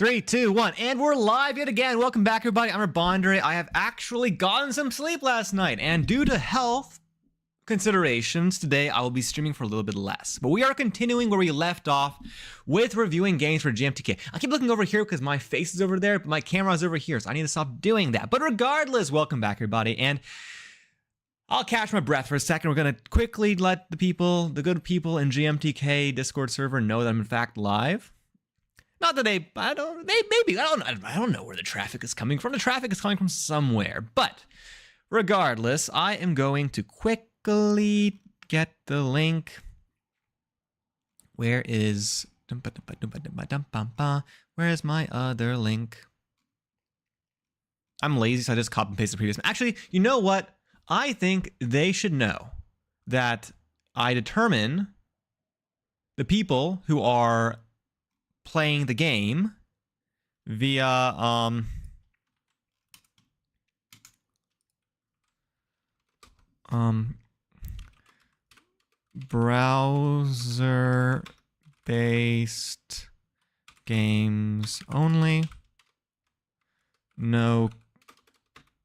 3, 2, 1, and we're live yet again. Welcome back, everybody. I'm Rabondre. I have actually gotten some sleep last night, and due to health considerations, today I will be streaming for a little bit less. But we are continuing where we left off with reviewing games for gmtk. I keep looking over here because my face is over there, but my camera is over here, so I need to stop doing that. But regardless, welcome back, everybody, and I'll catch my breath for a second. We're gonna quickly let the good people in gmtk Discord server know that I'm in fact live. Not that maybe, I don't know where the traffic is coming from. The traffic is coming from somewhere. But regardless, I am going to quickly get the link. Where is my other link? I'm lazy, so I just copy and paste the previous one. Actually, you know what? I think they should know that I determine the people who are playing the game via browser based games only, no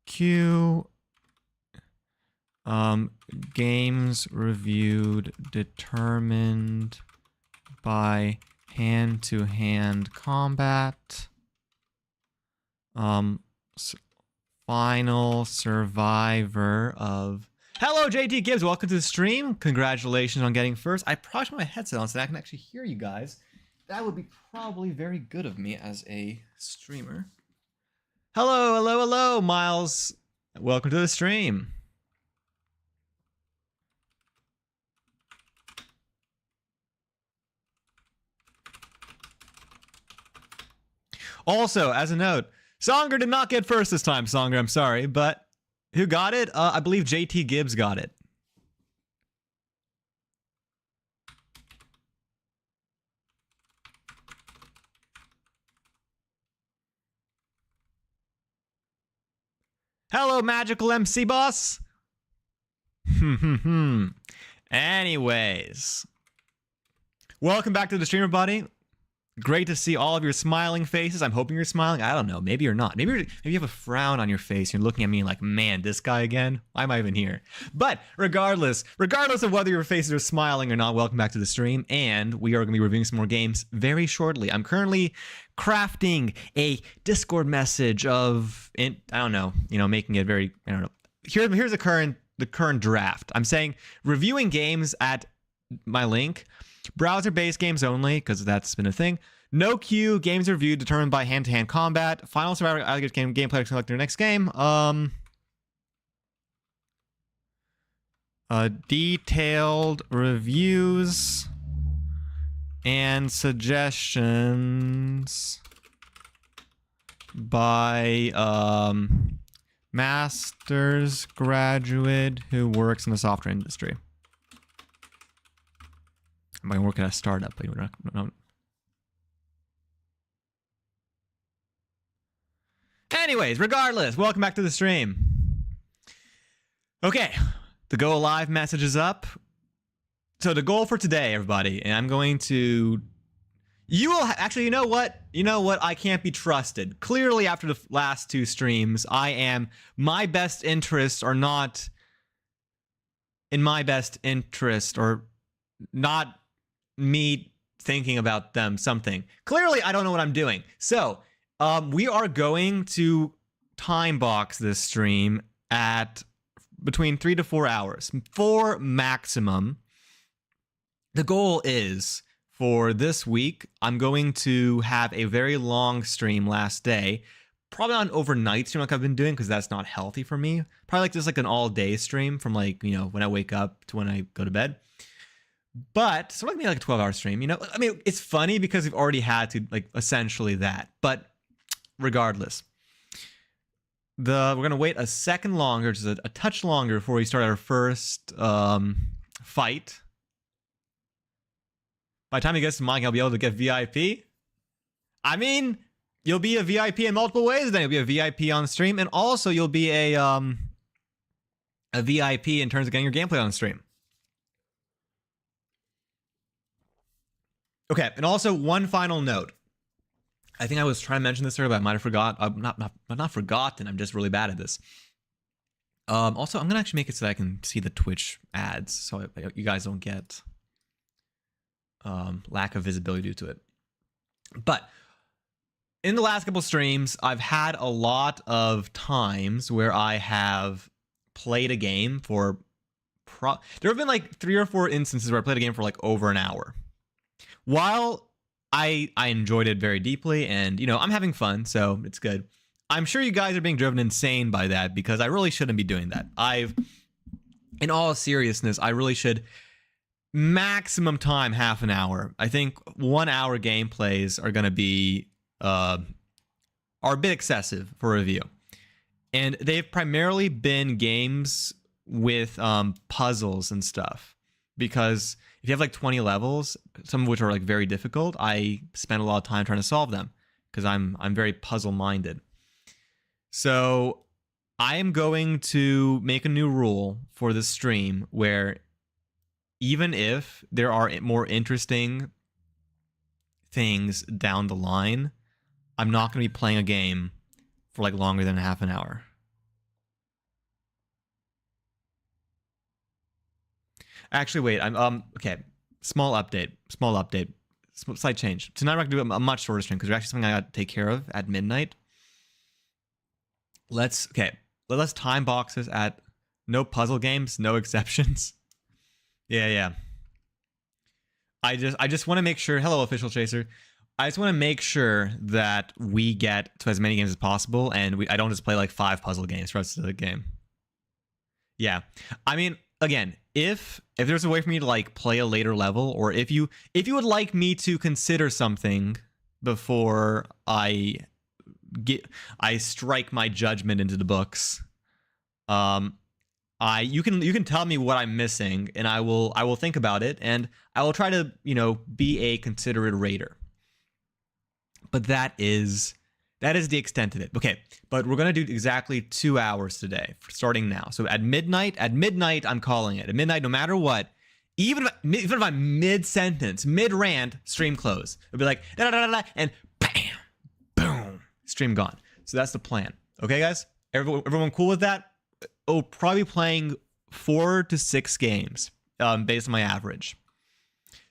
queue, games reviewed determined by hand-to-hand combat, final survivor of... Hello, JT Gibbs, welcome to the stream. Congratulations on getting first. I probably should put my headset on so that I can actually hear you guys. That would be probably very good of me as a streamer. Hello, Miles. Welcome to the stream. Also, as a note, Songer did not get first this time, Songer, I'm sorry, but who got it? I believe JT Gibbs got it. Hello, Magical MC Boss. Anyways, welcome back to the stream, everybody. Great to see all of your smiling faces. I'm hoping you're smiling. I don't know. Maybe you're not. Maybe you have a frown on your face. You're looking at me like, man, this guy again? Why am I even here? But regardless of whether your faces are smiling or not, welcome back to the stream. And we are going to be reviewing some more games very shortly. I'm currently crafting a Discord message of, I don't know, making it very, I don't know. Here's the current draft. I'm saying reviewing games at my link. Browser-based games only, because that's been a thing. No queue, games reviewed determined by hand-to-hand combat. Final survivor alligator game gameplay to select your next game. Detailed reviews and suggestions by master's graduate who works in the software industry. I might work at a startup, but we're not. Anyways, regardless, welcome back to the stream. Okay, the go live message is up. So the goal for today, everybody, and I'm going to... You will actually, you know what? I can't be trusted. Clearly, after the last two streams, my best interests are not in my best interest, or not me thinking about them something. Clearly, I don't know what I'm doing. So, we are going to time box this stream at between 3 to 4 hours. 4 maximum. The goal is, for this week, I'm going to have a very long stream last day. Probably not an overnight stream like I've been doing, because that's not healthy for me. Probably just like an all-day stream from when I wake up to when I go to bed. But so maybe like a 12-hour stream, I mean, it's funny because we've already had to essentially that. But regardless, we're gonna wait a second longer, just a touch longer, before we start our first fight. By the time he gets to mine, I'll be able to get VIP. I mean, you'll be a VIP in multiple ways. Then you'll be a VIP on the stream, and also you'll be a VIP in terms of getting your gameplay on the stream. Okay, and also one final note. I think I was trying to mention this earlier, but I might have forgot. I'm not forgotten. I'm just really bad at this. Also, I'm gonna actually make it so that I can see the Twitch ads, so you guys don't get lack of visibility due to it. But in the last couple streams, I've had a lot of times where I have played a game for there have been like 3 or 4 instances where I played a game for like over an hour. While I enjoyed it very deeply, and you know, I'm having fun, so it's good. I'm sure you guys are being driven insane by that, because I really shouldn't be doing that. In all seriousness, I really should maximum time half an hour. I think 1 hour gameplays are going to be are a bit excessive for review. And they've primarily been games with puzzles and stuff, because if you have like 20 levels, some of which are like very difficult, I spend a lot of time trying to solve them because I'm very puzzle minded. So I am going to make a new rule for this stream where even if there are more interesting things down the line, I'm not going to be playing a game for like longer than half an hour. Actually, wait. I'm okay. Small update. Slight change. Tonight we're going to do a much shorter stream because there's actually something I got to take care of at midnight. Let's time box this at no puzzle games, no exceptions. Yeah. I just want to make sure. Hello, Official Chaser. I just want to make sure that we get to as many games as possible, and I don't just play like 5 puzzle games for the rest of the game. Yeah, I mean, again, if there's a way for me to like play a later level, or if you would like me to consider something before I strike my judgment into the books, you can tell me what I'm missing, and I will think about it, and I will try to, you know, be a considerate raider. But that is the extent of it. Okay, but we're gonna do exactly 2 hours today, starting now. So at midnight, I'm calling it. At midnight, no matter what, even if I'm mid-sentence, mid-rant, stream close. It'll be like, da, da, da, da, and bam, boom, stream gone. So that's the plan. Okay, guys? Everyone cool with that? Oh, probably playing 4 to 6 games based on my average.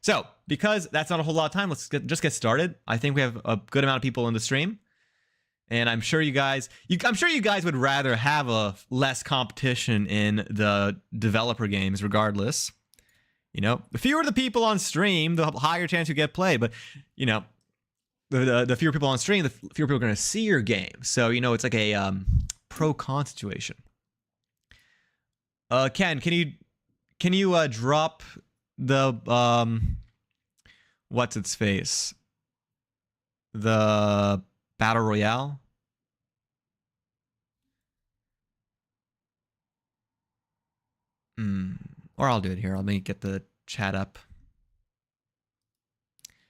So, because that's not a whole lot of time, let's just get started. I think we have a good amount of people in the stream. And I'm sure you guys would rather have a less competition in the developer games regardless. You know, the fewer the people on stream, the higher chance you get played. But, you know, the fewer people on stream, the fewer people are going to see your game. So, you know, it's like a pro-con situation. Ken, can you drop the what's its face? The Battle Royale? Or I'll do it here. Let me get the chat up.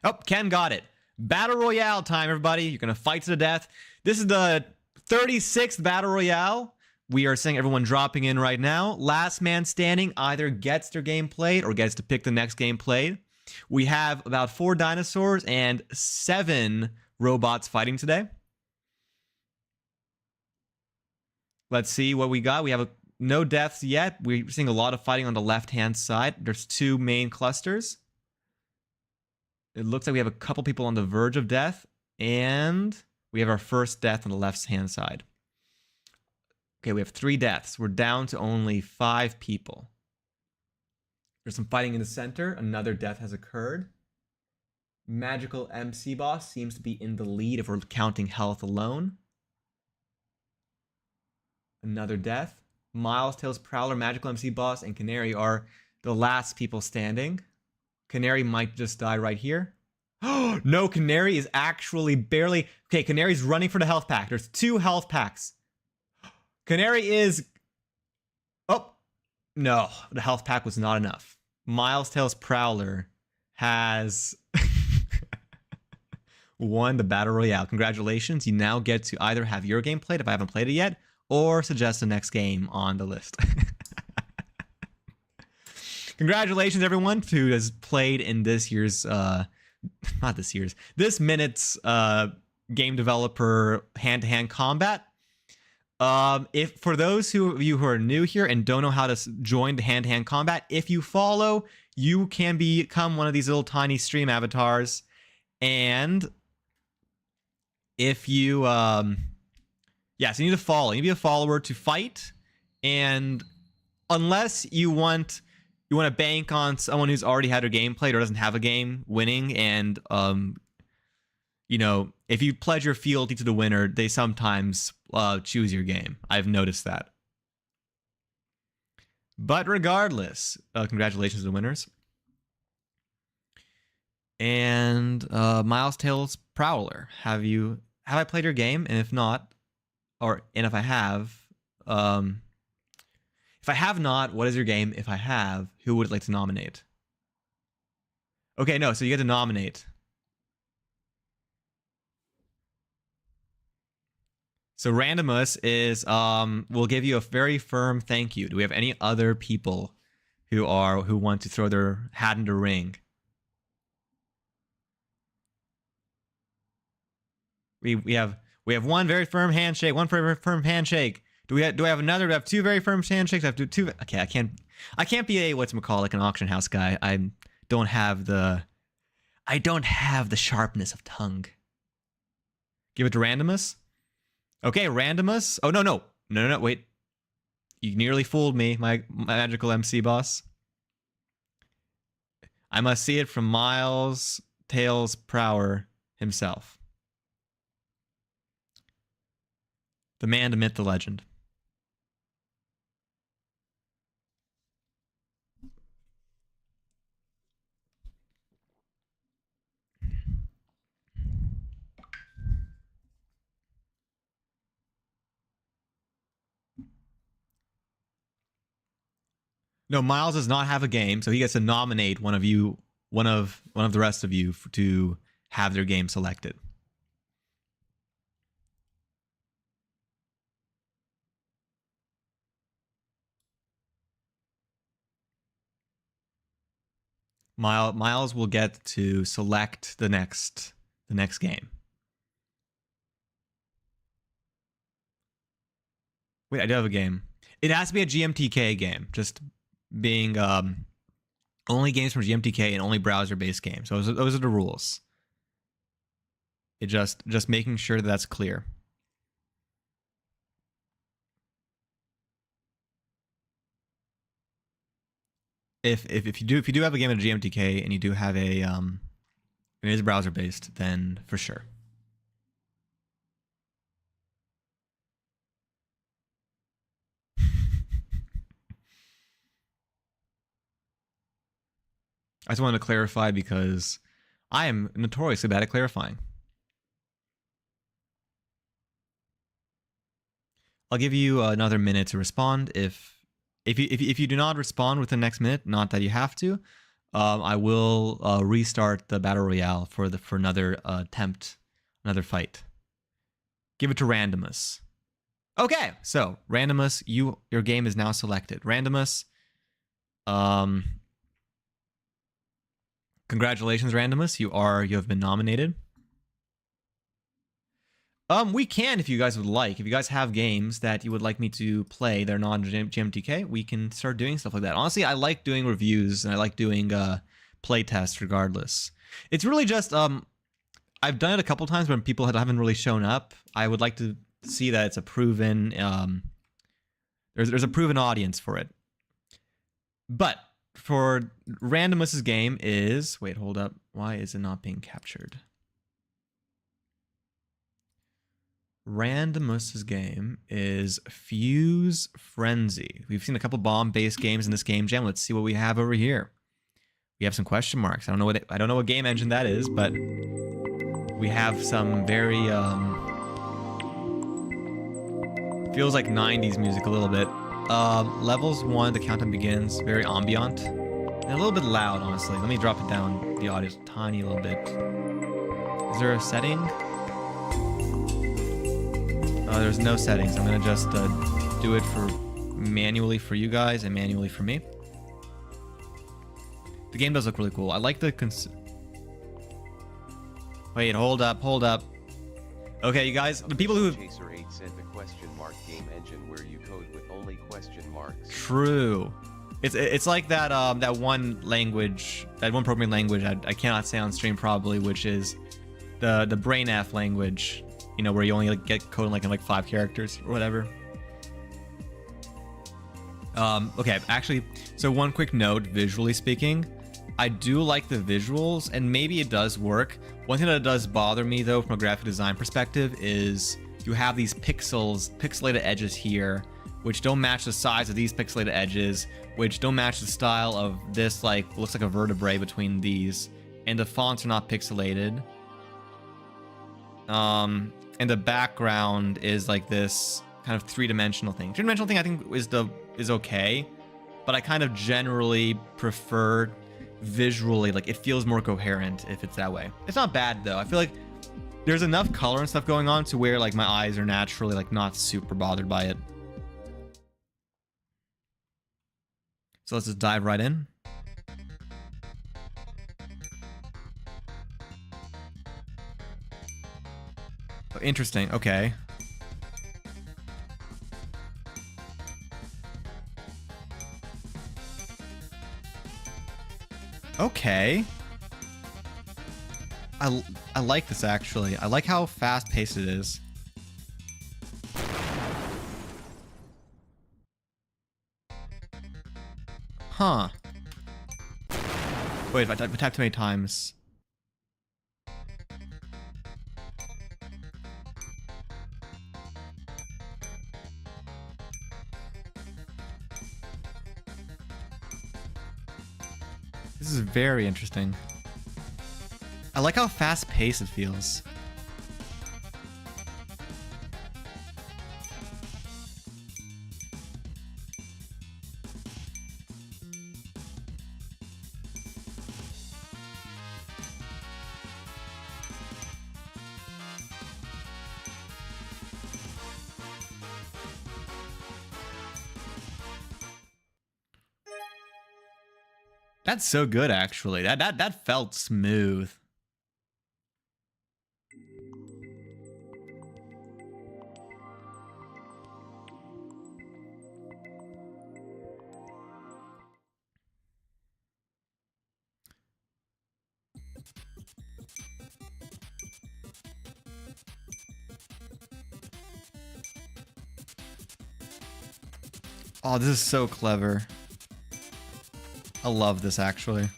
Oh, Ken got it. Battle Royale time, everybody. You're going to fight to the death. This is the 36th Battle Royale. We are seeing everyone dropping in right now. Last man standing either gets their game played or gets to pick the next game played. We have about 4 dinosaurs and 7 robots fighting today. Let's see what we got. We have no deaths yet. We're seeing a lot of fighting on the left-hand side. There's 2 main clusters. It looks like we have a couple people on the verge of death, and we have our first death on the left-hand side. Okay, we have 3 deaths. We're down to only 5 people. There's some fighting in the center. Another death has occurred. Magical MC Boss seems to be in the lead if we're counting health alone. Another death. Miles, Tails, Prowler, Magical MC Boss, and Canary are the last people standing. Canary might just die right here. Oh, no, Canary is actually barely... Okay, Canary's running for the health pack. There's 2 health packs. Canary is... Oh, no. The health pack was not enough. Miles, Tails, Prowler has won the Battle Royale. Congratulations. You now get to either have your game played if I haven't played it yet, or suggest the next game on the list. Congratulations, everyone, who has played in this year's... not this year's. This minute's game developer hand-to-hand combat. If for those of you who are new here and don't know how to join the hand-to-hand combat, if you follow, you can become one of these little tiny stream avatars. And if you, so you need to follow. You need to be a follower to fight. And unless you want to bank on someone who's already had their game played or doesn't have a game winning, and if you pledge your fealty to the winner, they sometimes choose your game. I've noticed that. But regardless, congratulations to the winners. And Miles Tales Prowler, have I played your game? And if not, if I have not, what is your game? If I have, who would like to nominate? Okay, no, so you get to nominate. So Randomus is will give you a very firm thank you. Do we have any other people who want to throw their hat in the ring? We have one very firm handshake, one very firm handshake. Do I have another? Do I have two very firm handshakes? I have to two. Okay, I can't be a like an auction house guy. I don't have the sharpness of tongue. Give it to Randomus. Okay, Randomus. Oh no, wait. You nearly fooled me, my magical MC boss. I must see it from Miles Tales Prowler himself. The man, the myth, the legend. No, Miles does not have a game, so he gets to nominate one of the rest of you to have their game selected. Miles will get to select the next game. Wait, I do have a game. It has to be a GMTK game. Just being only games from GMTK and only browser-based games. So those are the rules. It just making sure that that's clear. If you do have a game in GMTK and you do have it is browser-based, then for sure. I just wanted to clarify because I am notoriously bad at clarifying. I'll give you another minute to respond. If you do not respond within the next minute, not that you have to, I will restart the battle royale for another attempt, another fight. Give it to Randomus. Okay, so Randomus, your game is now selected. Randomus, congratulations, Randomus. You have been nominated. We can, if you guys would like. If you guys have games that you would like me to play, they're non-GMTK, we can start doing stuff like that. Honestly, I like doing reviews and I like doing play tests regardless. It's really just I've done it a couple times when people haven't really shown up. I would like to see that it's a proven there's a proven audience for it. But for Randomus's game is, wait, hold up. Why is it not being captured? Randomus's game is Fuse Frenzy. We've seen a couple bomb-based games in this game jam. Let's see what we have over here. We have some question marks. I don't know what game engine that is, but we have some very feels like 90s music a little bit. Levels 1, the countdown begins. Very ambient and a little bit loud, honestly. Let me drop it down the audio a tiny little bit. Is there a setting? There's no settings. I'm gonna just do it manually for you guys and manually for me. The game does look really cool. I like the wait, hold up. Okay, you guys, the people who Chaser 8 sent the question mark game engine where you code with only question marks. True. It's like that that one language, that one programming language I cannot say on stream probably, which is the BrainF language. You know, where you only like get code in like 5 characters or whatever. Okay, actually, so one quick note, visually speaking, I do like the visuals, and maybe it does work. One thing that does bother me, though, from a graphic design perspective, is you have these pixelated edges here, which don't match the size of these pixelated edges, which don't match the style of this, like, looks like a vertebrae between these, and the fonts are not pixelated. And the background is like this kind of three-dimensional thing. Three-dimensional thing I think is okay, but I kind of generally prefer visually, like it feels more coherent if it's that way. It's not bad though. I feel like there's enough color and stuff going on to where like my eyes are naturally like not super bothered by it. So let's just dive right in. Oh, interesting. Okay. Okay. I like this actually. I like how fast paced it is. Huh. Wait, if I tap too many times. This is very interesting. I like how fast-paced it feels. That's so good, actually. That felt smooth. Oh, this is so clever. I love this, actually. And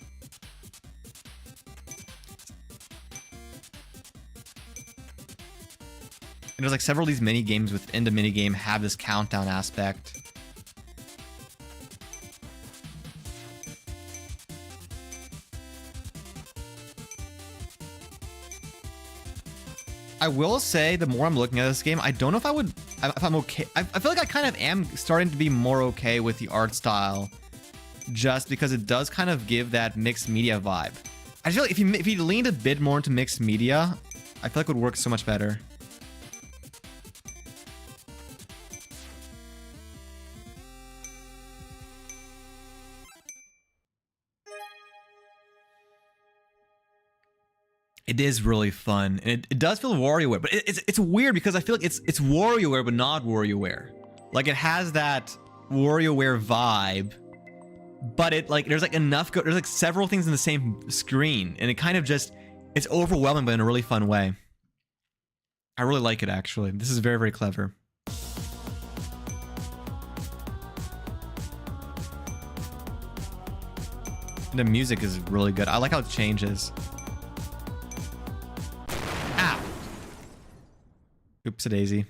there's like several of these mini games within the mini game have this countdown aspect. I will say, the more I'm looking at this game, I don't know if I'm okay. I feel like I kind of am starting to be more okay with the art style, just because it does kind of give that mixed media vibe. I feel like if he leaned a bit more into mixed media, I feel like it would work so much better. It is really fun, and it does feel WarioWare, but it's weird because I feel like it's WarioWare but not WarioWare. Like it has that WarioWare vibe, but it like there's like there's like several things in the same screen, and it kind of just it's overwhelming but in a really fun way. I really like it actually. This is very, very clever. And the music is really good. I like how it changes. Oopsie daisy.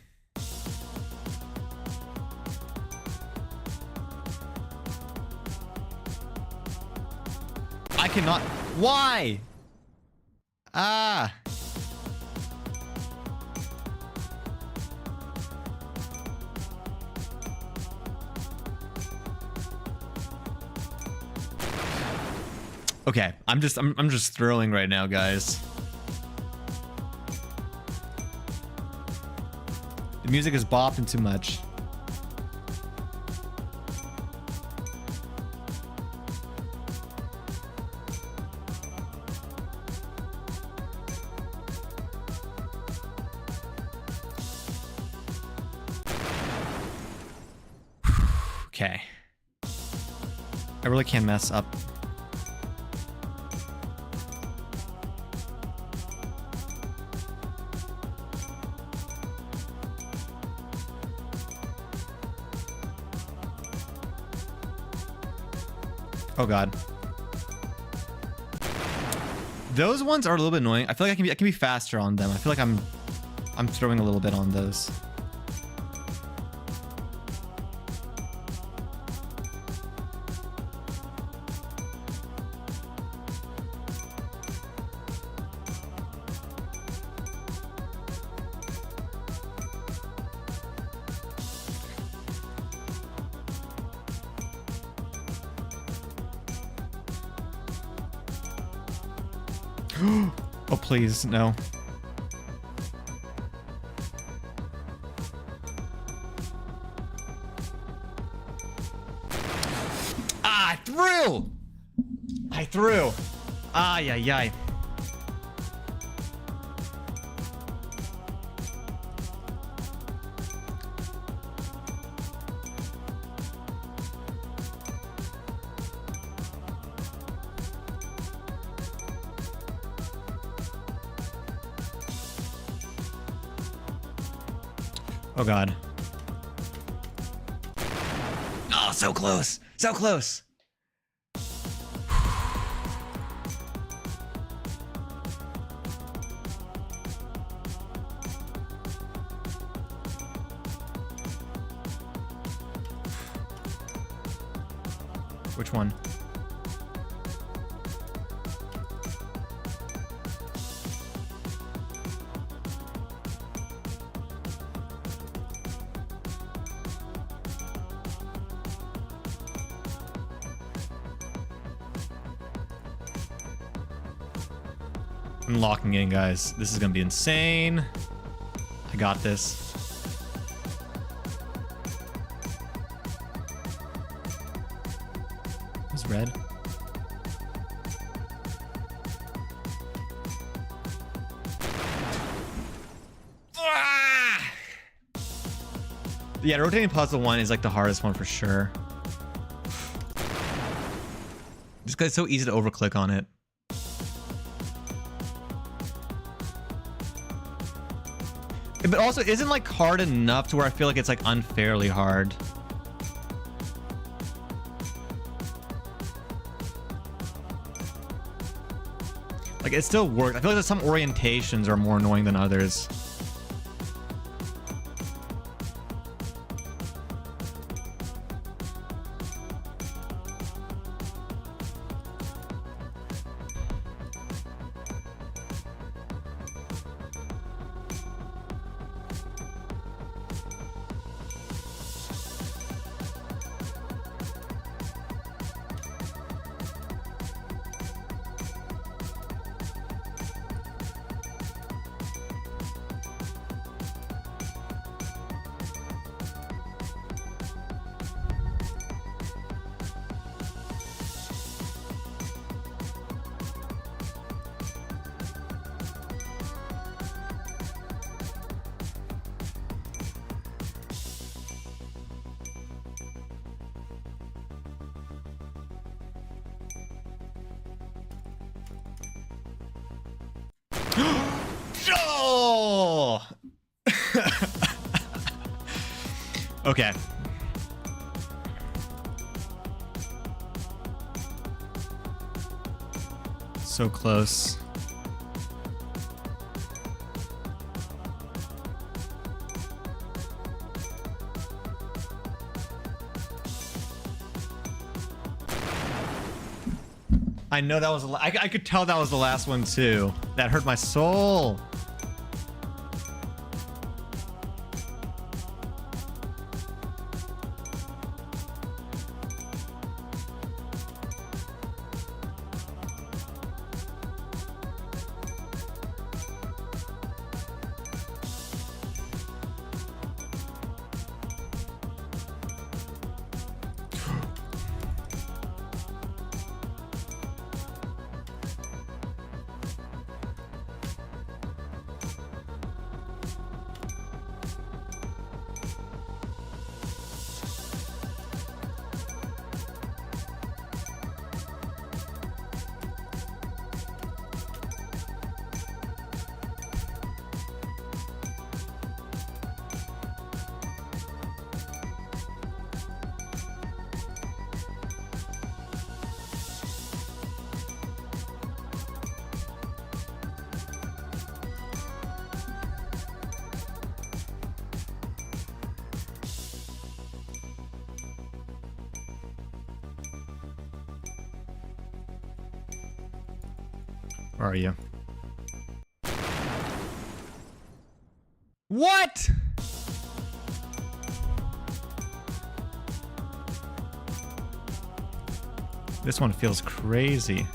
I cannot. Why? Ah. Okay, I'm just throwing right now, guys. The music is bopping too much. Okay. I really can't mess up. Oh god. Those ones are a little bit annoying. I feel like I can be faster on them. I feel like I'm throwing a little bit on those. Oh, please, no. Ah, I threw! I threw. Ay, ay, ay. Oh god. Oh, so close. So close. Which one? I'm locking in, guys. This is gonna be insane. I got this. It's red. Ah! Yeah, rotating puzzle one is like the hardest one for sure. Just because it's so easy to overclick on it. But also, isn't like hard enough to where I feel like it's like unfairly hard. Like it still works. I feel like some orientations are more annoying than others. Oh! Okay. So close. I know that was I could tell that was the last one too. That hurt my soul. Where are you? What? This one feels crazy.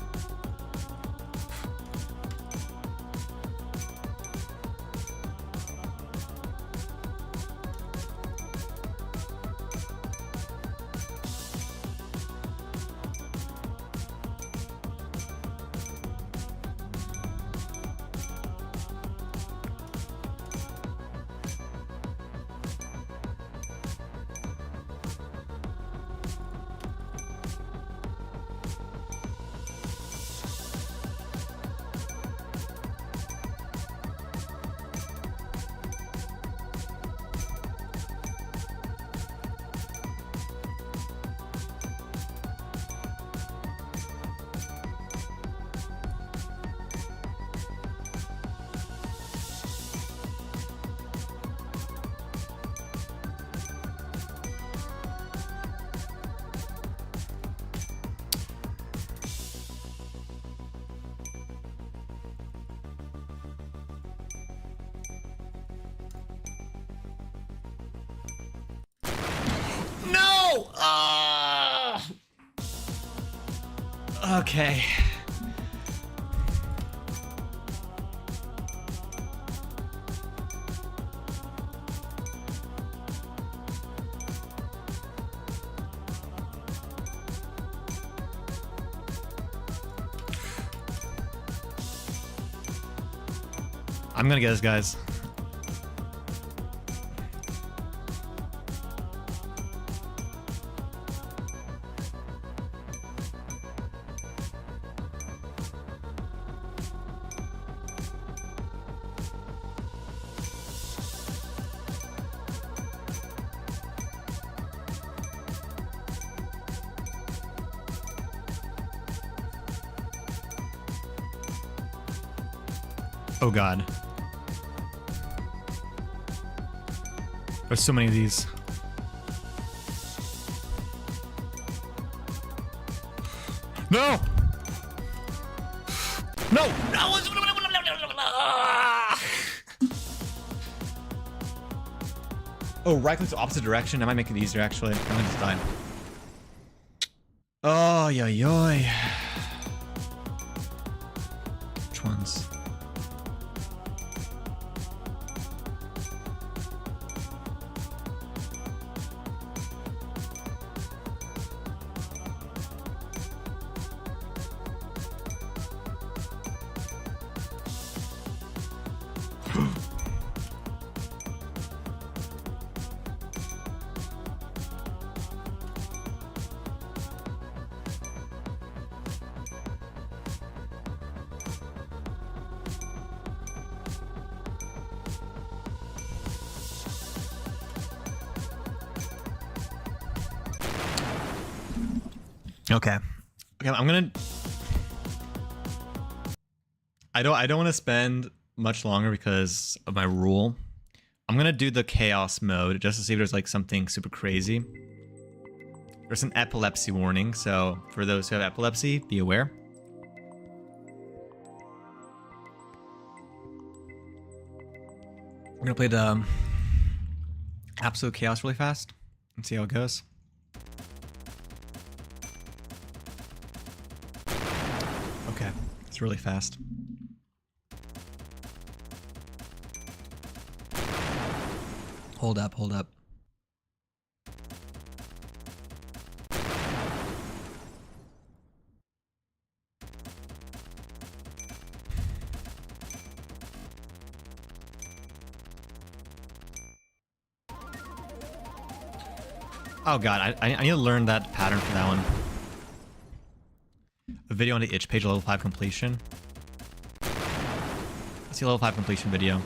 No! Okay. I'm gonna get this, guys. Oh god. There's so many of these. No! No! No! Oh, right click to opposite direction. That might make it easier, actually. I'm gonna just die. Oh, yo, yo. Which ones? Okay. Okay, I'm gonna... I don't want to spend much longer because of my rule. I'm gonna do the chaos mode just to see if there's like something super crazy. There's an epilepsy warning, so for those who have epilepsy, be aware. We're gonna play the absolute chaos really fast and see how it goes. Okay, it's really fast. Hold up, hold up. Oh god, I need to learn that pattern for that one. A video on the itch page, level 5 completion. Let's see a level 5 completion video.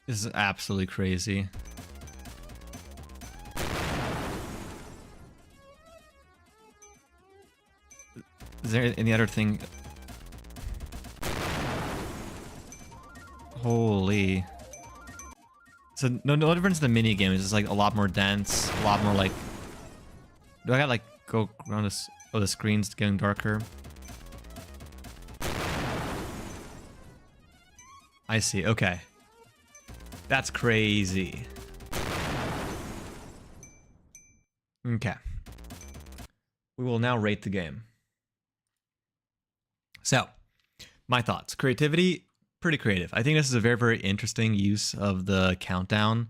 This is absolutely crazy. Is there any other thing? Holy. So no difference in the mini game. It's just like a lot more dense, a lot more like. Do I gotta like go around this? Oh, the screen's getting darker. I see. Okay. That's crazy. Okay. We will now rate the game. So, my thoughts. Creativity, pretty creative. I think this is a very, very interesting use of the countdown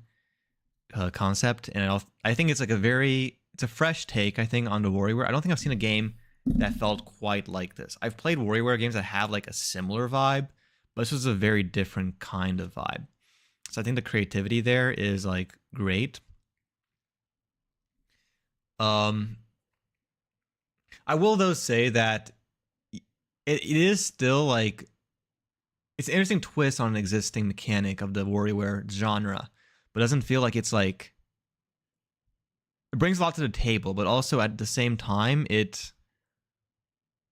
concept. And I think it's like it's a fresh take, I think, on the WarioWare. I don't think I've seen a game that felt quite like this. I've played WarioWare games that have like a similar vibe, but this was a very different kind of vibe. So I think the creativity there is like great. I will though say that it is still like it's an interesting twist on an existing mechanic of the WarioWare genre, but it doesn't feel like it's like it brings a lot to the table, but also at the same time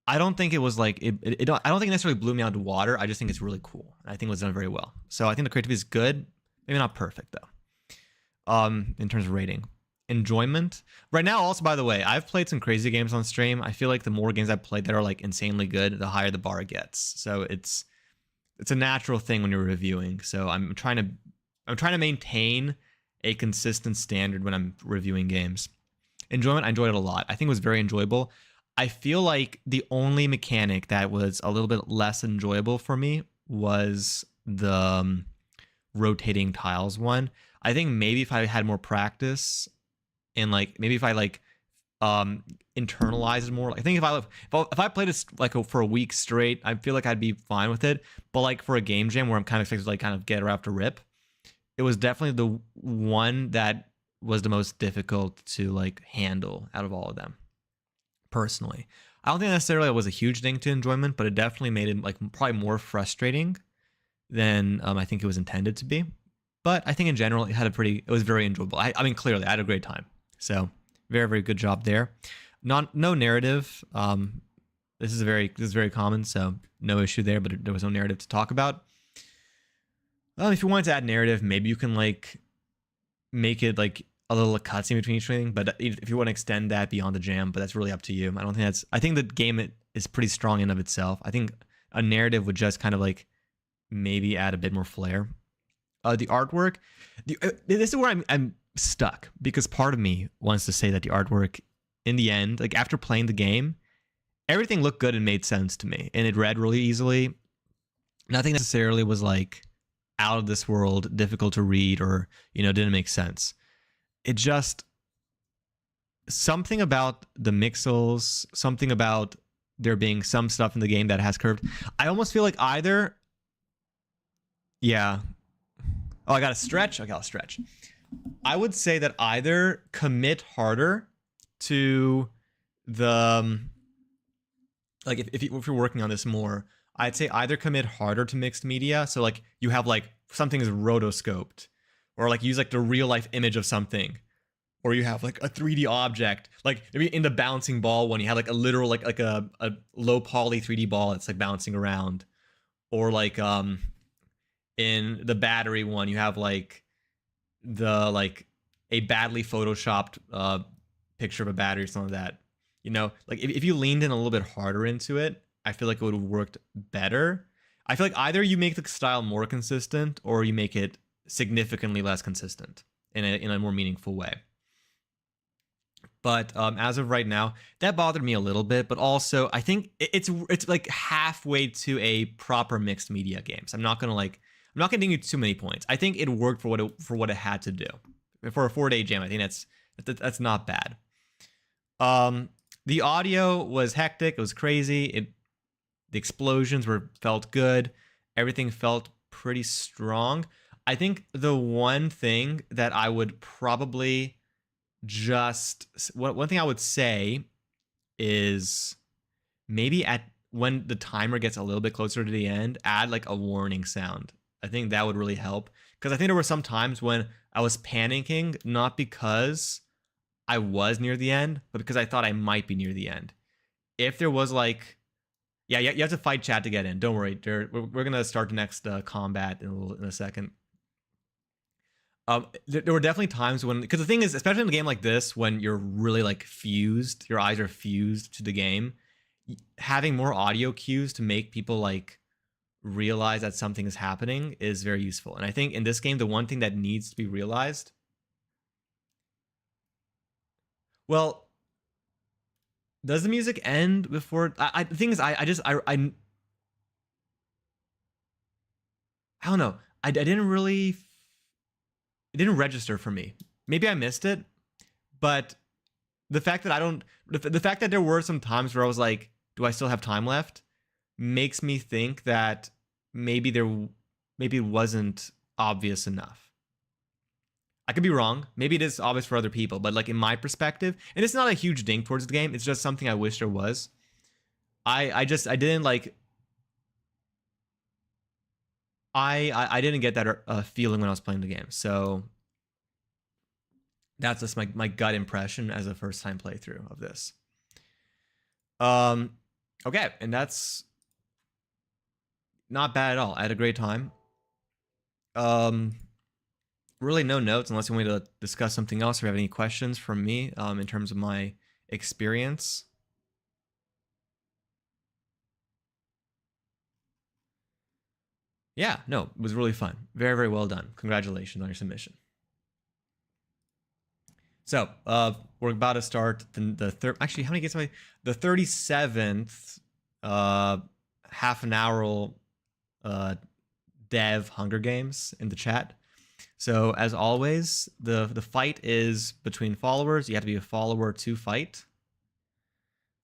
I don't think it was like I don't think it necessarily blew me out of the water. I just think it's really cool. I think it was done very well. So I think the creativity is good, maybe not perfect though. In terms of rating. Enjoyment right now, also, by the way, I've played some crazy games on stream. I feel like the more games I've played that are like insanely good, the higher the bar gets. So it's a natural thing when you're reviewing. So I'm trying to maintain a consistent standard when I'm reviewing games. Enjoyment, I enjoyed it a lot. I think it was very enjoyable. I feel like the only mechanic that was a little bit less enjoyable for me was the rotating tiles one. I think maybe if I had more practice and like maybe if I like internalized more, I think if I played this like for a week straight, I feel like I'd be fine with it. But like for a game jam where I'm kind of expected to like kind of get her after rip, it was definitely the one that was the most difficult to like handle out of all of them. Personally, I don't think necessarily it was a huge thing to enjoyment, but it definitely made it like probably more frustrating than I think it was intended to be. But I think in general it was very enjoyable. I mean, clearly I had a great time. So very, very good job there. No narrative. This is very common, so no issue there. But there was no narrative to talk about. If you wanted to add narrative, maybe you can like make it like a little cutscene between each thing. But if you want to extend that beyond the jam, but that's really up to you. I think the game is pretty strong in of itself. I think a narrative would just kind of like maybe add a bit more flair. The artwork, this is where I'm stuck, because part of me wants to say that the artwork in the end, like after playing the game, everything looked good and made sense to me, and it read really easily. Nothing necessarily was like out of this world, difficult to read, or didn't make sense. It just something about the mixels, something about there being some stuff in the game that has curved. I almost feel like either, yeah. Oh, I got to stretch. Okay, I'll stretch. I would say that either commit harder to the like if you're working on this more, I'd say either commit harder to mixed media. So like you have like something is rotoscoped, or like use like the real life image of something, or you have like a 3D object, like maybe in the bouncing ball one you have like a literal like a low poly 3D ball that's like bouncing around, or like in the battery one you have like a badly photoshopped picture of a battery or something like that. Like if you leaned in a little bit harder into it, I feel like it would have worked better. I feel like either you make the style more consistent or you make it significantly less consistent in a more meaningful way. But as of right now, that bothered me a little bit. But also, I think it's like halfway to a proper mixed media game. So I'm not gonna give you too many points. I think it worked for what it had to do. For a 4-day jam, I think that's not bad. The audio was hectic. It was crazy. The explosions felt good. Everything felt pretty strong. I think the one thing that I would probably one thing I would say is maybe when the timer gets a little bit closer to the end, add like a warning sound. I think that would really help, Because I think there were some times when I was panicking, not because I was near the end, but because I thought I might be near the end. If there was like, yeah, you have to fight chat to get in. Don't worry. We're going to start the next combat in a second. There were definitely times when, because the thing is, especially in a game like this, when you're really like fused, your eyes are fused to the game, having more audio cues to make people like realize that something is happening is very useful. And I think in this game, the one thing that needs to be realized, well, does the music end before? The thing is, I don't know. I didn't really, it didn't register for me. Maybe I missed it, but the fact that the fact that there were some times where I was like, do I still have time left, makes me think that maybe it wasn't obvious enough. I could be wrong. Maybe it is obvious for other people, but like in my perspective, and it's not a huge ding towards the game, it's just something I wish there was. I didn't like, I didn't get that feeling when I was playing the game. So that's just my gut impression as a first time playthrough of this. Okay, and that's not bad at all. I had a great time. Really no notes unless you want me to discuss something else or have any questions from me in terms of my experience. Yeah, no, it was really fun. Very, very well done. Congratulations on your submission. So, we're about to start the third. Actually, how many games have I? The 37th half an hour dev Hunger Games in the chat. So, as always, the fight is between followers. You have to be a follower to fight.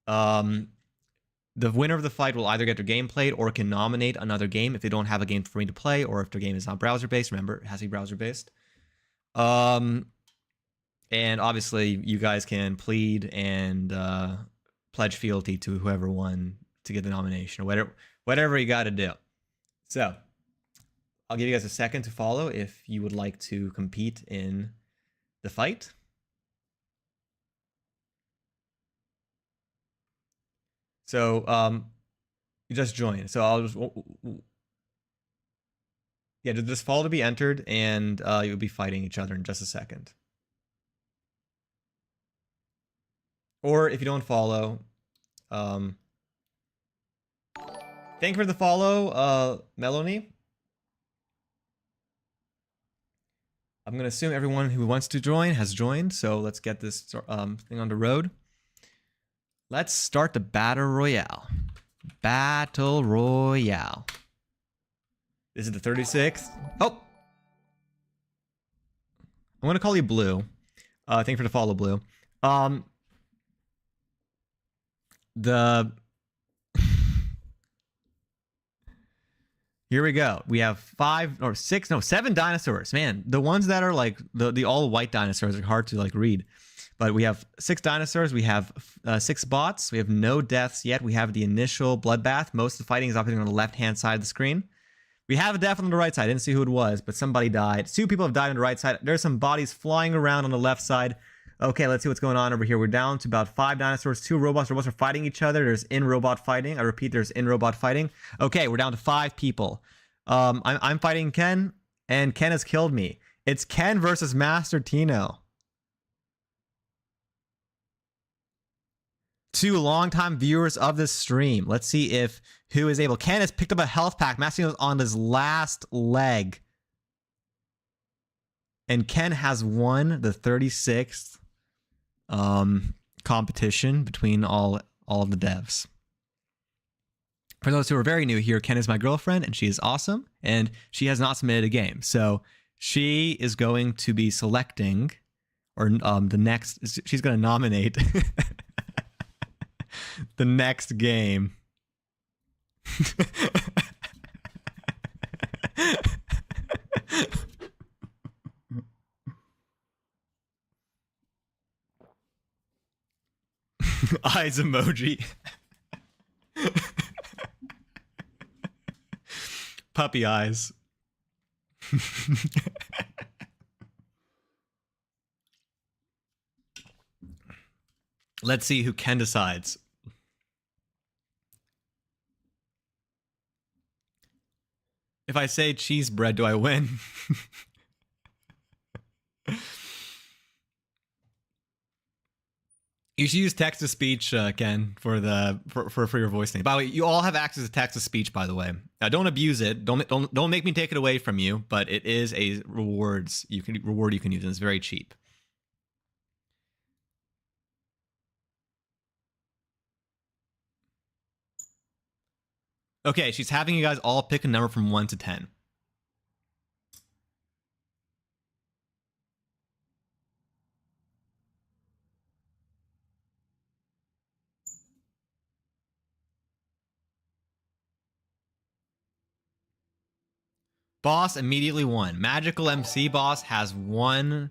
The winner of the fight will either get their game played or can nominate another game if they don't have a game for me to play, or if their game is not browser-based. Remember, it has to be browser-based. And obviously, you guys can plead and pledge fealty to whoever won to get the nomination, or whatever you got to do. So, I'll give you guys a second to follow if you would like to compete in the fight. So, you just joined. So I'll just, yeah, just follow to be entered, and you'll be fighting each other in just a second. Or if you don't follow, thank you for the follow, Melanie. I'm gonna assume everyone who wants to join has joined, so let's get this thing on the road. Let's start the Battle Royale. Battle Royale. This is the 36th. Oh! I'm gonna call you Blue. Thank you for the follow, Blue. Here we go. We have 7 dinosaurs. Man, the ones that are like the all white dinosaurs are hard to like read. But we have 6 dinosaurs. We have 6 bots. We have no deaths yet. We have the initial bloodbath. Most of the fighting is happening on the left-hand side of the screen. We have a death on the right side. I didn't see who it was, but somebody died. 2 people have died on the right side. There's some bodies flying around on the left side. Okay, let's see what's going on over here. We're down to about 5 dinosaurs, 2 robots. Robots are fighting each other. There's in-robot fighting. I repeat, there's in-robot fighting. Okay, we're down to 5 people. I'm fighting Ken, and Ken has killed me. It's Ken versus Master Tino. 2 longtime viewers of this stream. Let's see if who is able. Ken has picked up a health pack. Master Tino's on his last leg. And Ken has won the 36th competition between all of the devs. For those who are very new here, Ken is my girlfriend, and she is awesome, and she has not submitted a game. So she is going to be selecting, or the next, she's going to nominate the next game. Eyes emoji. Puppy eyes. Let's see who Ken decides. If I say cheese bread, do I win? You should use text to speech, Ken, for your voice name. By the way, you all have access to text to speech. By the way, now don't abuse it. Don't make me take it away from you. But it is a reward you can use, and it's very cheap. Okay, she's having you guys all pick a number from 1 to 10. Boss immediately won. Magical MC Boss has won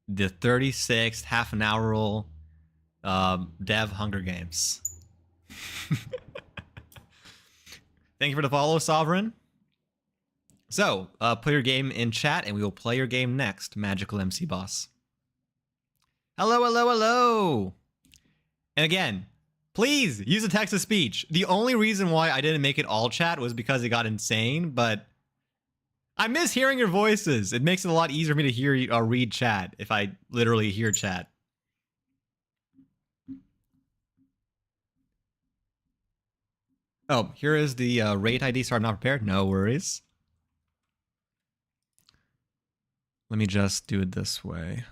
the 36th half an hour rule Dev Hunger Games. Thank you for the follow, Sovereign. So, put your game in chat and we will play your game next, Magical MC Boss. Hello, hello, hello. And again, please use the text to speech. The only reason why I didn't make it all chat was because it got insane, but I miss hearing your voices. It makes it a lot easier for me to hear or read chat if I literally hear chat. Oh, here is the rate ID. Sorry, I'm not prepared. No worries. Let me just do it this way.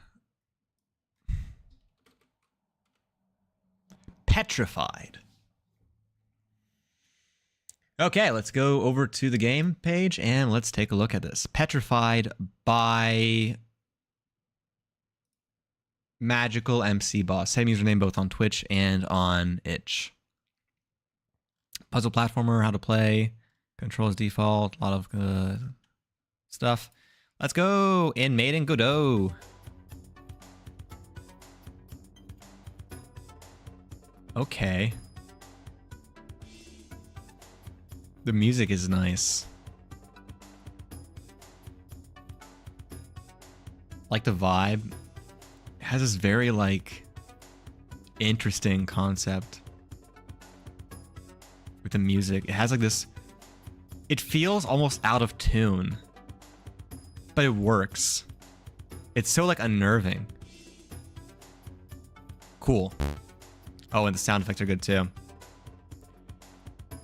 Petrified. Okay, let's go over to the game page and let's take a look at this. Petrified by Magical MC Boss. Same username both on Twitch and on Itch. Puzzle platformer, how to play, controls default, a lot of good stuff. Let's go in Maiden Godot. Okay. The music is nice. Like the vibe. It has this very like interesting concept with the music. It has like this, it feels almost out of tune, but it works. It's so like unnerving. Cool. Oh, and the sound effects are good too.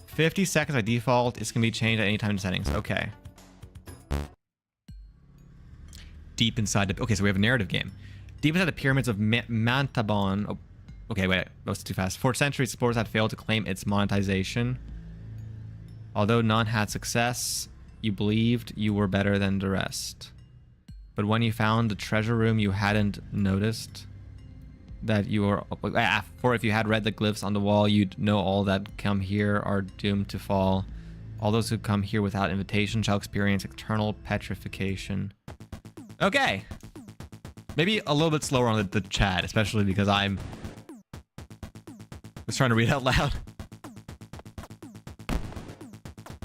50 seconds by default. It's going to be changed at any time in settings. Okay. Deep inside the... Okay, so we have a narrative game. Deep inside the pyramids of Mantabon... Oh, okay, wait. That was too fast. For centuries, explorers had failed to claim its monetization. Although none had success, you believed you were better than the rest. But when you found the treasure room, you hadn't noticed that you were... For if you had read the glyphs on the wall, you'd know all that come here are doomed to fall. All those who come here without invitation shall experience eternal petrification. Okay. Maybe a little bit slower on the chat, especially because I was trying to read out loud.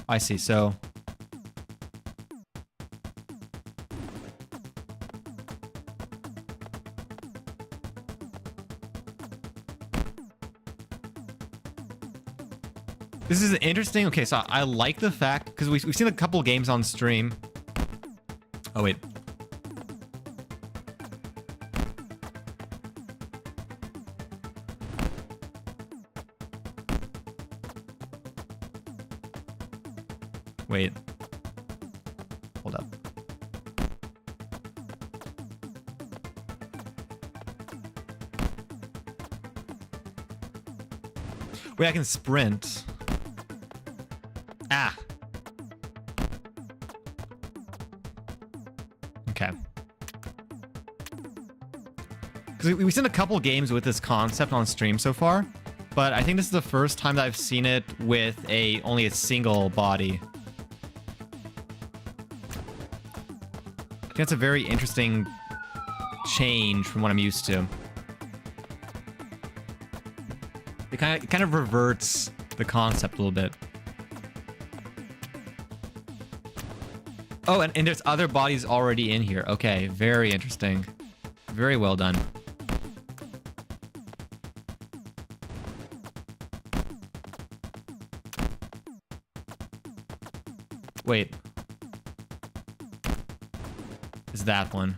I see, so... This is interesting. Okay, so I like the fact, because we've seen a couple games on stream. Oh, wait. Wait. Hold up. Wait, I can sprint. Ah. Okay. Because we've seen a couple games with this concept on stream so far, but I think this is the first time that I've seen it with only a single body. I think that's a very interesting change from what I'm used to. It kind of reverts the concept a little bit. Oh, and there's other bodies already in here. Okay, very interesting. Very well done. Wait. Is that one?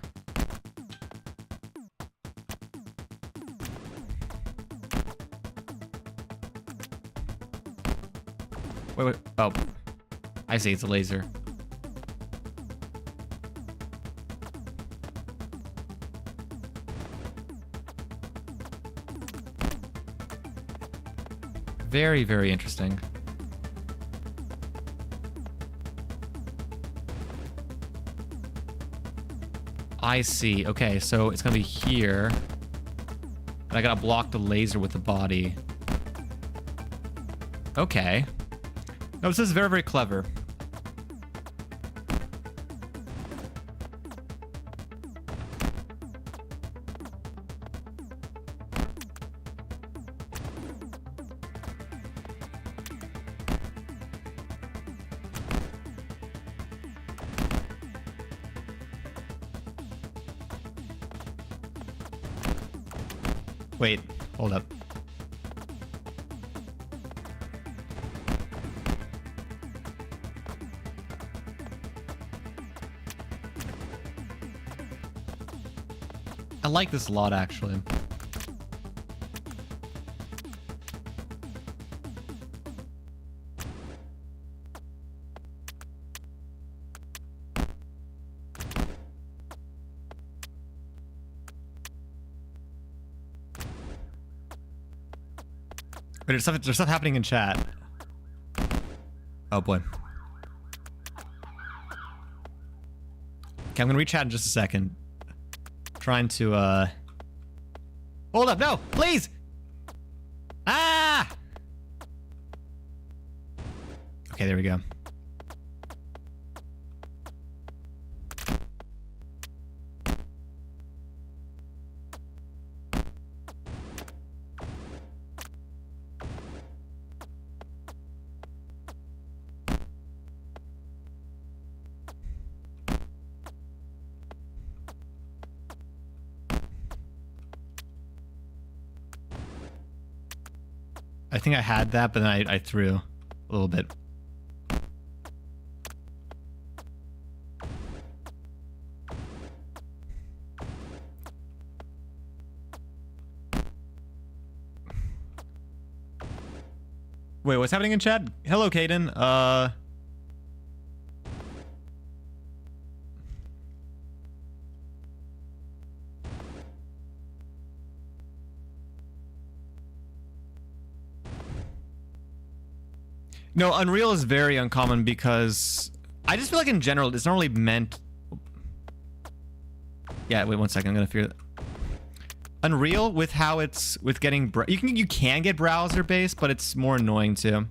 Wait. Oh. I see, it's a laser. Very, very interesting. I see. Okay, so it's gonna be here. And I gotta block the laser with the body. Okay. No, this is very, very clever. Wait, hold up. I like this a lot, actually. Wait, there's stuff happening in chat. Oh boy. Okay, I'm gonna re-chat in just a second. Trying to, Hold up, no! Please! Ah! Okay, there we go. I think I had that, but then I threw a little bit. Wait, what's happening in chat? Hello, Caden. No, Unreal is very uncommon because I just feel like in general it's not really meant. Yeah, wait 1 second. I'm gonna figure that. Unreal with how it's with getting you can get browser based, but it's more annoying too.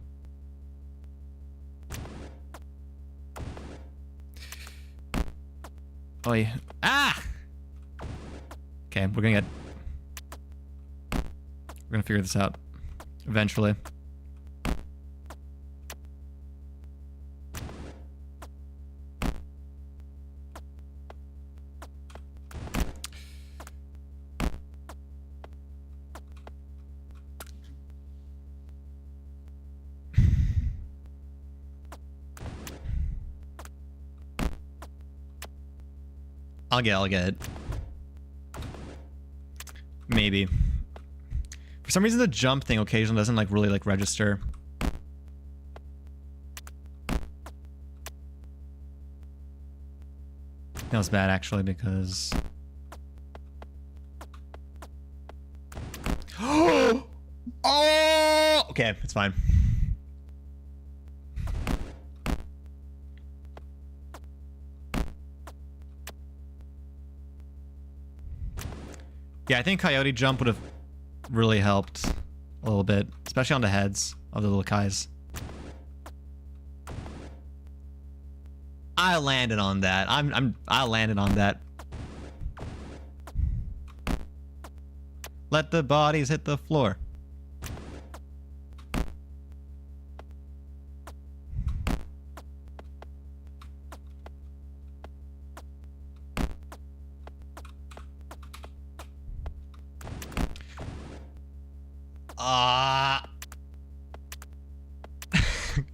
Oh yeah. Ah. Okay, we're gonna figure this out eventually. I'll get it. Maybe. For some reason the jump thing occasionally doesn't like really like register. That was bad actually because oh, okay, it's fine. Yeah, I think Coyote Jump would have really helped a little bit, especially on the heads of the little guys. I landed on that. I landed on that. Let the bodies hit the floor.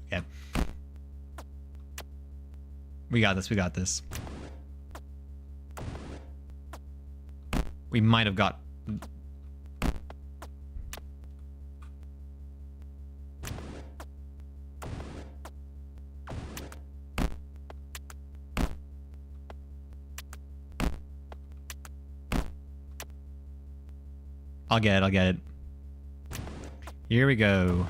Okay. We got this. We got this. We might have got... I'll get it. I'll get it. Here we go.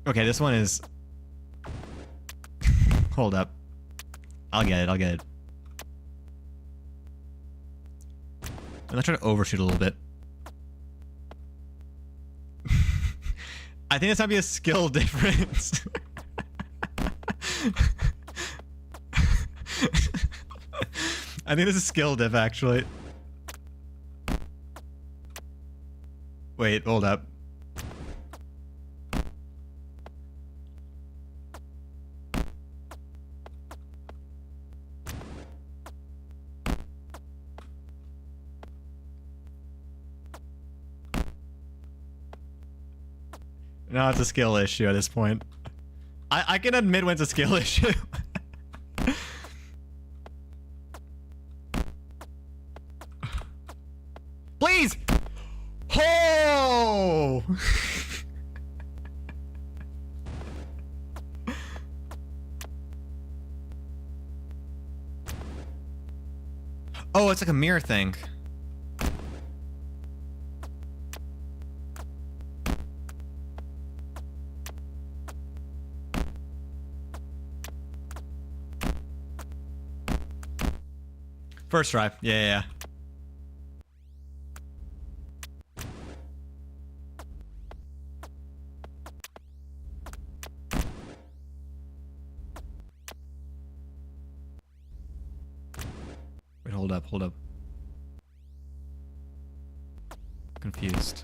Okay, this one is... Hold up. I'll get it. I'll get it. I'm gonna try to overshoot a little bit. I think this might be a skill difference. I think this is skill diff, actually. Wait, hold up. No, it's a skill issue at this point. I can admit when it's a skill issue. Please! Oh! Oh, it's like a mirror thing. First try. Yeah. Wait, hold up. Confused.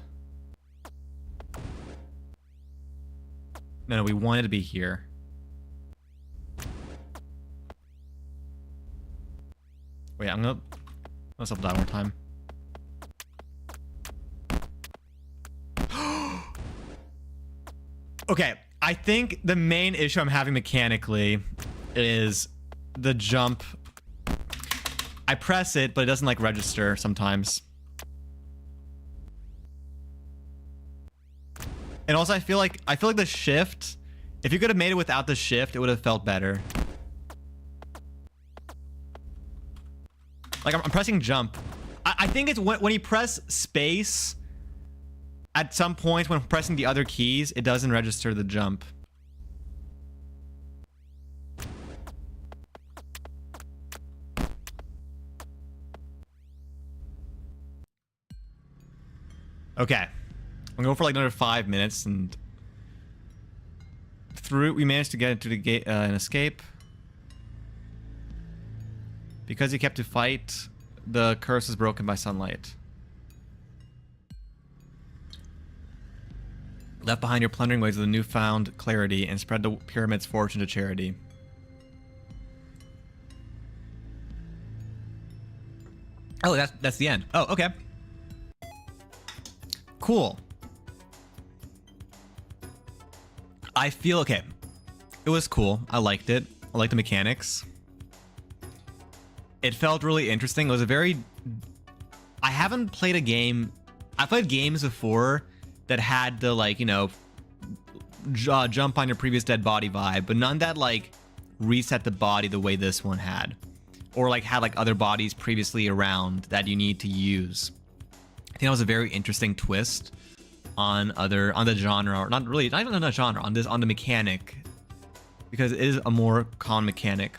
No, we wanted to be here. Wait, I'm gonna... Let's up that one time. Okay, I think the main issue I'm having mechanically is the jump. I press it, but it doesn't like register sometimes. And also I feel like the shift, if you could have made it without the shift, it would have felt better. Like, I'm pressing jump. I think it's when you press space, at some point when pressing the other keys, it doesn't register the jump. Okay. I'm gonna go for like another 5 minutes, and through we managed to get into the gate, an escape. Because he kept to fight, the curse is broken by sunlight. Left behind your plundering ways of the newfound clarity and spread the pyramid's fortune to charity. Oh, that's the end. Oh, okay. Cool. I feel okay. It was cool. I liked it. I liked the mechanics. It felt really interesting. It was a very... I haven't played a game... I've played games before that had the, like, you know, jump on your previous dead body vibe, but none that, like, reset the body the way this one had. Or, like, had, like, other bodies previously around that you need to use. I think that was a very interesting twist on the genre, or not really, not even the genre, on the mechanic. Because it is a more common mechanic.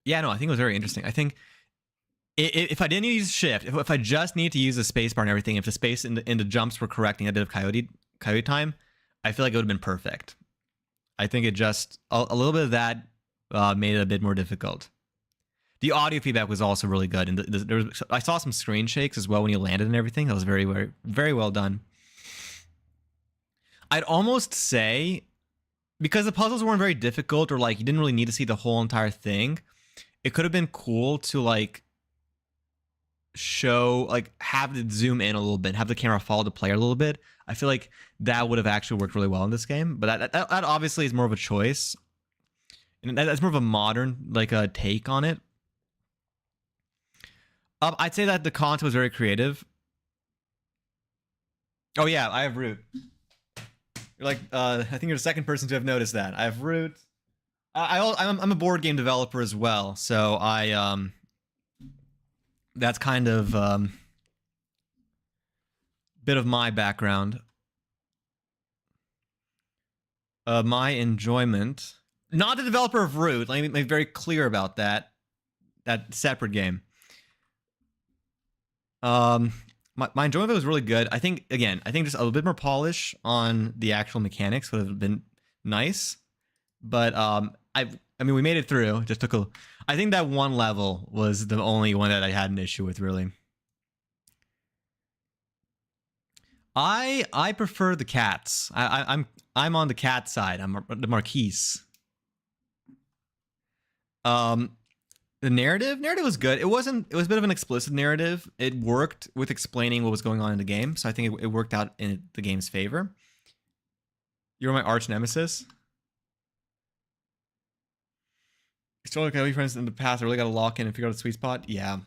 Yeah, no, I think it was very interesting. I think if I didn't use shift, if I just needed to use the space bar and everything, if the space in the jumps were correcting a bit of coyote time, I feel like it would have been perfect. I think it just a little bit of that made it a bit more difficult. The audio feedback was also really good, and I saw some screen shakes as well when you landed and everything. That was very, very, very well done. I'd almost say, because the puzzles weren't very difficult, or like you didn't really need to see the whole entire thing, it could have been cool to like show, like have it zoom in a little bit, have the camera follow the player a little bit. I feel like that would have actually worked really well in this game, but that obviously is more of a choice, and that's more of a modern like a take on it. I'd say that the content was very creative. Oh yeah, I have root. You're like, I think you're the second person to have noticed that. I have root. I'm a board game developer as well, so that's kind of bit of my background. My enjoyment, not the developer of Root. Let me be very clear about that. That separate game. My enjoyment was really good. I think just a little bit more polish on the actual mechanics would have been nice. But I mean, we made it through. It just took a. I think that one level was the only one that I had an issue with, really. I prefer the cats. I'm on the cat side. I'm the Marquise. The narrative was good. It was a bit of an explicit narrative. It worked with explaining what was going on in the game, so I think it worked out in the game's favor. You're my arch nemesis. Still like how friends in the past. I really got to lock in and figure out a sweet spot. Yeah,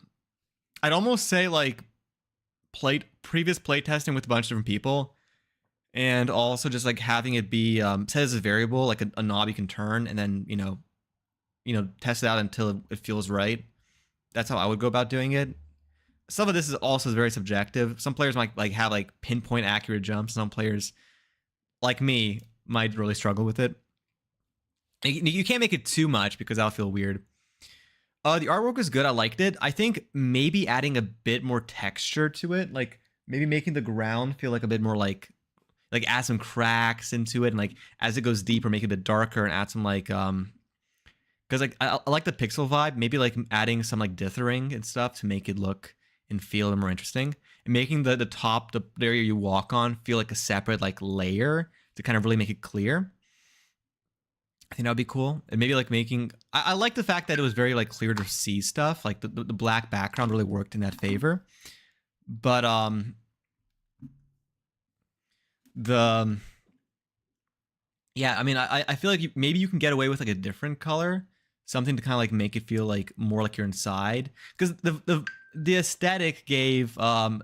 I'd almost say like previous playtesting with a bunch of different people, and also just like having it be set as a variable, like a knob you can turn, and then you know test it out until it feels right. That's how I would go about doing it. Some of this is also very subjective. Some players might like have like pinpoint accurate jumps. Some players, like me, might really struggle with it. You can't make it too much because that'll feel weird. The artwork was good. I liked it. I think maybe adding a bit more texture to it, like maybe making the ground feel like a bit more like add some cracks into it, and like as it goes deeper, make it a bit darker and add some like because like I like the pixel vibe. Maybe like adding some like dithering and stuff to make it look and feel more interesting, and making the top, the area you walk on, feel like a separate like layer to kind of really make it clear. I think that would be cool. And maybe like making, I like the fact that it was very like clear to see stuff. Like the black background really worked in that favor. But yeah, I mean, I feel like maybe you can get away with like a different color, something to kind of like make it feel like more like you're inside. Because the aesthetic gave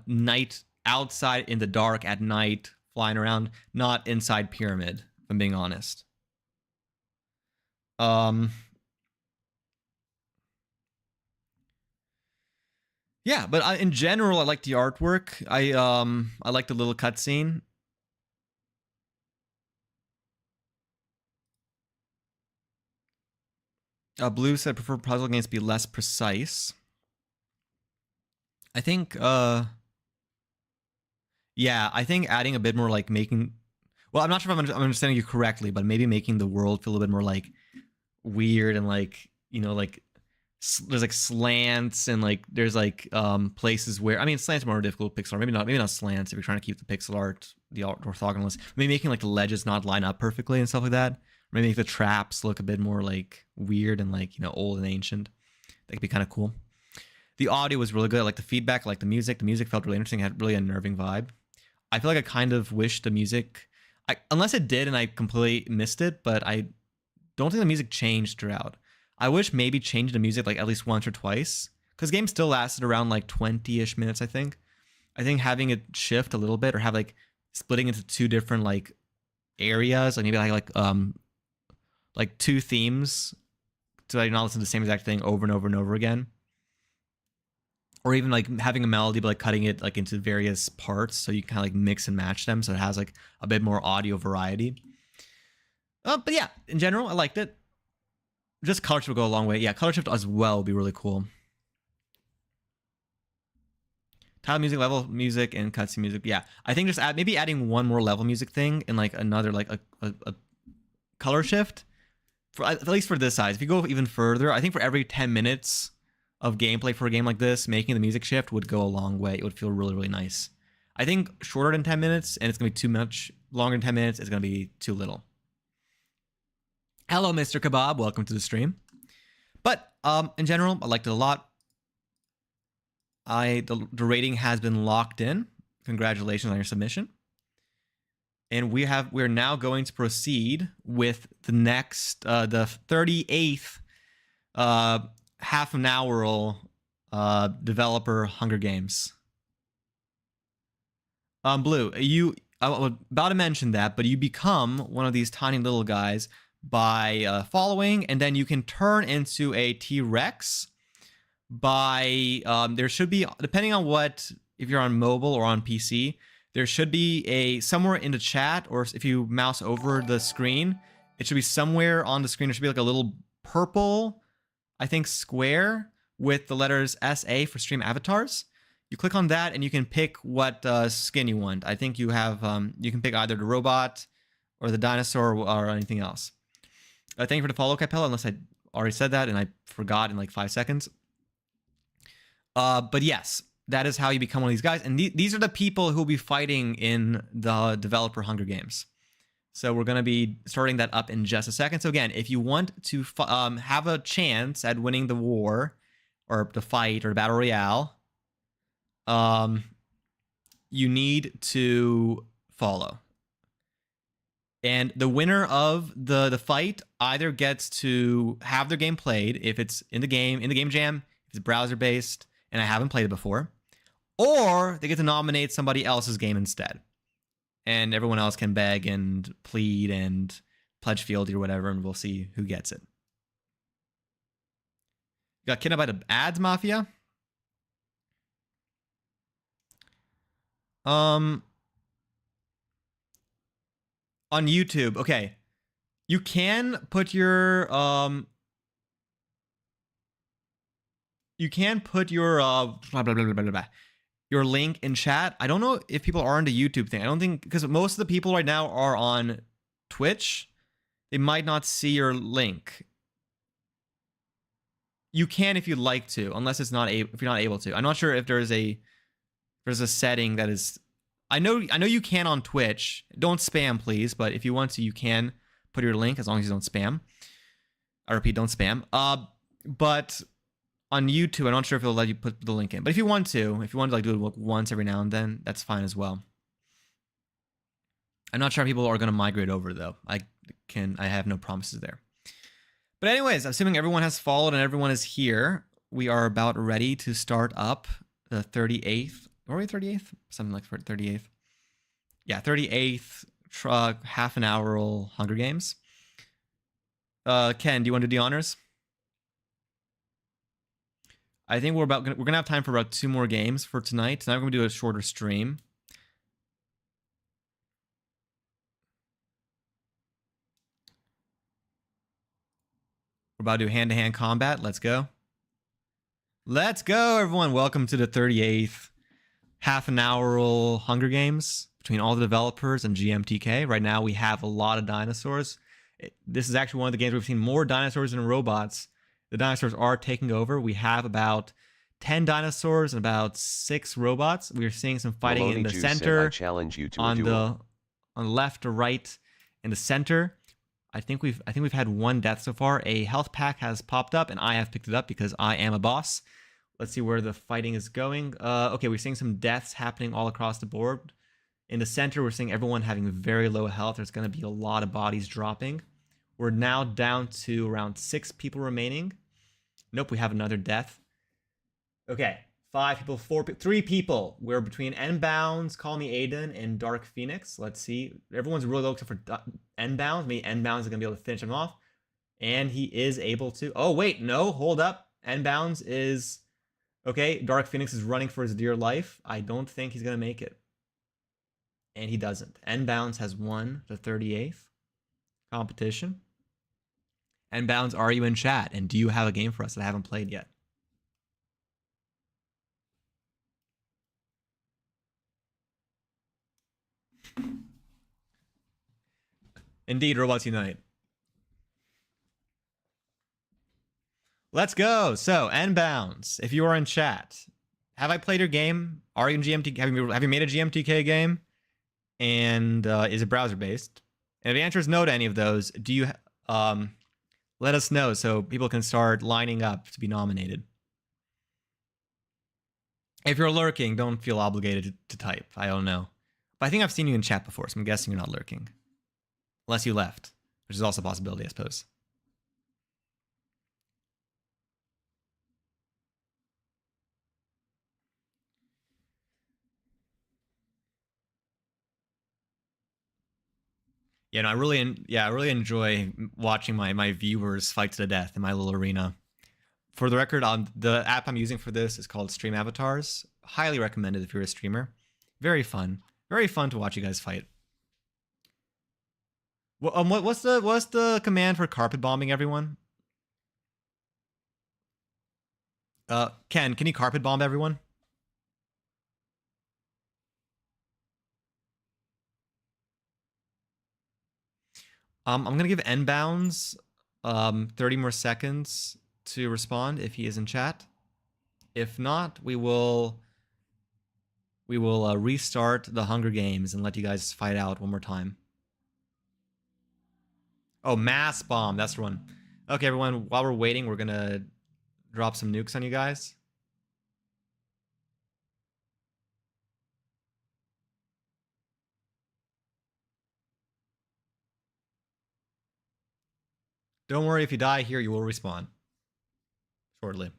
night outside in the dark at night, flying around, not inside pyramid, if I'm being honest. Yeah, but in general, I like the artwork. I like the little cutscene. Blue said prefer puzzle games to be less precise. I think yeah, I think adding a bit more like making, well, I'm not sure if I'm understanding you correctly, but maybe making the world feel a little bit more like weird and like, you know, like there's like slants and like there's like places where, I mean, slants are more difficult pixel art, maybe not slants if you're trying to keep the pixel art, the orthogonalist. Maybe making like the ledges not line up perfectly and stuff like that. Maybe make the traps look a bit more like weird and like, you know, old and ancient. That could be kind of cool. The audio was really good. I like the feedback, I like the music. The music felt really interesting. It had really a nerving vibe. I feel like I kind of wish the music, unless it did and I completely missed it, but I don't think the music changed throughout. I wish maybe changing the music like at least once or twice, because the game still lasted around like 20-ish minutes, I think. I think having it shift a little bit, or have like splitting into two different like areas, like maybe like two themes, so that you're not listening to the same exact thing over and over and over again. Or even like having a melody but like cutting it like into various parts so you can kind of like mix and match them, so it has like a bit more audio variety. But yeah, in general, I liked it. Just color shift will go a long way. Yeah, color shift as well would be really cool. Tile music, level music, and cutscene music. Yeah, I think just maybe adding one more level music thing and like another like a color shift. For at least for this size. If you go even further, I think for every 10 minutes of gameplay for a game like this, making the music shift would go a long way. It would feel really, really nice. I think shorter than 10 minutes, and it's going to be too much. Longer than 10 minutes, it's going to be too little. Hello, Mr. Kebab. Welcome to the stream. But in general, I liked it a lot. The rating has been locked in. Congratulations on your submission. And we're now going to proceed with the next, the 38th half an hour developer Hunger Games. Blue, I was about to mention that, but you become one of these tiny little guys by following, and then you can turn into a T-Rex by, there should be, depending on if you're on mobile or on PC, there should be somewhere in the chat, or if you mouse over the screen, it should be somewhere on the screen. There should be like a little purple, I think, square with the letters SA for stream avatars. You click on that and you can pick what skin you want. I think you have, you can pick either the robot or the dinosaur or anything else. Thank you for the follow, Capella, unless I already said that and I forgot in like 5 seconds. But yes, that is how you become one of these guys. And these are the people who will be fighting in the developer Hunger Games. So we're going to be starting that up in just a second. So again, if you want to have a chance at winning the war or the fight or the battle royale, you need to follow. And the winner of the fight either gets to have their game played if it's in the game jam, if it's browser based and I haven't played it before, or they get to nominate somebody else's game instead. And everyone else can beg and plead and pledge fealty or whatever, and we'll see who gets it. You got kidnapped by the ads mafia? On YouTube, okay. You can put your your link in chat. I don't know if people are on the YouTube thing. I don't think, because most of the people right now are on Twitch. They might not see your link. You can if you'd like to, unless it's not if you're not able to. I'm not sure if there's a setting that is. I know you can on Twitch. Don't spam, please. But if you want to, you can put your link as long as you don't spam. I repeat, don't spam. But on YouTube, I'm not sure if it'll let you put the link in. But if you want to like do it once every now and then, that's fine as well. I'm not sure if people are going to migrate over though. I have no promises there. But anyways, assuming everyone has followed and everyone is here, we are about ready to start up the 38th. Or are we 38th? Something like 38th. Yeah, 38th half an hour Hunger Games. Ken, do you want to do the honors? I think we're gonna have time for about 2 more games for tonight. Tonight we're gonna do a shorter stream. We're about to do hand-to-hand combat. Let's go. Let's go, everyone. Welcome to the 38th half an hour Hunger Games between all the developers and gmtk. Right now we have a lot of dinosaurs. This is actually one of the games where we've seen more dinosaurs than robots. The dinosaurs are taking over. We have about 10 dinosaurs and about 6 robots. We are seeing some fighting in the center, on the left or right, in the center. I think we've had 1 death so far. A health pack has popped up, and I have picked it up because I am a boss. Let's see where the fighting is going. Okay, we're seeing some deaths happening all across the board. In the center, we're seeing everyone having very low health. There's going to be a lot of bodies dropping. We're now down to around 6 people remaining. Nope, we have another death. Okay, 5 people, 3 people. We're between N-Bounds, Call Me Aiden, and Dark Phoenix. Let's see. Everyone's really low except for N-Bounds. Maybe N-Bounds is going to be able to finish him off. And he is able to. Oh, wait, no, hold up. N-Bounds is. Okay, Dark Phoenix is running for his dear life. I don't think he's going to make it. And he doesn't. N-Bounds has won the 38th competition. N-Bounds, are you in chat? And do you have a game for us that I haven't played yet? Indeed, Robots Unite. Let's go. So, N-Bounds, if you are in chat, have I played your game? Are you in GMT? Have you made a GMTK game? And is it browser based? And if the answer is no to any of those, do you let us know so people can start lining up to be nominated. If you're lurking, don't feel obligated to type. I don't know. But I think I've seen you in chat before, so I'm guessing you're not lurking. Unless you left, which is also a possibility, I suppose. Yeah, no, I really enjoy watching my viewers fight to the death in my little arena. For the record, the app I'm using for this is called Stream Avatars. Highly recommended if you're a streamer. Very fun to watch you guys fight. Well, what's the command for carpet bombing everyone? Ken, can you carpet bomb everyone? I'm gonna give Nbounds 30 more seconds to respond if he is in chat. If not, we will restart the Hunger Games and let you guys fight out one more time. Oh, mass bomb, that's the one. Okay, everyone, while we're waiting, we're gonna drop some nukes on you guys. Don't worry, if you die here, you will respawn shortly.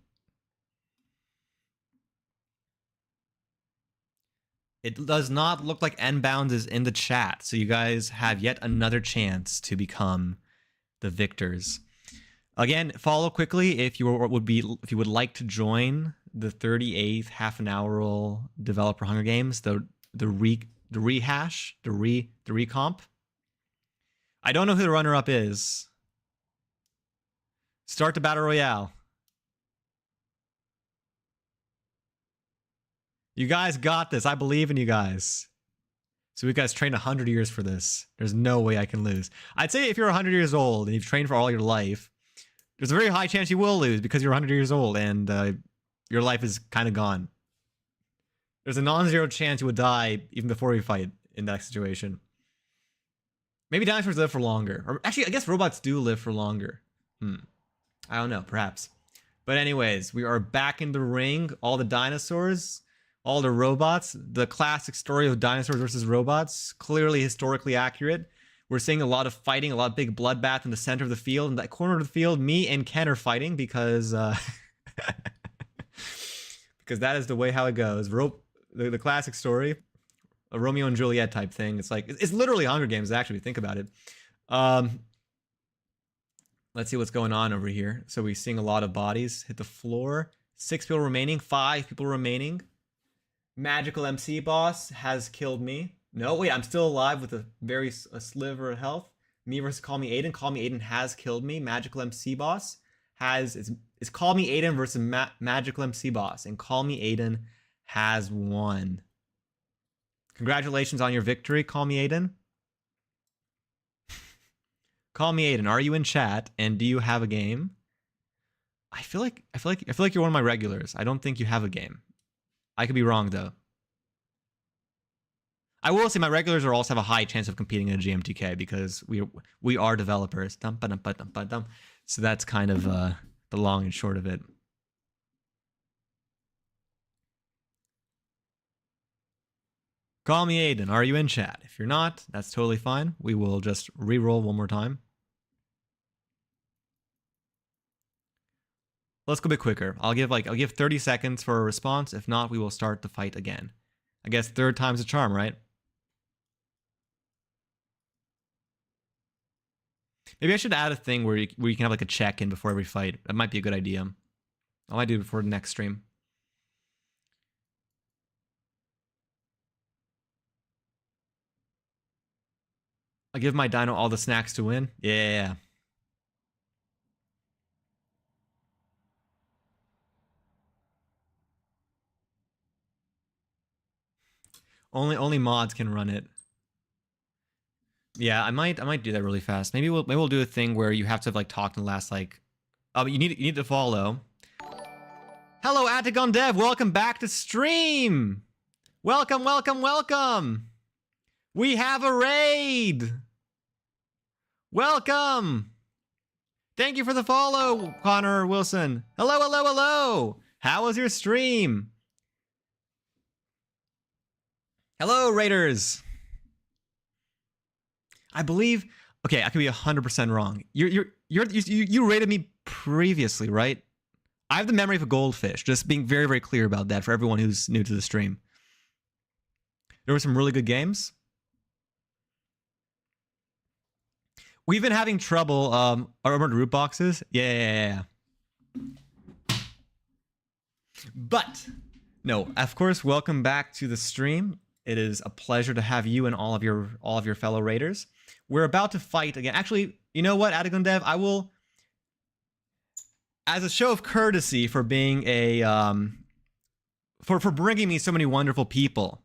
It does not look like Nbounds is in the chat, so you guys have yet another chance to become the victors. Again, follow quickly if you would like to join the 38th half an hour developer Hunger Games, the rehash, the recomp. I don't know who the runner-up is. Start the battle royale. You guys got this. I believe in you guys. So you guys trained 100 years for this. There's no way I can lose. I'd say if you're 100 years old and you've trained for all your life, there's a very high chance you will lose because you're 100 years old and your life is kind of gone. There's a non-zero chance you would die even before you fight in that situation. Maybe dinosaurs live for longer. Or actually, I guess robots do live for longer. I don't know, perhaps. But anyways, we are back in the ring. All the dinosaurs, all the robots. The classic story of dinosaurs versus robots. Clearly historically accurate. We're seeing a lot of fighting, a lot of big bloodbath in the center of the field. In that corner of the field, me and Ken are fighting because because that is the way how it goes. The classic story, a Romeo and Juliet type thing. It's like, it's literally Hunger Games, actually, think about it. Let's see what's going on over here. So we're seeing a lot of bodies hit the floor. 6 people remaining, 5 people remaining. Magical MC boss has killed me. No, wait, I'm still alive with a sliver of health. Me versus Call Me Aiden. Call Me Aiden has killed me. Magical MC boss it's Call Me Aiden versus Magical MC boss, and Call Me Aiden has won. Congratulations on your victory, Call Me Aiden. Call Me Aiden, are you in chat and do you have a game? I feel like you're one of my regulars. I don't think you have a game. I could be wrong though. I will say my regulars are also have a high chance of competing in a GMTK because we are developers. So that's kind of the long and short of it. Call Me Aiden, are you in chat? If you're not, that's totally fine. We will just re-roll one more time. Let's go a bit quicker. I'll give 30 seconds for a response. If not, we will start the fight again. I guess third time's a charm, right? Maybe I should add a thing where you can have like a check-in before every fight. That might be a good idea. I might do it before the next stream. I'll give my dino all the snacks to win. Yeah. Only mods can run it. Yeah, I might do that really fast. Maybe we'll do a thing where you have to like talk in the last like you need to follow. Hello, Atagon Dev. Welcome back to stream. Welcome, welcome, welcome. We have a raid. Welcome. Thank you for the follow, Connor Wilson. Hello, hello, hello. How was your stream? Hello, raiders. I believe. Okay, I could be 100% wrong. You rated me previously, right? I have the memory of a goldfish. Just being very, very clear about that for everyone who's new to the stream. There were some really good games. We've been having trouble. Remember the root boxes? Yeah. But no, of course, welcome back to the stream. It is a pleasure to have you and all of your fellow raiders. We're about to fight again. Actually, you know what, Atagon Dev? I will, as a show of courtesy for being a for bringing me so many wonderful people,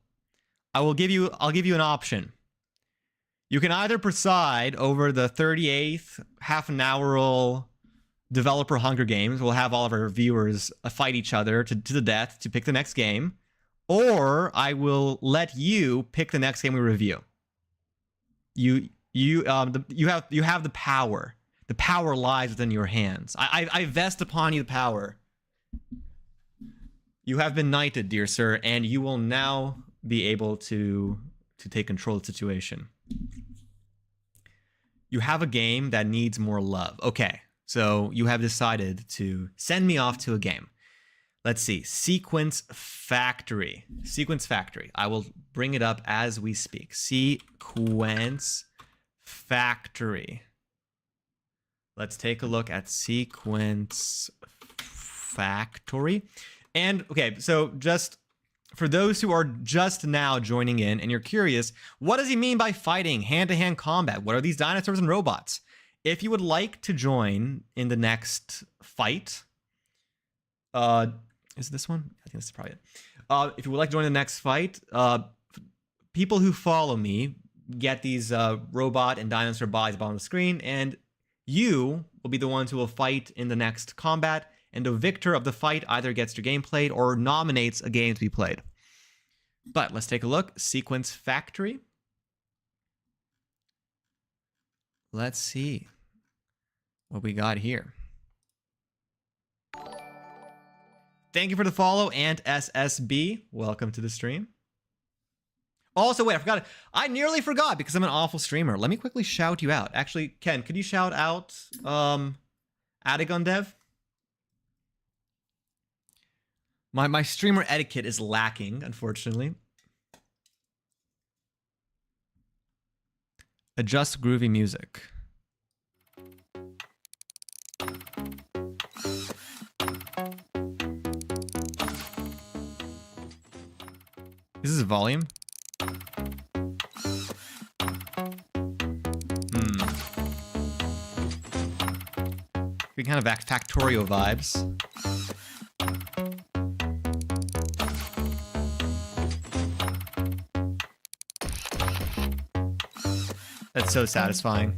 I'll give you an option. You can either preside over the 38th half-an-hour developer Hunger Games. We'll have all of our viewers fight each other to the death to pick the next game, or I will let you pick the next game we review. You have the power. The power lies within your hands. I vest upon you the power. You have been knighted, dear sir, and you will now be able to take control of the situation. You have a game that needs more love. Okay, so you have decided to send me off to a game. Let's see. Sequence Factory. Sequence Factory. I will bring it up as we speak. Sequence Factory. Let's take a look at Sequence Factory. And, okay, so just for those who are just now joining in and you're curious, what does he mean by fighting hand-to-hand combat? What are these dinosaurs and robots? If you would like to join in the next fight, is this one? I think this is probably it. If you would like to join the next fight, people who follow me get these robot and dinosaur bodies up on the screen, and you will be the ones who will fight in the next combat, and the victor of the fight either gets their game played or nominates a game to be played. But let's take a look. Sequence Factory. Let's see what we got here. Thank you for the follow, and SSB. Welcome to the stream. Also, wait, I forgot. I nearly forgot because I'm an awful streamer. Let me quickly shout you out. Actually, Ken, could you shout out Atagon Dev? My streamer etiquette is lacking, unfortunately. Adjust groovy music. Is this volume? We kind of Factorio vibes. That's so satisfying.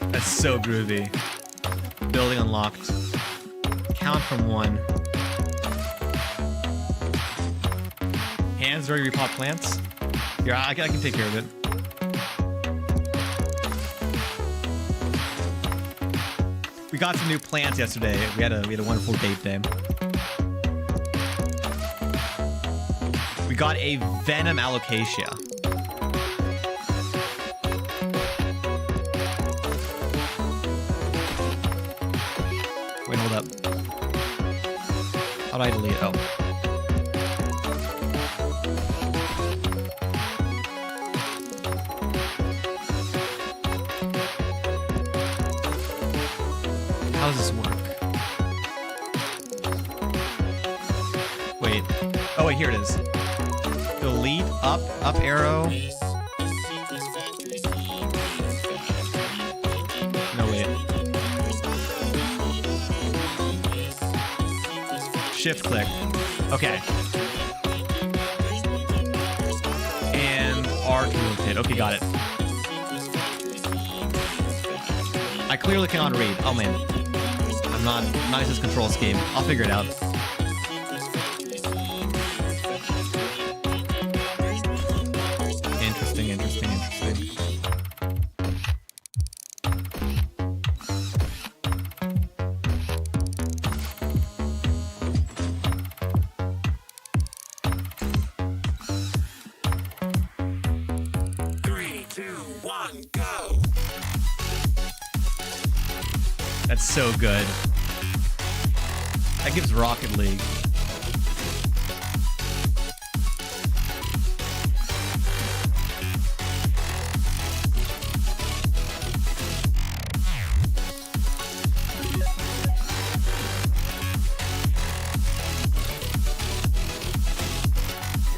That's so groovy. Building unlocked. Count from 1. Hands ready to repot plants? Here, I can take care of it. We got some new plants yesterday. We had a wonderful date day. We got a Venom Alocasia. Wait, hold up. How do I delete it? Oh. How does this work? Wait. Oh, wait, here it is. Delete, up arrow. No, wait. Shift click. Okay. have to rotate. Okay, got it. I clearly cannot read. Oh man. I'm not nice as control scheme. I'll figure it out. Interesting, interesting, interesting. That's so good. That gives Rocket League.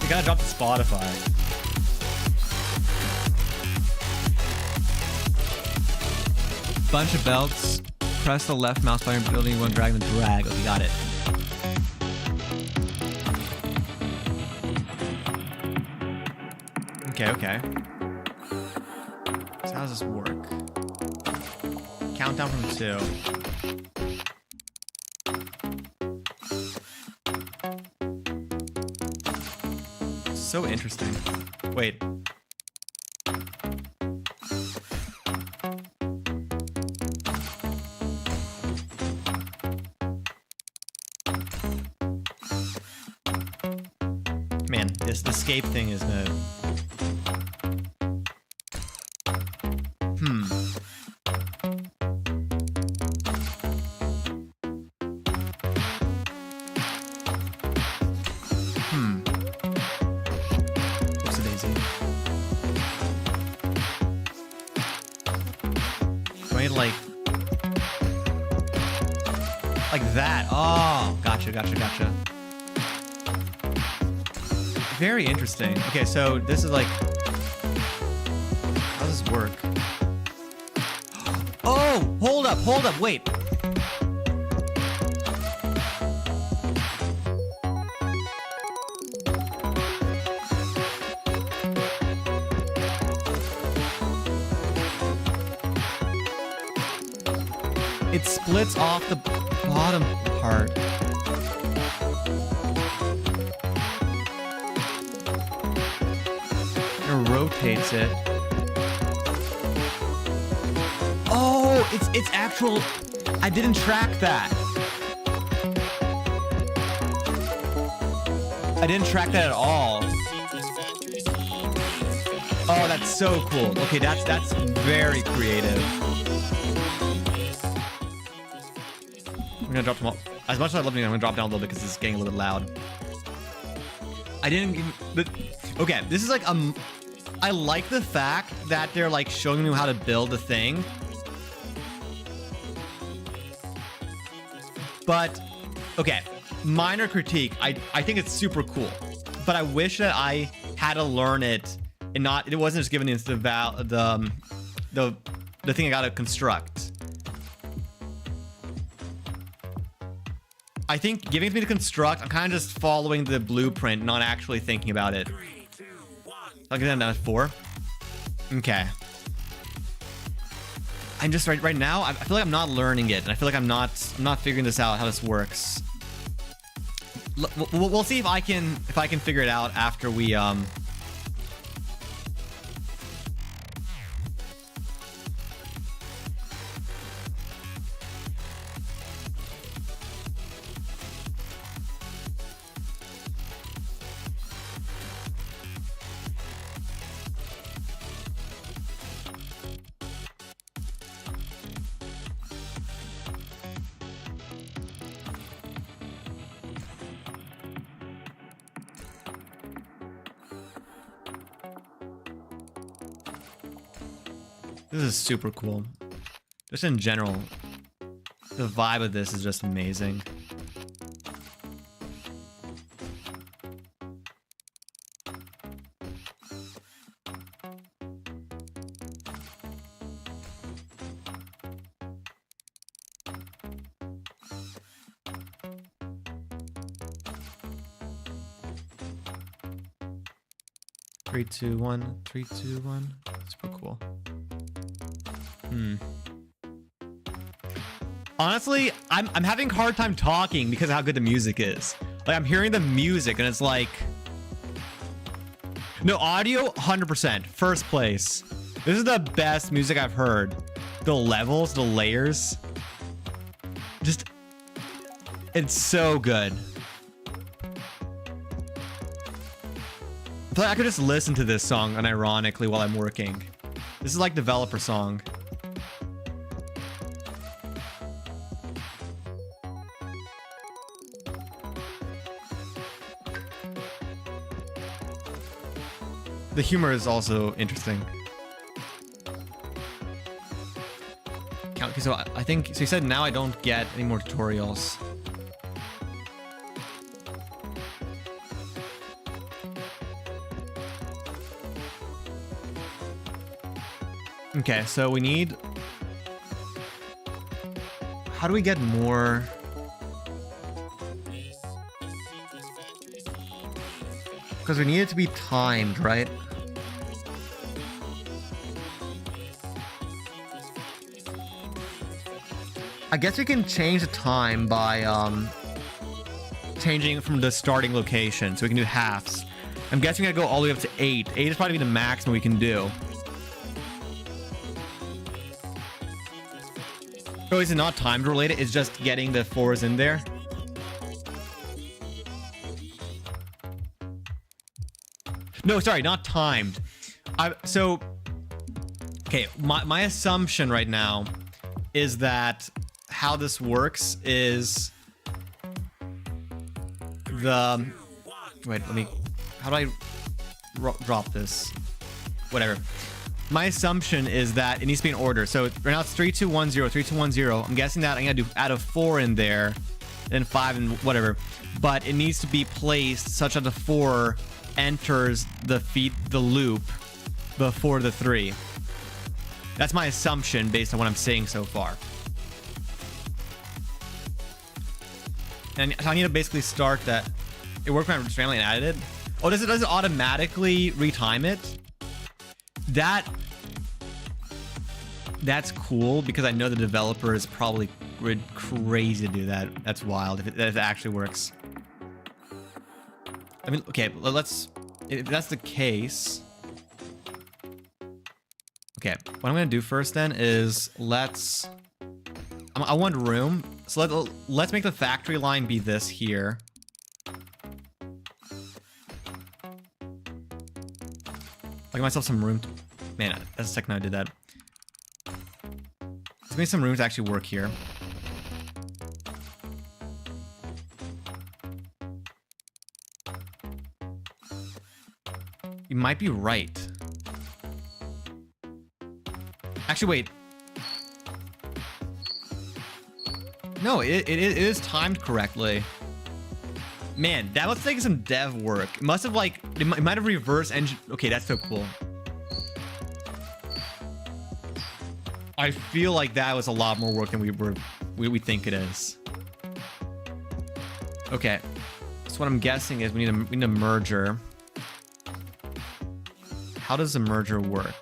You gotta drop to Spotify. Bunch of belts. Press the left mouse button, building one, drag, then drag. Okay, got it. Okay, okay. So how does this work? Countdown from 2. So interesting. Wait. Man, this escape thing is gonna... Whoopsie-daisy. Do I need like that? Oh, gotcha, gotcha, gotcha. Very interesting. Okay, so this is like... How does this work? Oh! Hold up, wait! It splits off the bottom part. Rotates it. Oh, it's actual. I didn't track that. I didn't track that at all. Oh, that's so cool. Okay, that's very creative. I'm gonna drop them all. As much as I love it, I'm gonna drop down a little bit because it's getting a little bit loud. I didn't even. But okay, this is like I like the fact that they're like showing you how to build a thing. But, okay, minor critique. I think it's super cool. But I wish that I had to learn it and it wasn't just given into the thing I gotta construct. I think giving it to me to construct, I'm kind of just following the blueprint, not actually thinking about it. 3, 2, 1. I'll get that down at 4. Okay. I'm just right now. I feel like I'm not learning it, and I feel like I'm not figuring this out how this works. We'll see if I can figure it out after we This is super cool. Just in general, the vibe of this is just amazing. 3, 2, 1. 3, 2, 1. Super cool. Honestly, I'm having a hard time talking because of how good the music is. Like, I'm hearing the music and it's like... No, audio, 100%. First place. This is the best music I've heard. The levels, the layers. Just... It's so good. I feel like I could just listen to this song unironically while I'm working. This is like developer song. The humor is also interesting. Okay, so I think, so you said now I don't get any more tutorials. Okay, so we need... How do we get more... Because we need it to be timed, right? I guess we can change the time by changing it from the starting location. So we can do halves. I'm guessing I go all the way up to 8. 8 is probably the maximum we can do. So is it not timed related? It's just getting the 4s in there. No, sorry, not timed. Okay, my assumption right now is that how this works is the... Wait, how do I drop this? Whatever. My assumption is that it needs to be in order. So right now it's 3, 2, 1, 0, 3, 2, 1, 0. I'm guessing that I'm gonna add a 4 in there, then 5 and whatever. But it needs to be placed such that the 4 enters the loop before the 3. That's my assumption based on what I'm saying so far. And so I need to basically start that. It worked when I just randomly added it. Oh, does it automatically retime it? That's cool because I know the developer is probably crazy to do that. That's wild if it actually works. I mean, okay, if that's the case. Okay, what I'm gonna do first then is I want room. So let's make the factory line be this here. I'll give myself some room. Man, that's the second I did that. Let's make some room to actually work here. You might be right. Actually, wait. No, it is timed correctly. Man, that must take some dev work. It must have it might have reverse engine. Okay, that's so cool. I feel like that was a lot more work than we think it is. Okay, so what I'm guessing is we need a merger. How does the merger work?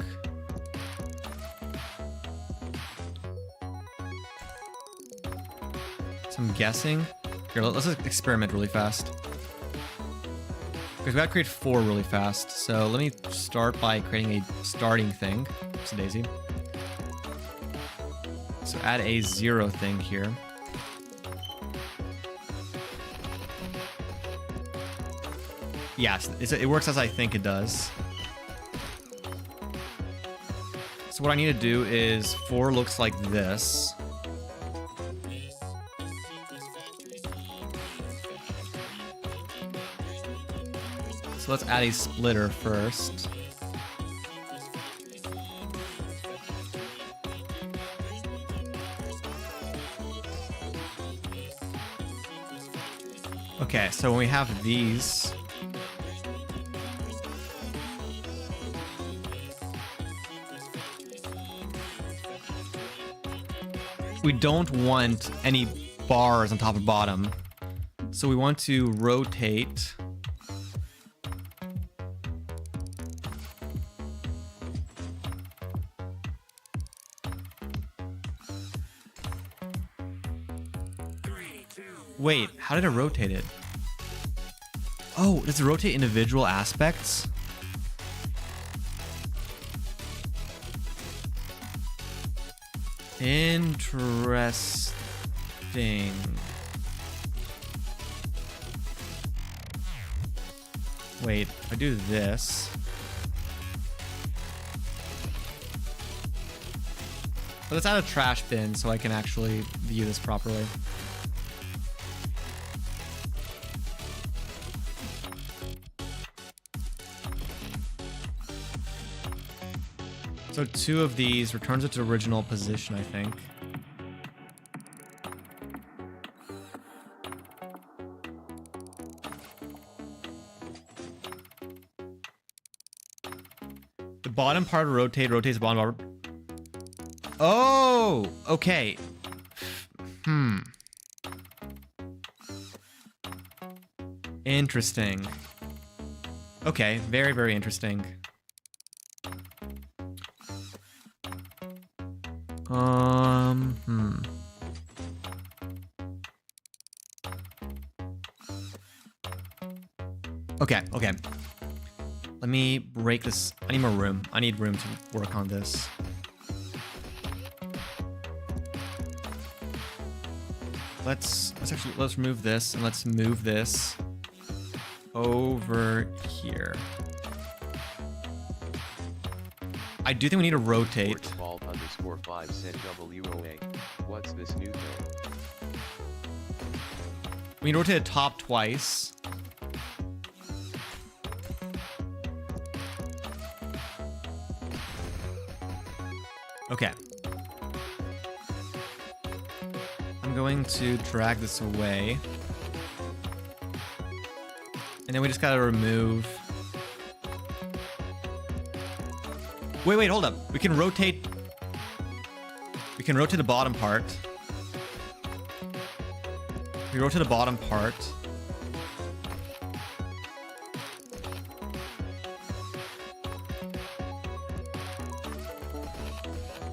So I'm guessing. Here, let's just experiment really fast. Because we gotta create 4 really fast. So let me start by creating a starting thing. Oops, daisy. So add a 0 thing here. Yes, it works as I think it does. So what I need to do is 4 looks like this. So let's add a splitter first. Okay, so when we have these, we don't want any bars on top or bottom. So we want to rotate Wait, how did it rotate it? Oh, does it rotate individual aspects? Interesting. Wait, if I do this. But let's add a trash bin so I can actually view this properly. So 2 of these returns it to original position, I think. The bottom part rotates the bottom part. Oh, okay. Interesting. Okay, very, very interesting. Okay, okay. Let me break this. I need more room. I need room to work on this. Let's remove this and let's move this over here. I do think we need to rotate. Porchball_5 said WOA. What's this new thing? We need to rotate the top twice. Okay. I'm going to drag this away. And then we just gotta remove. Wait, hold up. We can rotate the bottom part. We rotate the bottom part.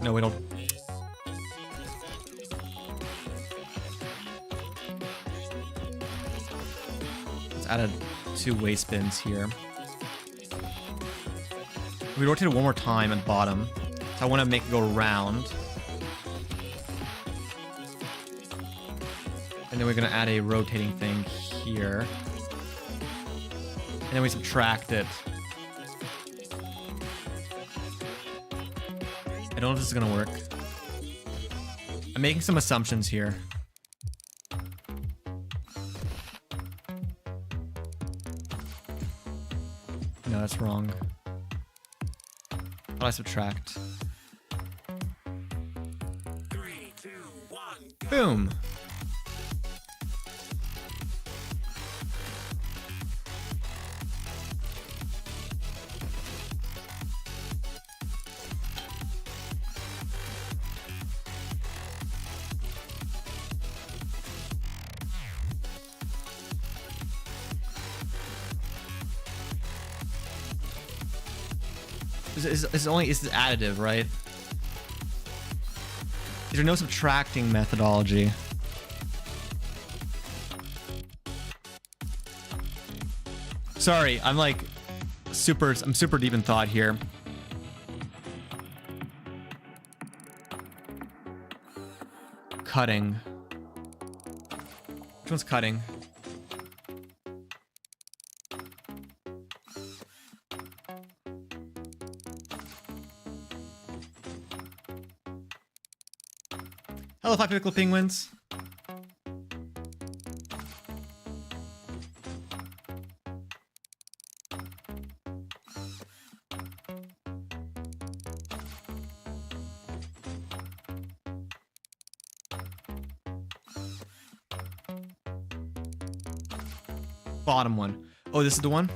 No, we don't. Let's add 2 waste bins here. We rotate it one more time at bottom. So I want to make it go around. And then we're going to add a rotating thing here. And then we subtract it. I don't know if this is going to work. I'm making some assumptions here. No, that's wrong. How do I subtract? 3, 2, 1, go. Boom. Is this additive, right? Is there no subtracting methodology? Sorry, I'm super deep in thought here. Cutting. Which one's cutting? Hello, 5 pickle penguins. Bottom one. Oh, this is the one?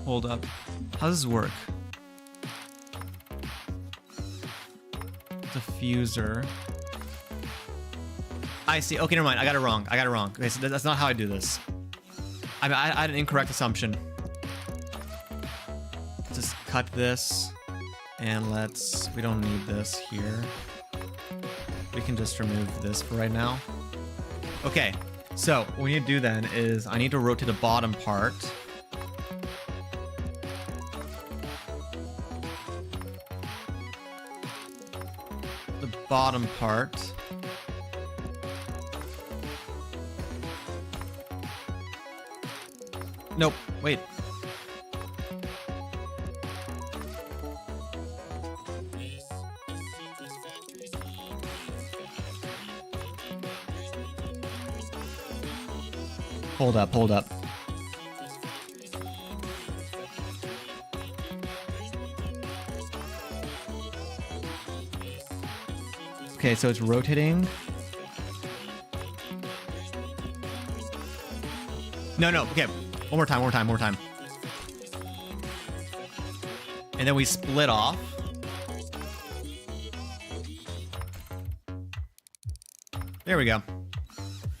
Hold up. How does this work? Diffuser. I see. Okay, never mind. I got it wrong. Okay, so that's not how I do this. I had an incorrect assumption. Just cut this, and we don't need this here. We can just remove this for right now. Okay, so what we need to do then is I need to rotate the bottom part. The bottom part. Nope, wait. Hold up, hold up. Okay, so it's rotating. No, okay. One more time. And then we split off. There we go.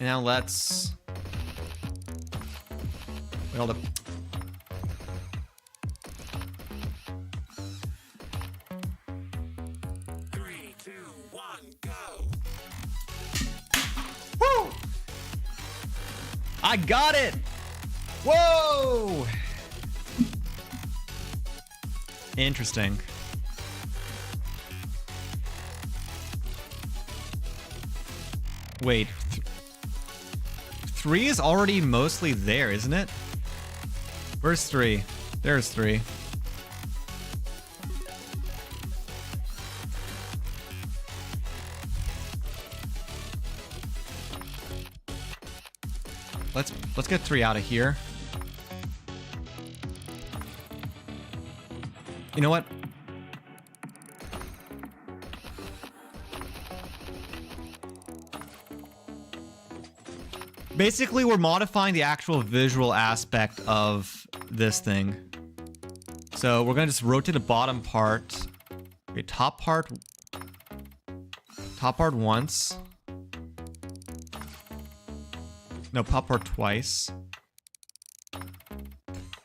And now let's... Wait, hold up. Three, two, one, go. Woo! I got it! Whoa! Interesting. Wait. 3 is already mostly there, isn't it? Where's 3? There's 3. Let's get 3 out of here. You know what? Basically, we're modifying the actual visual aspect of this thing. So we're gonna just rotate the bottom part. Okay, top part once. No, top part twice.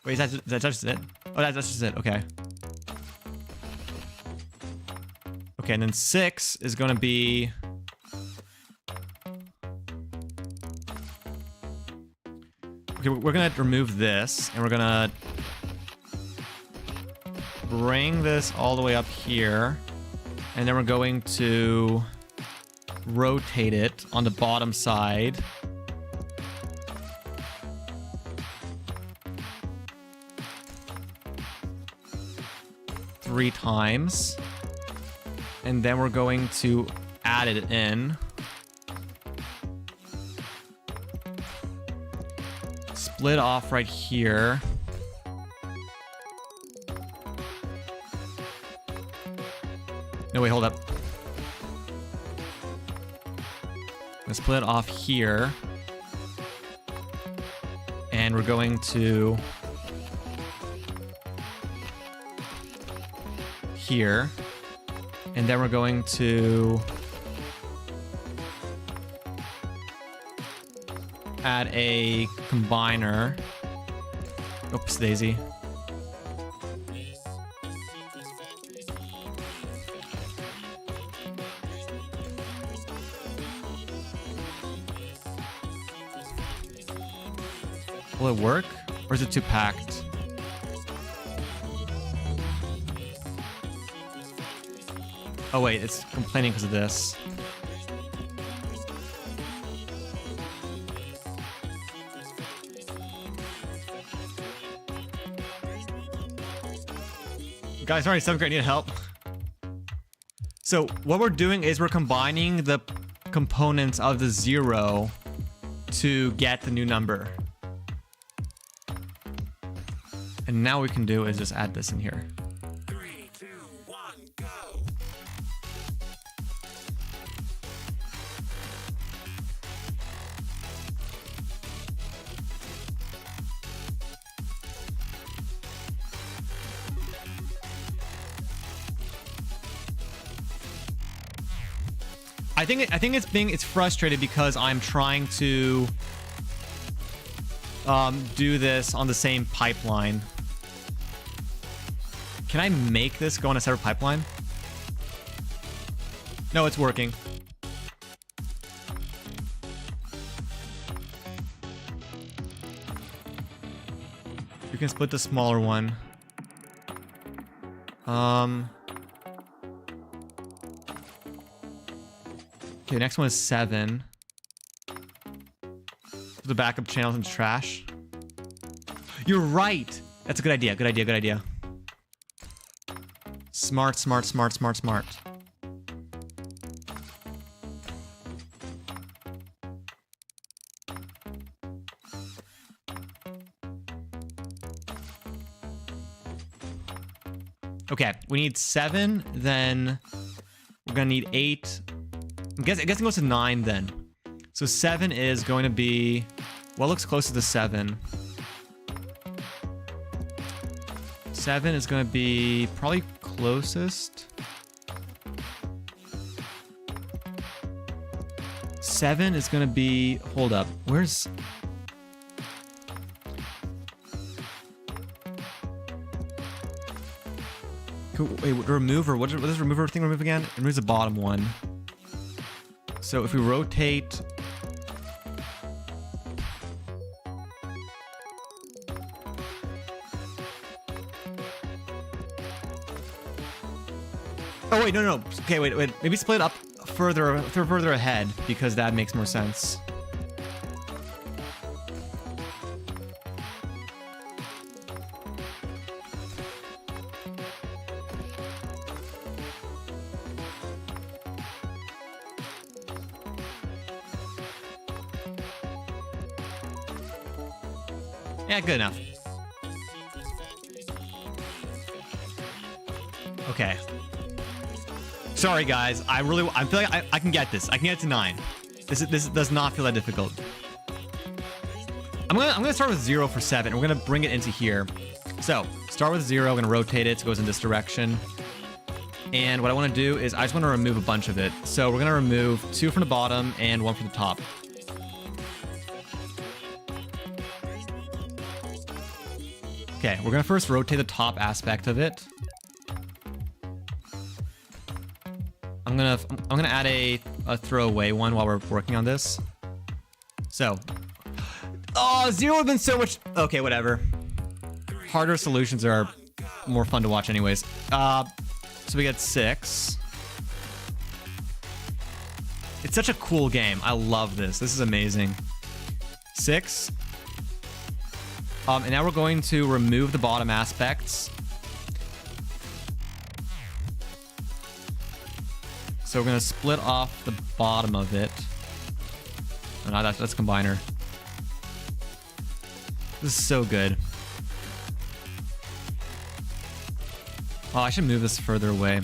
Wait, is that just it? Oh, that's just it. Okay. Okay, and then 6 is gonna be... Okay, we're gonna remove this, and we're gonna bring this all the way up here, and then we're going to rotate it on the bottom side. Three times. And then we're going to add it in. Split off right here. No, wait, hold up. I'm gonna split it off here. And we're going to... here. And then we're going to add a combiner. Oops, daisy. Will it work? Or is it too packed? Oh wait, it's complaining because of this. Guys, sorry, 7th grade, need help. So what we're doing is we're combining the components of the 0 to get the new number. And now what we can do is just add this in here. 3, 2, 1, go. I think it's frustrated because I'm trying to do this on the same pipeline. Can I make this go on a separate pipeline? No, it's working. You can split the smaller one. Okay, next one is 7. The backup channels into trash. You're right. That's a good idea. Good idea. Good idea. Smart, smart, smart, smart, smart. Okay, we need 7, then we're gonna need 8. I guess it goes to 9 then. So 7 is going to be what looks closest to 7. 7 is going to be probably closest. 7 is going to be, hold up, where's... Wait, remover, what does remover thing remove again? It removes the bottom one. So if we rotate... Oh wait, no. Okay, wait. Maybe split up further ahead because that makes more sense. Yeah, good enough. Okay. Sorry guys, I feel like I can get this. I can get to 9. This does not feel that difficult. I'm gonna start with 0 for 7. And we're gonna bring it into here. So start with 0. I'm gonna rotate it so it goes in this direction. And what I want to do is I just want to remove a bunch of it. So we're gonna remove 2 from the bottom and 1 from the top. Okay, we're gonna first rotate the top aspect of it. I'm gonna add a throwaway one while we're working on this. So, oh, 0 would have been so much. Okay, whatever. Harder solutions are more fun to watch, anyways. So we get 6. It's such a cool game. I love this. This is amazing. 6. And now we're going to remove the bottom aspects. So we're going to split off the bottom of it. Oh, no, that's combiner. This is so good. Oh, I should move this further away.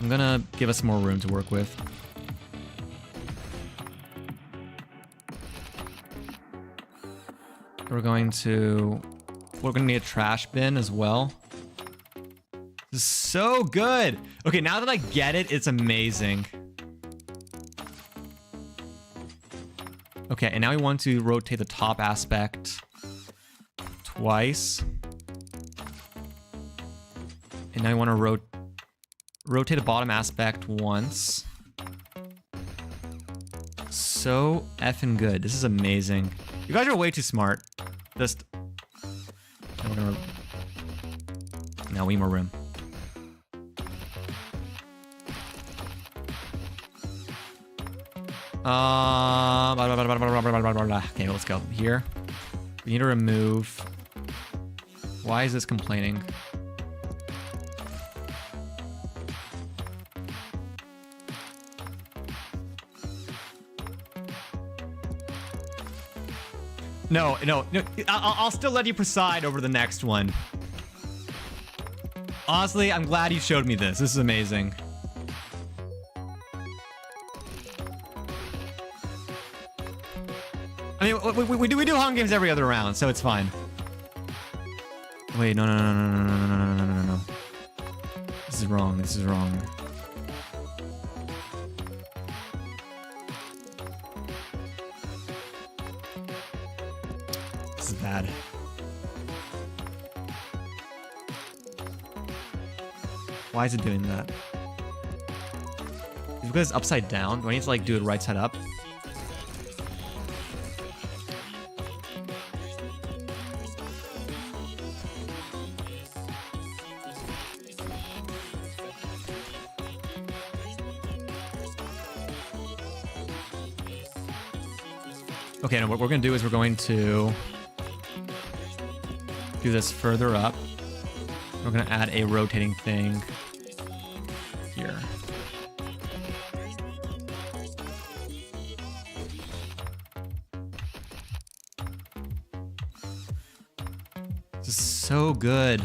I'm going to give us more room to work with. We're going to need a trash bin as well. This is so good. Okay, now that I get it, it's amazing. Okay, and now we want to rotate the top aspect twice. And now we want to rotate the bottom aspect once. So effing good. This is amazing. You guys are way too smart. Just... Now we need more room. Okay, let's go. Here. We need to remove... Why is this complaining? No. I'll still let you preside over the next one. Honestly, I'm glad you showed me this. This is amazing. I mean, we do Hunger Games every other round, so it's fine. Wait, no. This is wrong. This is wrong. This is bad. Why is it doing that? Is it because it's upside down? Do I need to like do it right side up? Okay, now what we're going to do is we're going to do this further up. We're going to add a rotating thing here. This is so good.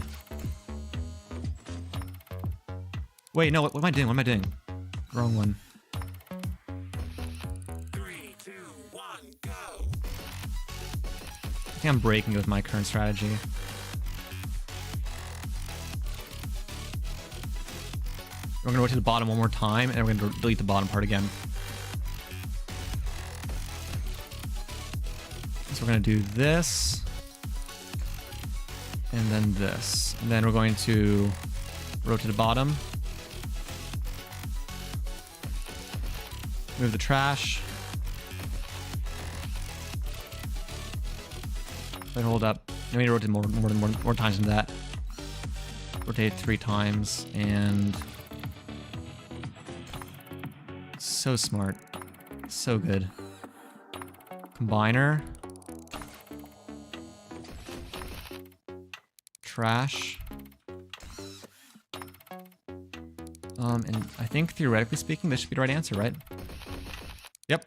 Wait, no, what am I doing? What am I doing? Wrong one. 3, 2, 1, go. I think I'm breaking with my current strategy. We're gonna rotate the bottom one more time, and we're gonna delete the bottom part again. So we're gonna do this, and then this. And then we're going to rotate the bottom. Move the trash. Wait, hold up. I need to rotate more times than that. Rotate 3 times, and so smart, so good. Combiner, trash. And I think theoretically speaking, this should be the right answer, right? Yep.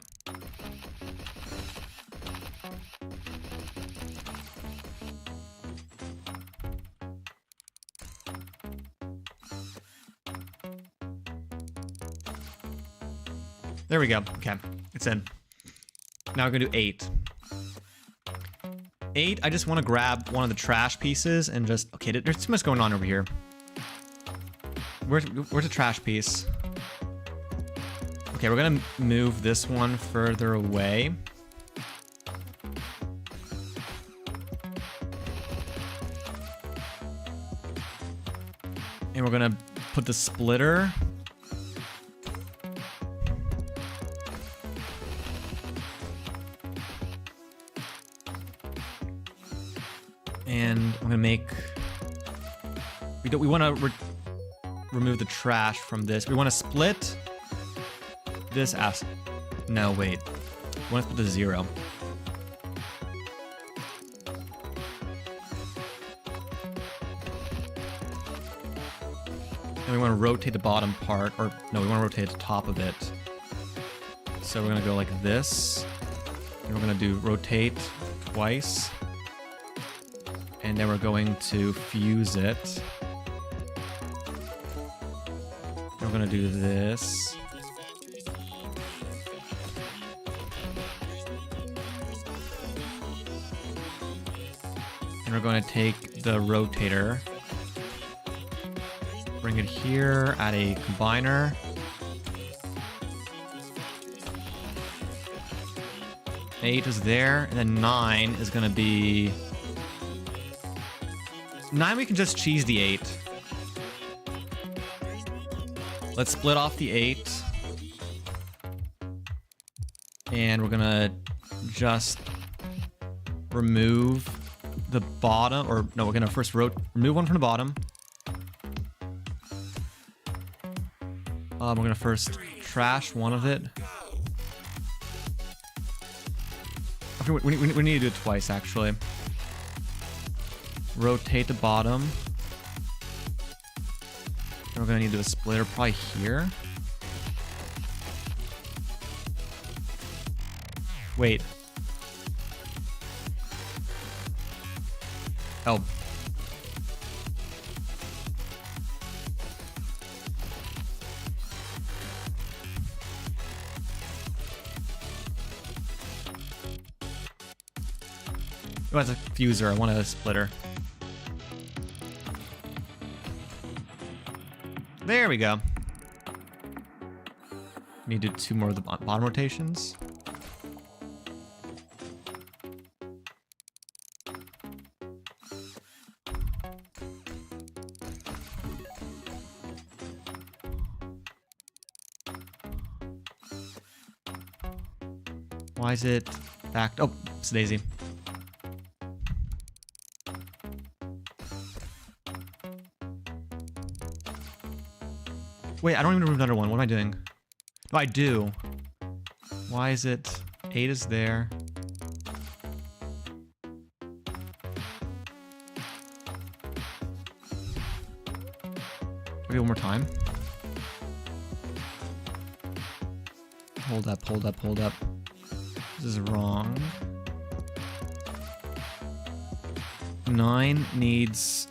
There we go. Okay, it's in. Now we're gonna do 8. 8, I just want to grab one of the trash pieces and just... Okay, there's too much going on over here. Where's the trash piece? Okay, we're gonna move this one further away. And we're gonna put the splitter... And I'm gonna make... We want to remove the trash from this. We want to split this as... No, wait. We want to split the 0. And we want to rotate the bottom part, or no, we want to rotate the top of it. So we're gonna go like this, and we're gonna do rotate twice. And then we're going to fuse it. We're gonna do this. And we're going to take the rotator, bring it here, add a combiner. Eight is there, and then 9 is gonna be... 9, we can just cheese the 8. Let's split off the 8. And we're gonna just remove the bottom, or no, we're gonna first remove one from the bottom. We're gonna first trash one of it. Okay, we need to do it twice, actually. Rotate the bottom. And we're gonna need to do a splitter probably here. Wait. Oh. Oh, that's a fuser. I want a splitter. There we go. Need to do 2 more of the bottom rotations. Why is it back? Oh, it's Daisy. Wait, I don't even remove another one. What am I doing? No, I do. Why is it... 8 is there. Maybe one more time. Hold up, hold up, hold up. This is wrong. 9 needs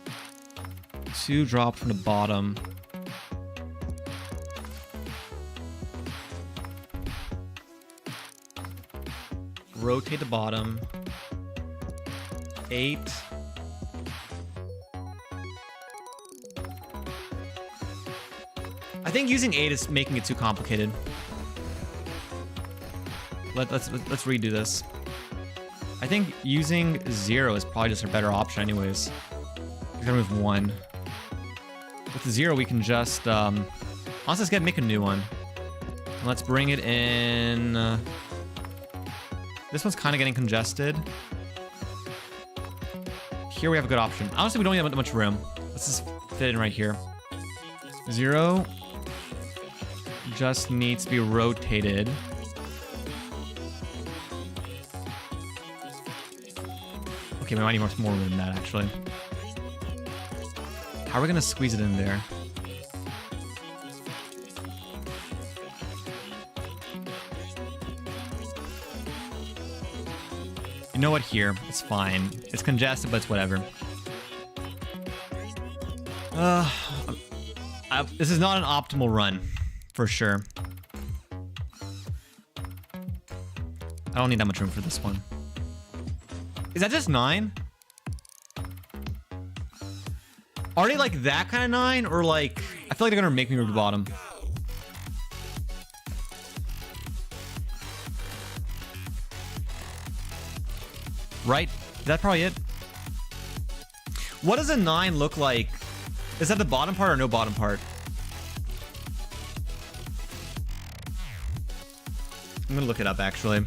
2 drop from the bottom. Rotate the bottom. 8. I think using 8 is making it too complicated. Let's redo this. I think using 0 is probably just a better option anyways. We're gonna move 1. With the 0 we can just honestly let's make a new one. And let's bring it in. This one's kind of getting congested. Here we have a good option. Honestly, we don't have that much room. Let's just fit in right here. 0 just needs to be rotated. Okay, we might need more room than that, actually. How are we gonna squeeze it in there? You know what, here. It's fine. It's congested, but it's whatever. This is not an optimal run, for sure. I don't need that much room for this one. Is that just 9? Are they like that kind of 9? Or like... I feel like they're gonna make me move the bottom. Right? That's probably it. What does a 9 look like? Is that the bottom part or no bottom part? I'm gonna look it up, actually.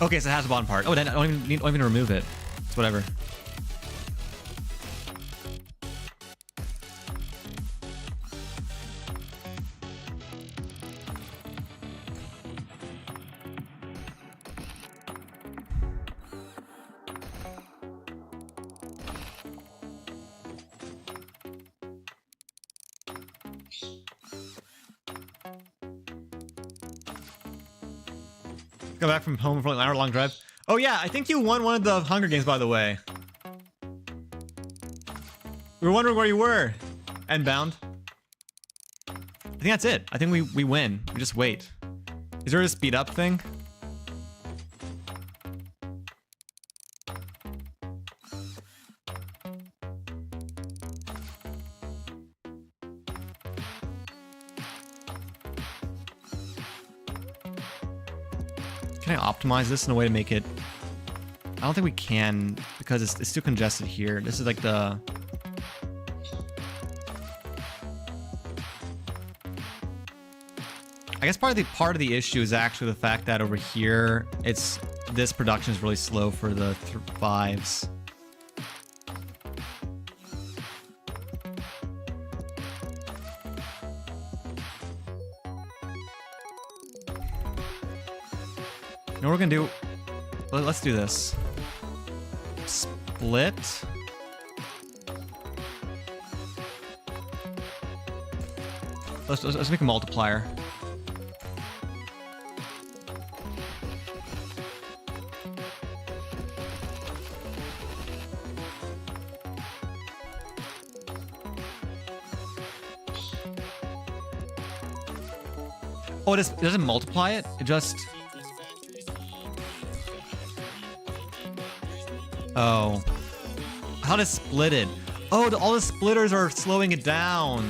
Okay, so it has a bottom part. Oh, then I don't even remove it. It's whatever. Go back from home for an hour-long drive. Oh yeah, I think you won one of the Hunger Games, by the way. We were wondering where you were. Endbound. I think that's it. I think we win. We just wait. Is there a speed up thing? Can I optimize this in a way to make it... I don't think we can because it's too congested here. This is like the... I guess part of the issue is actually the fact that over here, this production is really slow for the 5s. You know what we're gonna do? Let's do this. Split. Let's make a multiplier. Oh, it doesn't multiply it? It just... Oh. I thought it splitted. Oh, all the splitters are slowing it down.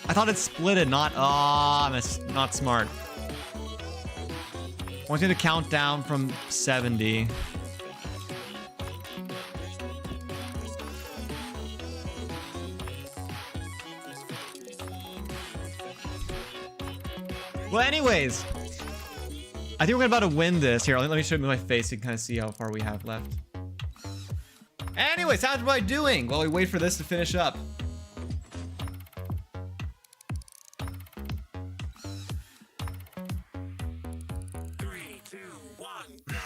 I thought it splitted, not... Ah, I'm not smart. I want you to count down from 70. Well, anyways, I think we're about to win this. Here, let me show you my face so you can kind of see how far we have left. Anyways, how's everybody doing while we wait for this to finish up? Three, two, one, go.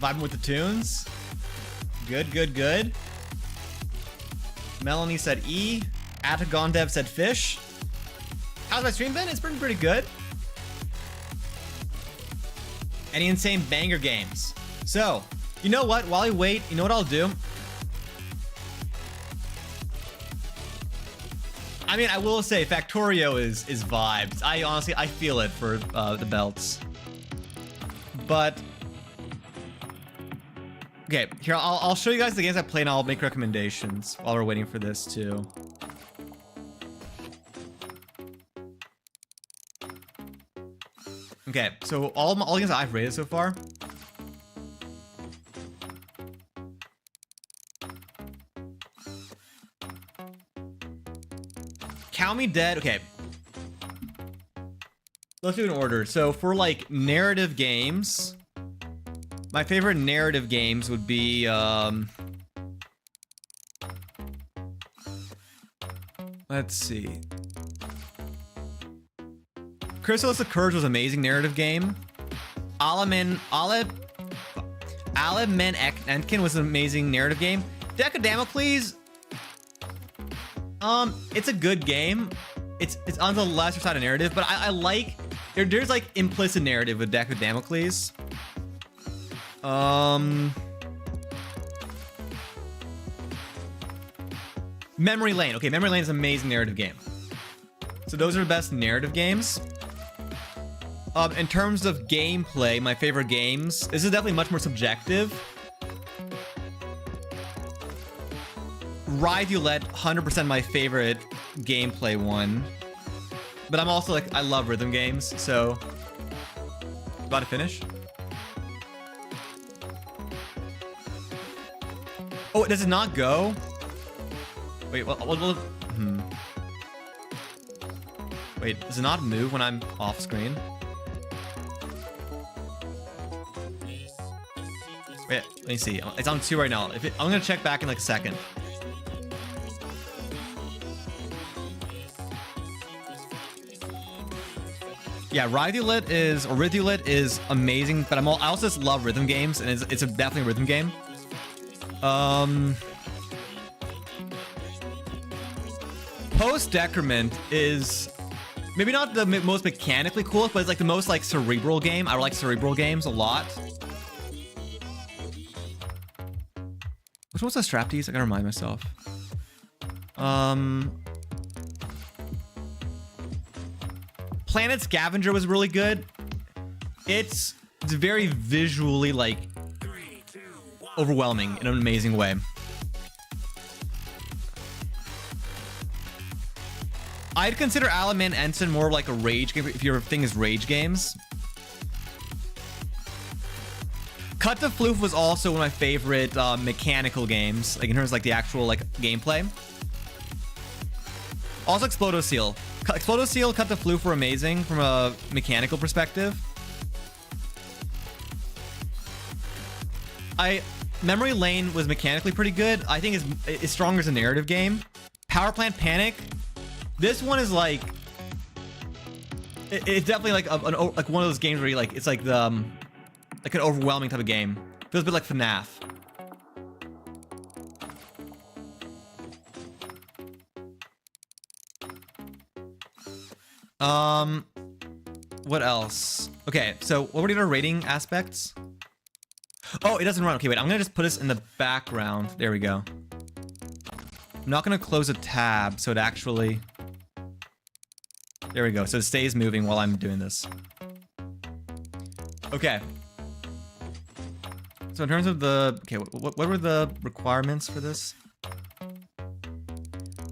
Vibing with the tunes. Good, good, good. Melanie said E. Atagondev said fish. How's my stream been? It's been pretty good. Any insane banger games? So, you know what? While I wait, you know what I'll do? I mean, I will say Factorio is vibes. I honestly, I feel it for the belts. But okay, here I'll show you guys the games I play and I'll make recommendations while we're waiting for this too. Okay, so all the games that I've rated so far. Count Me Dead. Okay. Let's do it in order. So for like narrative games, my favorite narrative games would be let's see. Chrysalis of Courage was an amazing narrative game. Alamen Entkin was an amazing narrative game. Deck of Damocles, it's a good game. It's on the lesser side of narrative, but I like there's like implicit narrative with Deck of Damocles. Memory Lane. Okay, Memory Lane is an amazing narrative game. So those are the best narrative games. In terms of gameplay, my favorite games, this is definitely much more subjective. Ride-You-Let, 100% my favorite gameplay one. But I'm also like, I love rhythm games, so... About to finish? Oh, does it not go? Wait, Wait, does it not move when I'm off screen? Wait, let me see. It's on 2 right now. I'm gonna check back in like a second. Yeah, Ride-You-Let is amazing, but I also just love rhythm games, and it's definitely a rhythm game. Post-Decrement is maybe not the most mechanically cool, but it's like the most like cerebral game. I like cerebral games a lot. Which one's the strap tease? I gotta remind myself. Planet Scavenger was really good. It's very visually like overwhelming in an amazing way. I'd consider Alaman Ensign more like a rage game if your thing is rage games. Cut to Floof was also one of my favorite mechanical games, like in terms of like the actual like gameplay. Also Explodo Seal. Explodo Seal, Cut to Floof were amazing from a mechanical perspective. Memory Lane was mechanically pretty good. I think it's stronger as a narrative game. Power Plant Panic. This one is like, it's definitely like like one of those games where you like, it's like the like an overwhelming type of game. Feels a bit like FNAF. What else? Okay, so what were the other rating aspects? Oh, it doesn't run. Okay, wait, I'm gonna just put this in the background. There we go. I'm not gonna close a tab, so it actually... There we go, so it stays moving while I'm doing this. Okay. So in terms of the... Okay, what were the requirements for this?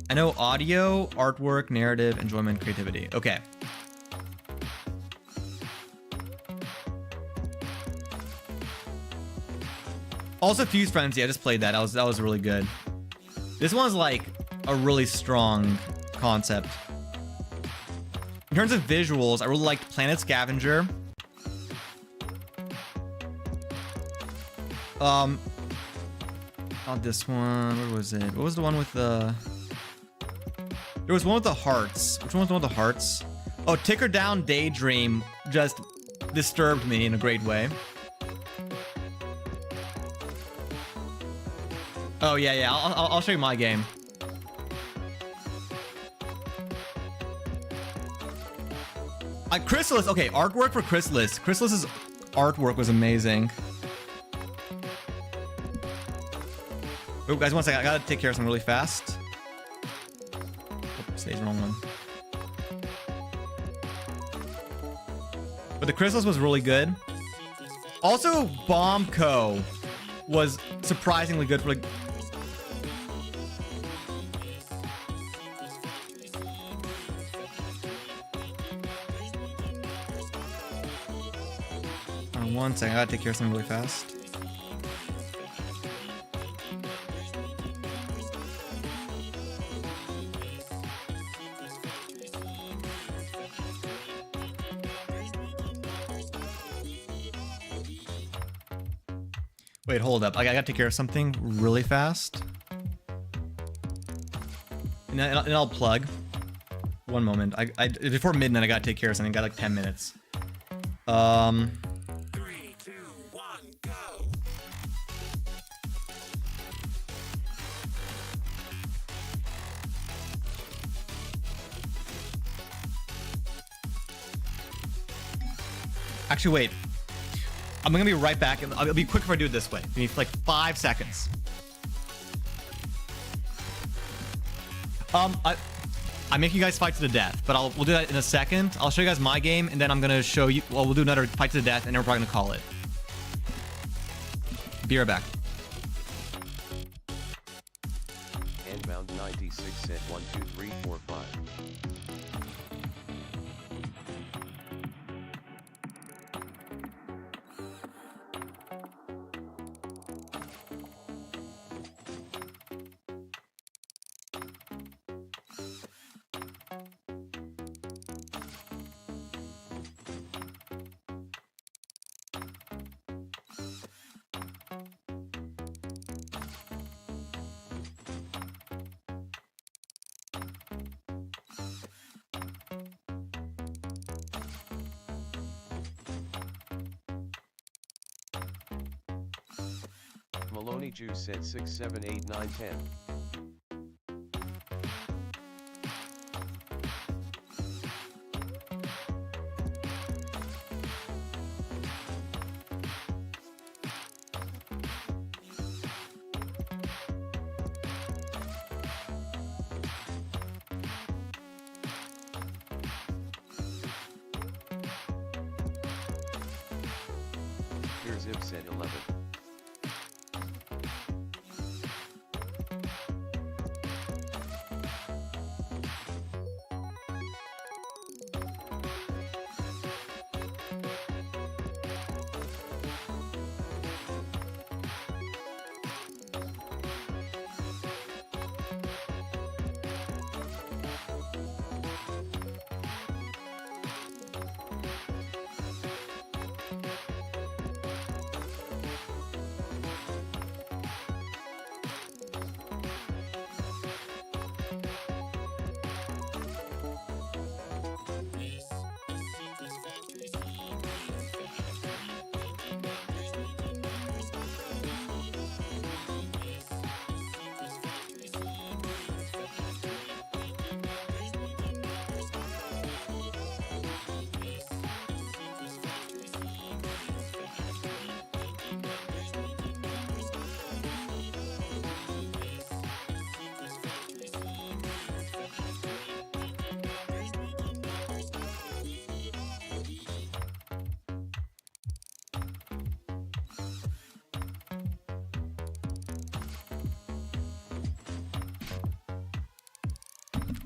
I know audio, artwork, narrative, enjoyment, creativity. Okay. Also, Fuse Frenzy. I just played that. That was really good. This one's like a really strong concept. In terms of visuals, I really liked Planet Scavenger. Not this one. Where was it? What was the one with the... There was one with the hearts. Which one was the one with the hearts? Oh, Ticker Down Daydream just disturbed me in a great way. Oh, yeah. I'll show you my game. Chrysalis. Okay, artwork for Chrysalis. Chrysalis's artwork was amazing. Oh, guys, one second. I gotta take care of something really fast. Oh, stays wrong one. But the Chrysalis was really good. Also, Bomb Co. was surprisingly good for like... One second, I gotta take care of something really fast. Wait, hold up. I gotta take care of something really fast. And I'll plug. One moment. Before midnight, I gotta take care of something. I got like 10 minutes. 3, 2, 1, go. Actually, wait. I'm gonna be right back. I'll be quick if I do it this way. Give me like 5 seconds. I make you guys fight to the death, but we'll do that in a second. I'll show you guys my game, and then I'm gonna show you. Well, we'll do another fight to the death, and then we're probably gonna call it. Be right back. Handbound 96 set 1, 2, 3, 4, 5. Maloney Juice said 6, 7, 8, 9, 10. Here's Ib said 11.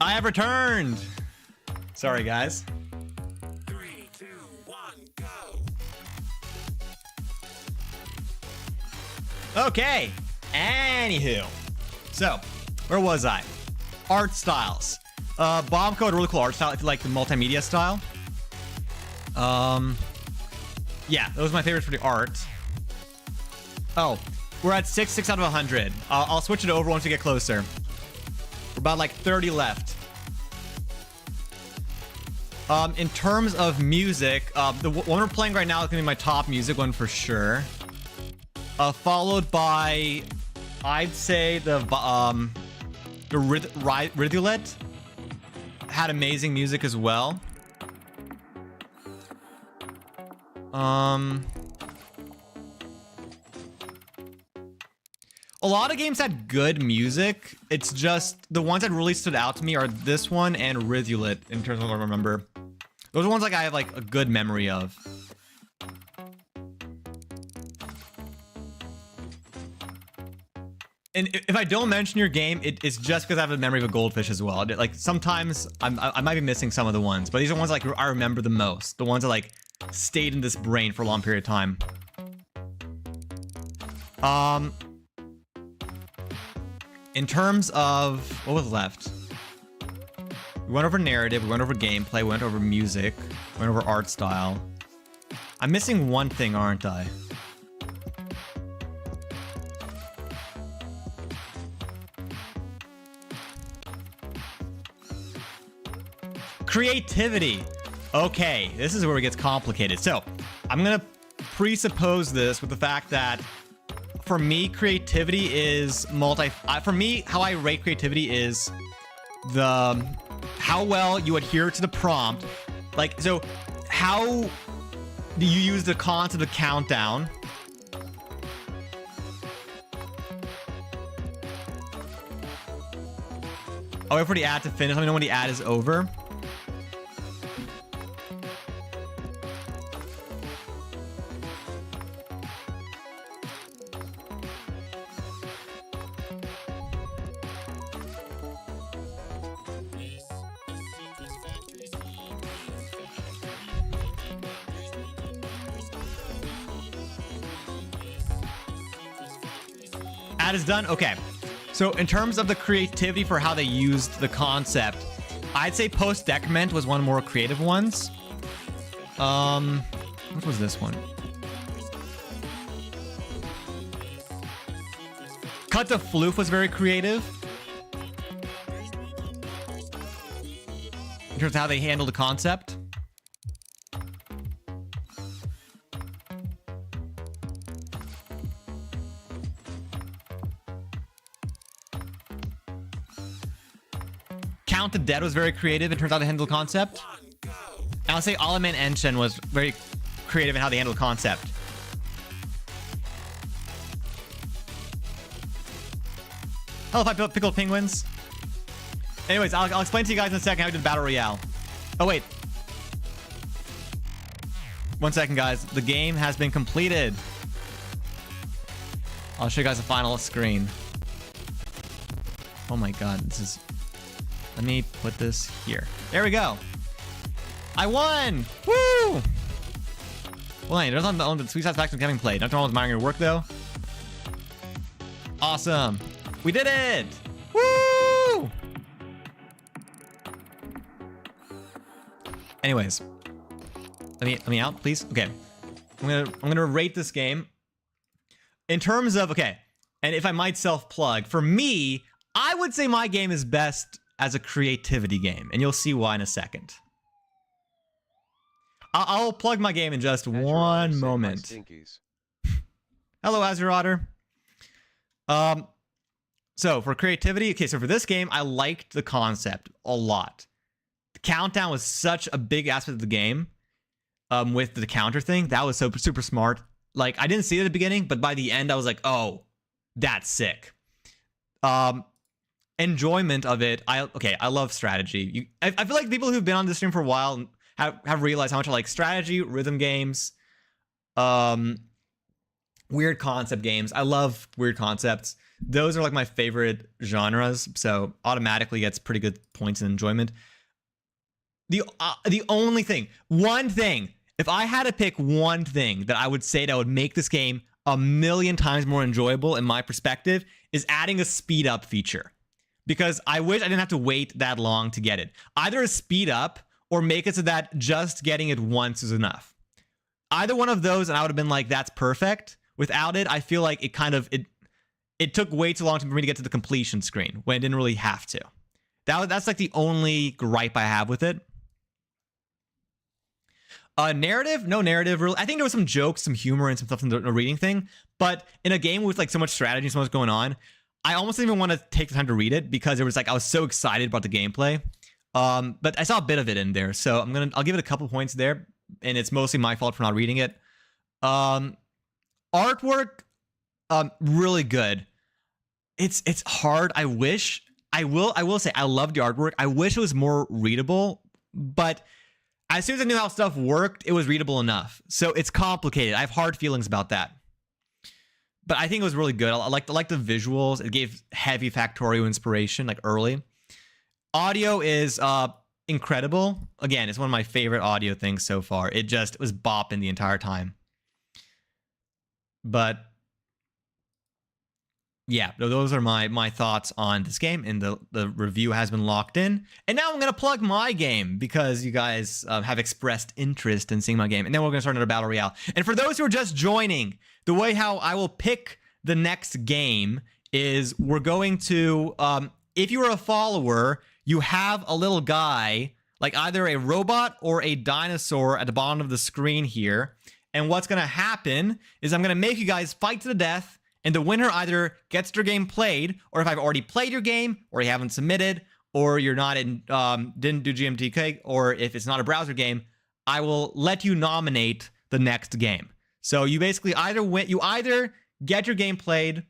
I have returned. Sorry, guys. 3, 2, 1, go. Okay. Anywho. So, where was I? Art styles. Bomb Code, really cool art style if you like the multimedia style. Yeah, those are my favorites for the art. Oh, we're at 6 out of 100. I'll switch it over once we get closer. We're about like 30 left. In terms of music, the one we're playing right now is gonna be my top music one for sure. Followed by, I'd say the Rivulet had amazing music as well. A lot of games had good music. It's just the ones that really stood out to me are this one and Rivulet in terms of what I remember. Those are ones like I have like a good memory of. And if I don't mention your game, it's just because I have a memory of a goldfish as well. Like sometimes I might be missing some of the ones, but these are ones like I remember the most. The ones that like stayed in this brain for a long period of time. In terms of what was left, we went over narrative, we went over gameplay, we went over music, we went over art style. I'm missing one thing, aren't I? Creativity. Okay, this is where it gets complicated. So, I'm gonna presuppose this with the fact that for me, creativity is for me, how I rate creativity is how well you adhere to the prompt. Like, so how do you use the concept of countdown? I'll wait for the ad to finish. Let me know when the ad is over. Ad is done. Okay. So in terms of the creativity for how they used the concept, I'd say Post Decrement was one of the more creative ones. What was this one? Cut to Floof was very creative. In terms of how they handled the concept. Count the Dead was very creative in terms of how they handled the concept. And I'll say Alaman Enshin was very creative in how they handled the concept. Hello, Pickled Penguins. Anyways, I'll explain to you guys in a second how we did Battle Royale. Oh, wait. 1 second, guys. The game has been completed. I'll show you guys the final screen. Oh my god, this is... Let me put this here. There we go. I won! Woo! Well, there's on the sweet satisfaction of having played. Nothing wrong with admiring your work, though. Awesome. We did it! Woo! Anyways, let me out, please. Okay, I'm gonna rate this game in terms of and if I might self-plug, for me, I would say my game is best as a creativity game, and you'll see why in a second. I'll plug my game in just one moment. Hello, Azure Otter. So for creativity, so for this game, I liked the concept a lot. The countdown was such a big aspect of the game. With the counter thing, that was so super smart. Like, I didn't see it at the beginning, but by the end, I was like, oh, that's sick. Enjoyment of it. I love strategy. I feel like people who've been on this stream for a while have realized how much I like strategy, rhythm games, weird concept games. I love weird concepts. Those are like my favorite genres, so automatically gets pretty good points in enjoyment. The only thing, one thing, if I had to pick one thing that I would say that would make this game a million times more enjoyable in my perspective is adding a speed up feature. Because I wish I didn't have to wait that long to get it. Either a speed up or make it so that just getting it once is enough. Either one of those, and I would have been like, that's perfect. Without it, I feel like it took way too long for me to get to the completion screen when it didn't really have to. That's like the only gripe I have with it. Narrative, no narrative really. I think there was some jokes, some humor, and some stuff in the reading thing. But in a game with like so much strategy, so much going on, I almost didn't even want to take the time to read it because it was like I was so excited about the gameplay. But I saw a bit of it in there, so I'll give it a couple points there, and it's mostly my fault for not reading it. Artwork, really good. It's hard. I will say I love the artwork. I wish it was more readable, but as soon as I knew how stuff worked, it was readable enough. So it's complicated. I have hard feelings about that. But I think it was really good. I like the visuals. It gave heavy Factorio inspiration, like early. Audio is incredible. Again, it's one of my favorite audio things so far. It was bopping the entire time. But yeah, those are my thoughts on this game, and the review has been locked in. And now I'm going to plug my game because you guys have expressed interest in seeing my game. And then we're going to start another Battle Royale. And for those who are just joining, the way how I will pick the next game is we're going to, if you are a follower, you have a little guy, like either a robot or a dinosaur at the bottom of the screen here. And what's going to happen is I'm going to make you guys fight to the death. And the winner either gets their game played, or if I've already played your game, or you haven't submitted, or you're not in, didn't do gmtk, or if it's not a browser game, I will let you nominate the next game. So you basically either get your game played,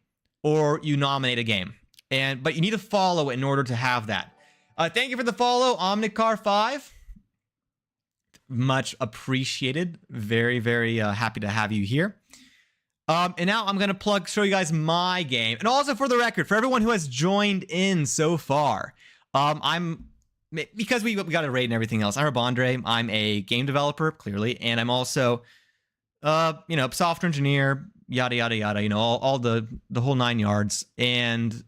or you nominate a game. But you need to follow in order to have that. Thank you for the follow, Omnicar5. Much appreciated. Very, very happy to have you here. And now I'm going to show you guys my game. And also for the record, for everyone who has joined in so far, because we got a raid and everything else, I'm Rabondre. I'm a game developer, clearly, and I'm also, software engineer, yada, yada, yada, all the whole 9 yards. And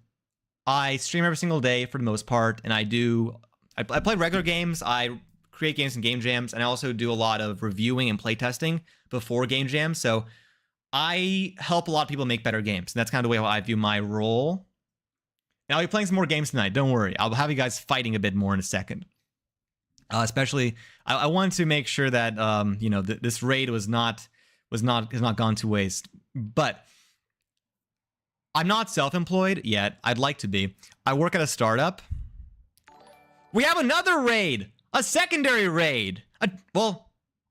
I stream every single day for the most part, and I play regular games, I create games and game jams, and I also do a lot of reviewing and playtesting before game jams, so I help a lot of people make better games, and that's kind of the way how I view my role. And I'll be playing some more games tonight. Don't worry. I'll have you guys fighting a bit more in a second. Especially, I wanted to make sure that this raid has not gone to waste. But I'm not self-employed yet. I'd like to be. I work at a startup. We have another raid, a secondary raid.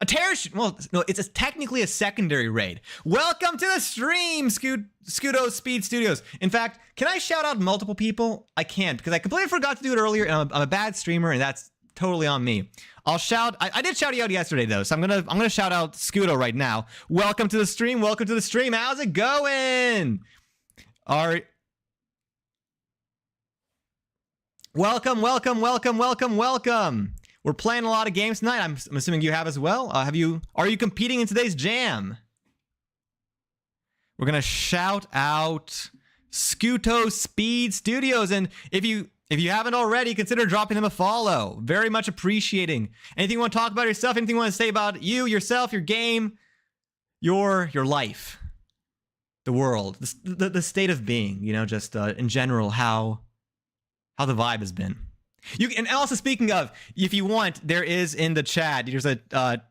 It's technically a secondary raid. Welcome to the stream, Scudo Speed Studios. In fact, can I shout out multiple people? I can't, because I completely forgot to do it earlier, and I'm a bad streamer, and that's totally on me. I'll shout. I did shout you out yesterday though, so I'm gonna shout out Scudo right now. Welcome to the stream. Welcome to the stream. How's it going? Welcome. We're playing a lot of games tonight. I'm assuming you have as well. Are you competing in today's jam? We're gonna shout out Scudo Speed Studios, and if you haven't already, consider dropping them a follow. Very much appreciating. Anything you want to talk about yourself? Anything you want to say about you, yourself, your game, your life, the world, the state of being? Just in general, how the vibe has been. And also, speaking of, if you want, there is in the chat, there's a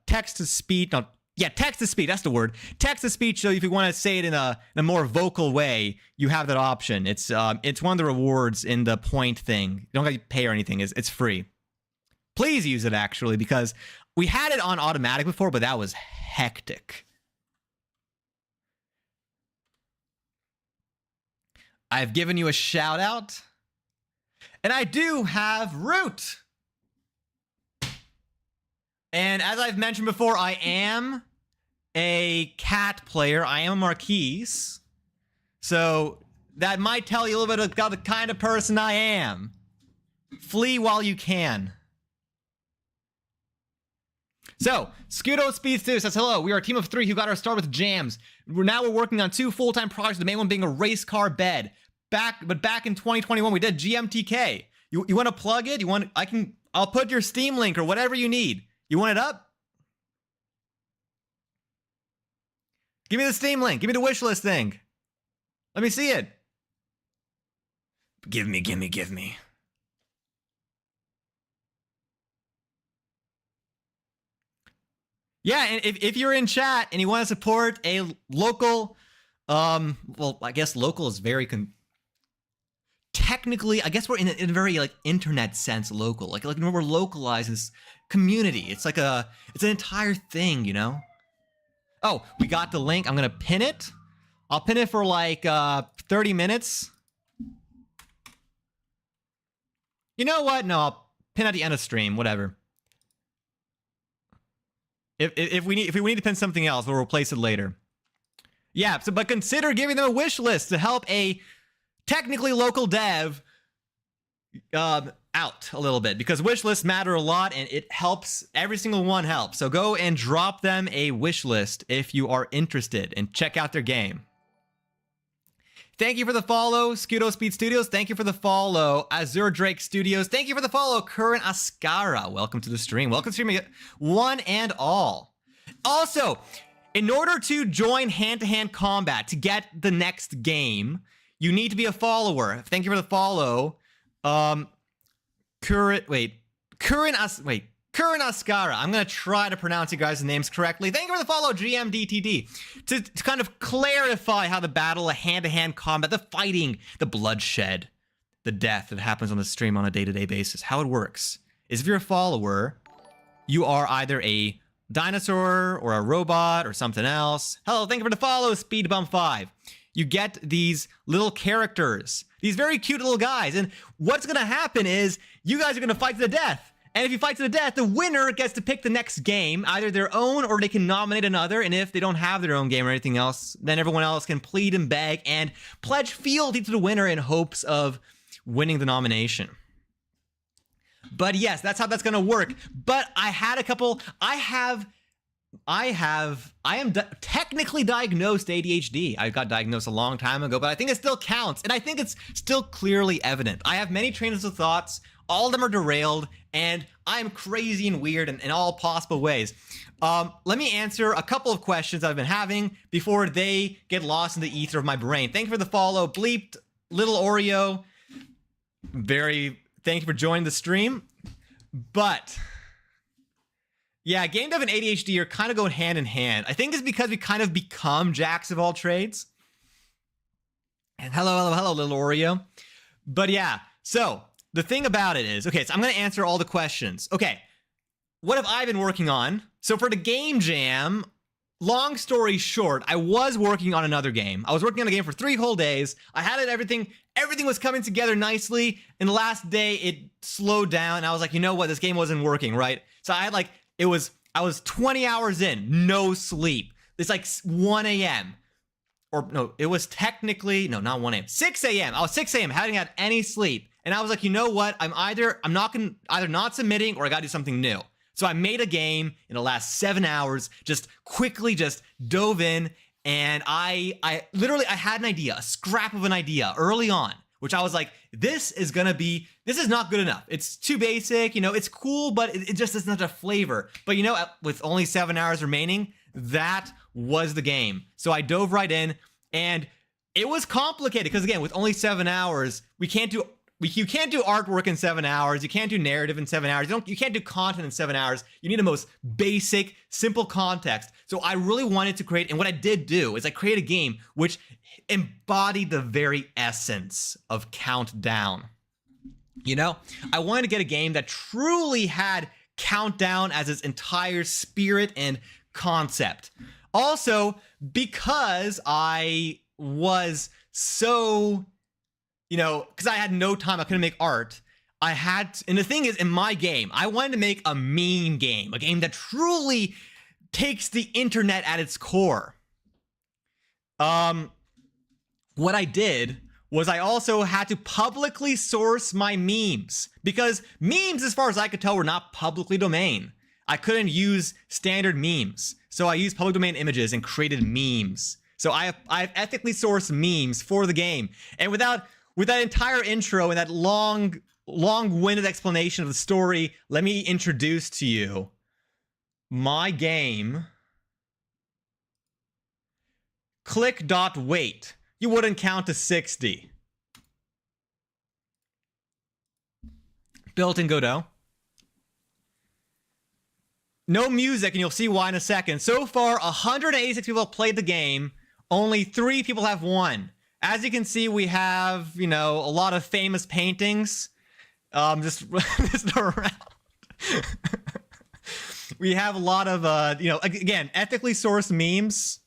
text-to-speech, text-to-speech, that's the word. Text-to-speech, so if you want to say it in a more vocal way, you have that option. It's one of the rewards in the point thing. You don't have to pay or anything, it's free. Please use it, actually, because we had it on automatic before, but that was hectic. I've given you a shout-out. And I do have Root. And as I've mentioned before, I am a cat player. I am a Marquise. So that might tell you a little bit about the kind of person I am. Flee while you can. So, Scudo Speeds 2 says, hello, we are a team of 3 who got our start with jams. We're working on 2 full-time projects, the main one being a race car bed. Back in 2021, we did GMTK. You want to plug it? I'll put your Steam link or whatever you need. You want it up? Give me the Steam link. Give me the wish list thing. Let me see it. Give me. Yeah, and if you're in chat and you want to support a local, well, I guess local is very technically, I guess we're in a very like internet sense local, like when we're localized as community. It's like it's an entire thing, you know. Oh, we got the link. I'm gonna pin it. I'll pin it for like 30 minutes. You know what? No, I'll pin at the end of stream. Whatever. If we need to pin something else, we'll replace it later. Yeah, but consider giving them a wish list to help a technically local dev out a little bit, because wish lists matter a lot and it helps. Every single one helps. So go and drop them a wish list if you are interested and check out their game. Thank you for the follow, Scudo Speed Studios. Thank you for the follow, Azure Drake Studios. Thank you for the follow, Current Ascara. Welcome to the stream. Welcome to streaming one and all. Also, in order to join hand-to-hand combat to get the next game, you need to be a follower. Thank you for the follow. Current Ascara. I'm going to try to pronounce you guys' names correctly. Thank you for the follow, gmtk. To kind of clarify how the battle, a hand-to-hand combat, the fighting, the bloodshed, the death that happens on the stream on a day-to-day basis, how it works is if you're a follower, you are either a dinosaur or a robot or something else. Hello, thank you for the follow, Speedbump5. You get these little characters, these very cute little guys, and what's going to happen is you guys are going to fight to the death. And if you fight to the death, the winner gets to pick the next game, either their own or they can nominate another. And if they don't have their own game or anything else, then everyone else can plead and beg and pledge fealty to the winner in hopes of winning the nomination. But yes, that's how that's going to work. But I am technically diagnosed ADHD. I got diagnosed a long time ago, but I think it still counts. And I think it's still clearly evident. I have many trains of thoughts. All of them are derailed, and I'm crazy and weird in all possible ways. Let me answer a couple of questions I've been having before they get lost in the ether of my brain. Thank you for the follow, Bleeped, Little Oreo. Thank you for joining the stream. But yeah, game dev and ADHD are kind of going hand in hand. I think it's because we kind of become jacks of all trades. And hello, Little Oreo. But yeah, so the thing about it is, okay, so I'm going to answer all the questions. Okay, what have I been working on? So for the game jam, long story short, I was working on another game. I was working on a game for 3 whole days. I had it, everything was coming together nicely. And the last day, it slowed down. And I was like, you know what? This game wasn't working, right? So I had I was 20 hours in, no sleep. It's like 1 a.m. Or no, it was technically, no, not 1 a.m. 6 a.m. I was 6 a.m. hadn't had any sleep. And I was like, you know what? I'm either not submitting or I gotta do something new. So I made a game in the last 7 hours, just quickly dove in, and I had an idea, a scrap of an idea early on, which I was like, this is not good enough. It's too basic, you know, it's cool, but it just doesn't have a flavor. But you know, with only 7 hours remaining, that was the game. So I dove right in, and it was complicated because again, with only 7 hours, you can't do artwork in 7 hours. You can't do narrative in 7 hours. You can't do content in 7 hours. You need the most basic, simple context. So I really wanted to create, and what I did do is I created a game which embodied the very essence of Countdown. You know, I wanted to get a game that truly had Countdown as its entire spirit and concept. Also, because I was so, you know, because I had no time, I couldn't make art. And the thing is, in my game, I wanted to make a meme game, a game that truly takes the internet at its core. What I did was I also had to publicly source my memes, because memes, as far as I could tell, were not publicly domain. I couldn't use standard memes. So I used public domain images and created memes. So I've ethically sourced memes for the game. And with that entire intro and that long-winded explanation of the story, let me introduce to you my game. Click.wait. You wouldn't count to 60. Built in Godot. No music, and you'll see why in a second. So far, 186 people have played the game. Only 3 people have won. As you can see, we have, a lot of famous paintings. Just around. We have a lot of, again, ethically sourced memes.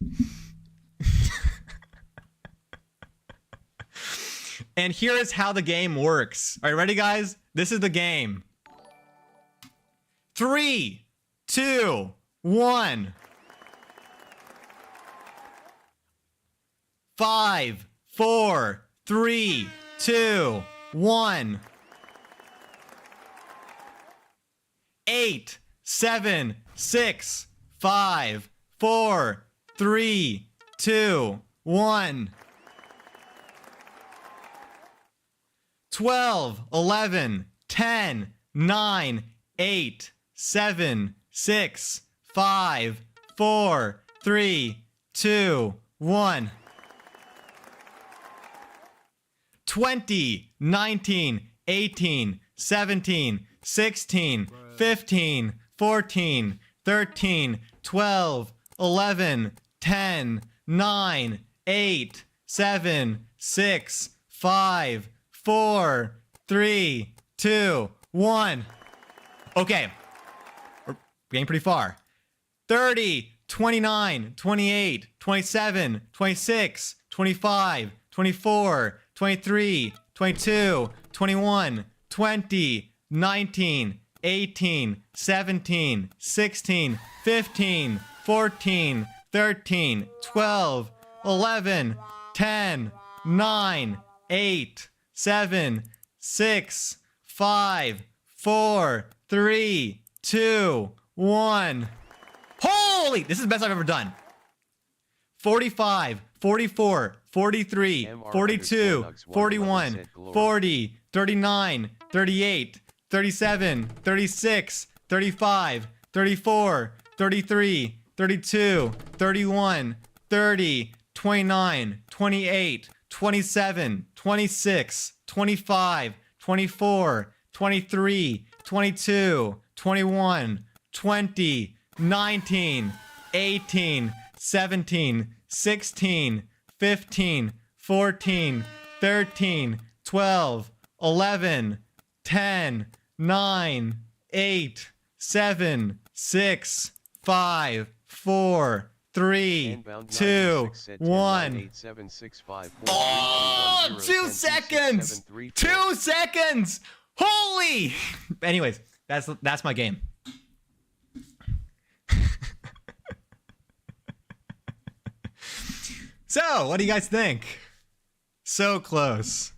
And here is how the game works. All right, ready, guys? This is the game. 3, 2, 1. 5, 4, 3, 2, 1. 8, 7, 6, 5, 4, 3, 2, 1. 12, 11, 10, 9, 8, 7, 6, 5, 4, 3, 2, 1. 20, 19, 18, 17, 16, 15, 14, 13, 12, 11, 10, 9, 8, 7, 6, 5, 4, 3, 2, 1. Okay. We're getting pretty far. 30, 29, 28, 27, 26, 25, 24, 23, 22, 21, 20, 19, 18, 17, 16, 15, 14, 13, 12, 11, 10, 9, 8, 7, 6, 5, 4, 3, 2, 1. Holy! This is the best I've ever done. 45, 44, 43, 42, 41, 40, 39, 38, 37, 36, 35, 34, 33, 32, 31, 30, 29, 28, 27, 26, 25, 24, 23, 22, 21, 20, 19, 18, 17, 16, 15, 14, 13, 12, 11, 10, 9, 8, 7, 6, 5, 4, 3, 2, 1. Oh, 2 seconds! 2 seconds! Holy! Anyways, that's my game. So, what do you guys think? So close.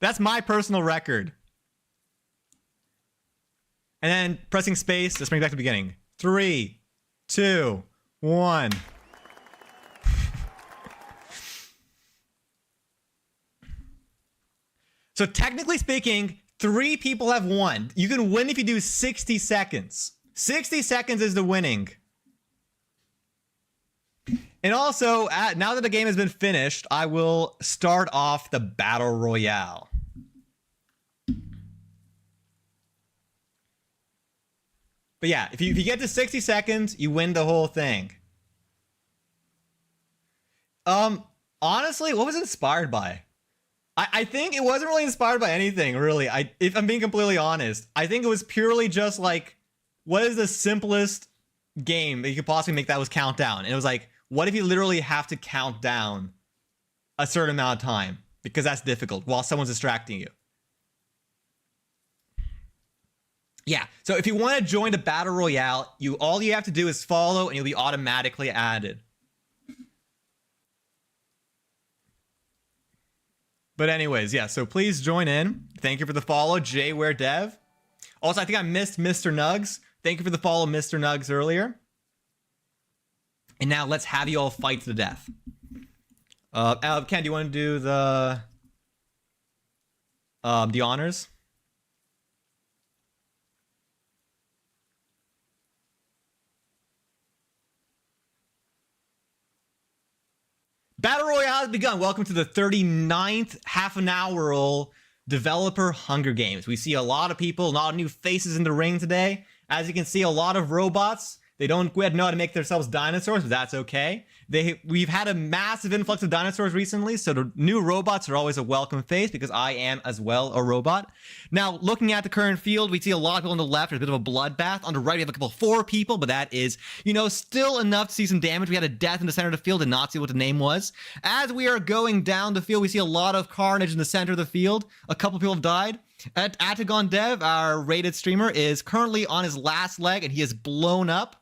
That's my personal record. And then pressing space, let's bring it back to the beginning. 3, 2, 1. So technically speaking, 3 people have won. You can win if you do 60 seconds. 60 seconds is the winning. And also, now that the game has been finished, I will start off the Battle Royale. But yeah, if you get to 60 seconds, you win the whole thing. Honestly, what was it inspired by? I think it wasn't really inspired by anything, really. If I'm being completely honest, I think it was purely just like, what is the simplest game that you could possibly make that was countdown? And it was like, what if you literally have to count down a certain amount of time? Because that's difficult while someone's distracting you. Yeah, so if you want to join the Battle Royale, all you have to do is follow and you'll be automatically added. But anyways, yeah, so please join in. Thank you for the follow, JWareDev. Also, I think I missed Mr. Nugs. Thank you for the follow, Mr. Nugs, earlier. And now let's have you all fight to the death. Ken, do you want to do the honors? Battle Royale has begun. Welcome to the 39th half an hour developer Hunger Games. We see a lot of people, a lot of new faces in the ring today. As you can see, a lot of robots. They don't quite know how to make themselves dinosaurs, but that's okay. We've had a massive influx of dinosaurs recently, so the new robots are always a welcome face because I am as well a robot. Now, looking at the current field, we see a lot of people on the left. There's a bit of a bloodbath. On the right, we have four people, but that is, still enough to see some damage. We had a death in the center of the field and not see what the name was. As we are going down the field, we see a lot of carnage in the center of the field. A couple people have died. Atagon Dev, our rated streamer, is currently on his last leg and he is blown up.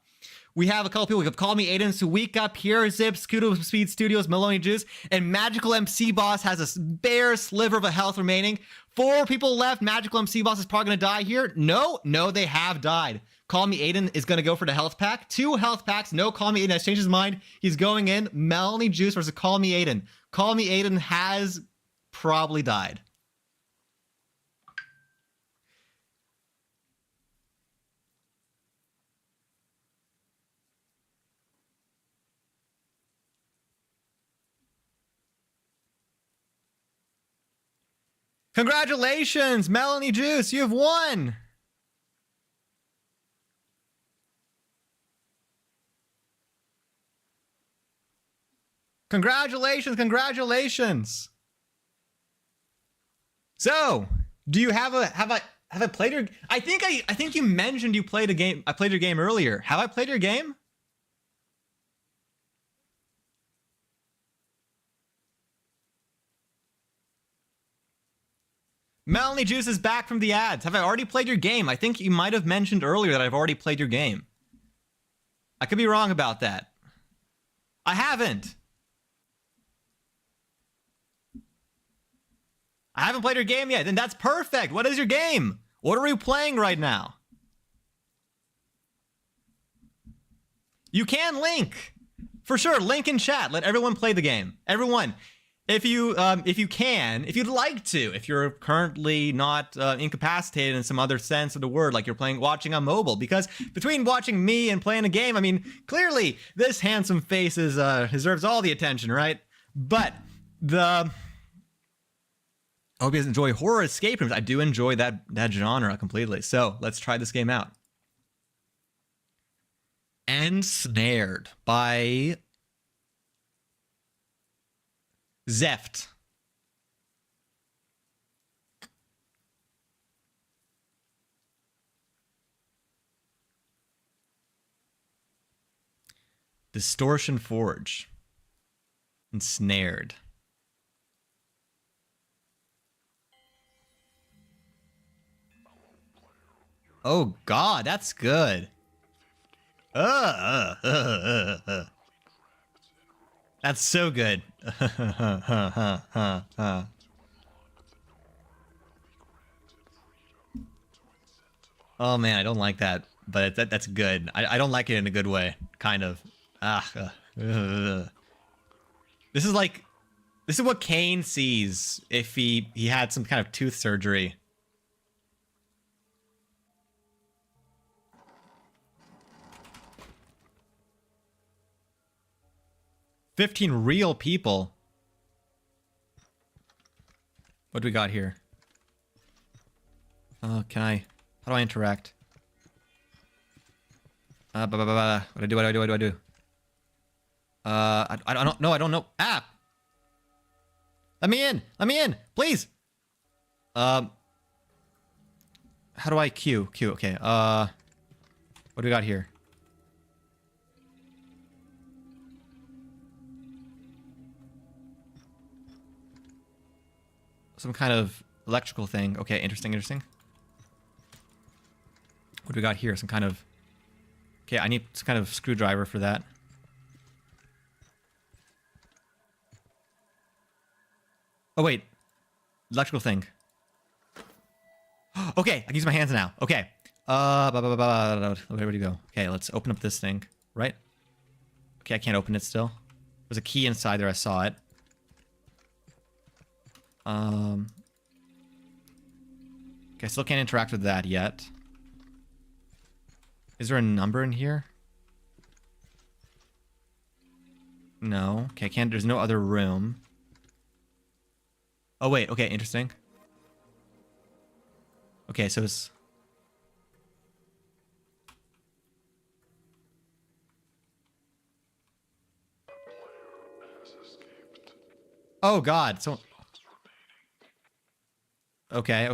We have a couple people. We have Call Me Aiden, Suika, Pure Zip, Scudo Speed Studios, Maloney Juice, and Magical MC Boss has a bare sliver of a health remaining. 4 people left. Magical MC Boss is probably going to die here. No, they have died. Call Me Aiden is going to go for the health pack. 2 health packs. No, Call Me Aiden has changed his mind. He's going in. Melanie Juice versus Call Me Aiden. Call Me Aiden has probably died. Congratulations, Melanie Juice, you've won! Congratulations! So, do you have I played your? I think you mentioned you played a game. I played your game earlier. Have I played your game? Melanie Juice is back from the ads. Have I already played your game? I think you might have mentioned earlier that I've already played your game. I could be wrong about that. I haven't. I haven't played your game yet. Then that's perfect. What is your game? What are we playing right now? You can link. For sure, link in chat. Let everyone play the game. Everyone. If you'd like to, if you're currently not incapacitated in some other sense of the word, like you're watching on mobile, because between watching me and playing a game, I mean, clearly this handsome face deserves all the attention, right? But I hope you guys enjoy horror escape rooms. I do enjoy that genre completely. So let's try this game out. Ensnared by Zeft. Distortion Forge. Ensnared. Oh God, that's good. That's so good. Oh man, I don't like that, but that's good. I don't like it in a good way, kind of. This is what Kane sees if he had some kind of tooth surgery. $15 real people. What do we got here? Oh, how do I interact? What do I do? I don't know. Ah! Let me in! Please! How do I queue? Okay, what do we got here? Some kind of electrical thing. Okay, interesting. What do we got here? Some kind of... Okay, I need some kind of screwdriver for that. Oh, wait. Electrical thing. Okay, I can use my hands now. Okay. Where do you go? Okay, let's open up this thing. Right? Okay, I can't open it still. There's a key inside there. I saw it. Okay, I still can't interact with that yet. Is there a number in here? No. Okay, I can't. There's no other room. Oh, wait. Okay, interesting. Okay, so it's... Oh, God. So... Okay.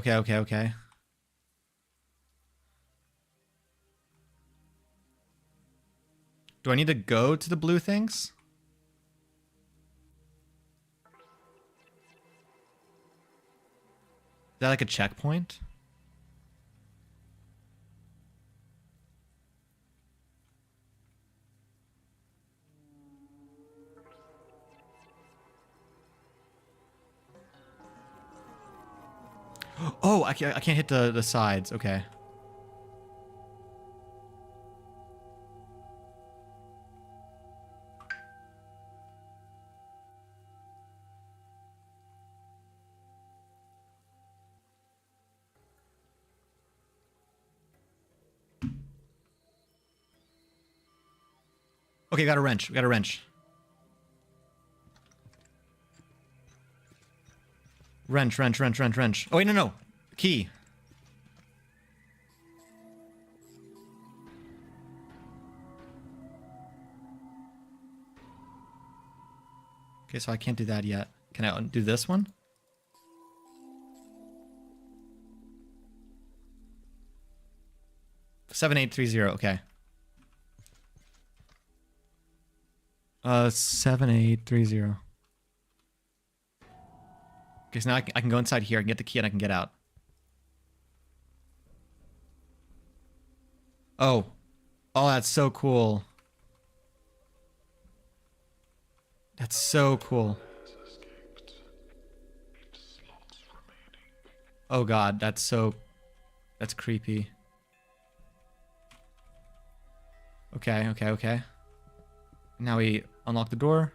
Do I need to go to the blue things? Is that like a checkpoint? Oh, I can't hit the sides. Okay. Okay, got a wrench. We got a wrench. Wrench. Oh, wait, no. Key. Okay, so I can't do that yet. Can I do this one? $7830. Okay. 7830. Okay, so now I can go inside here, I can get the key, and I can get out. Oh. Oh, that's so cool. That's so cool. Oh God, that's creepy. Okay. Now we unlock the door.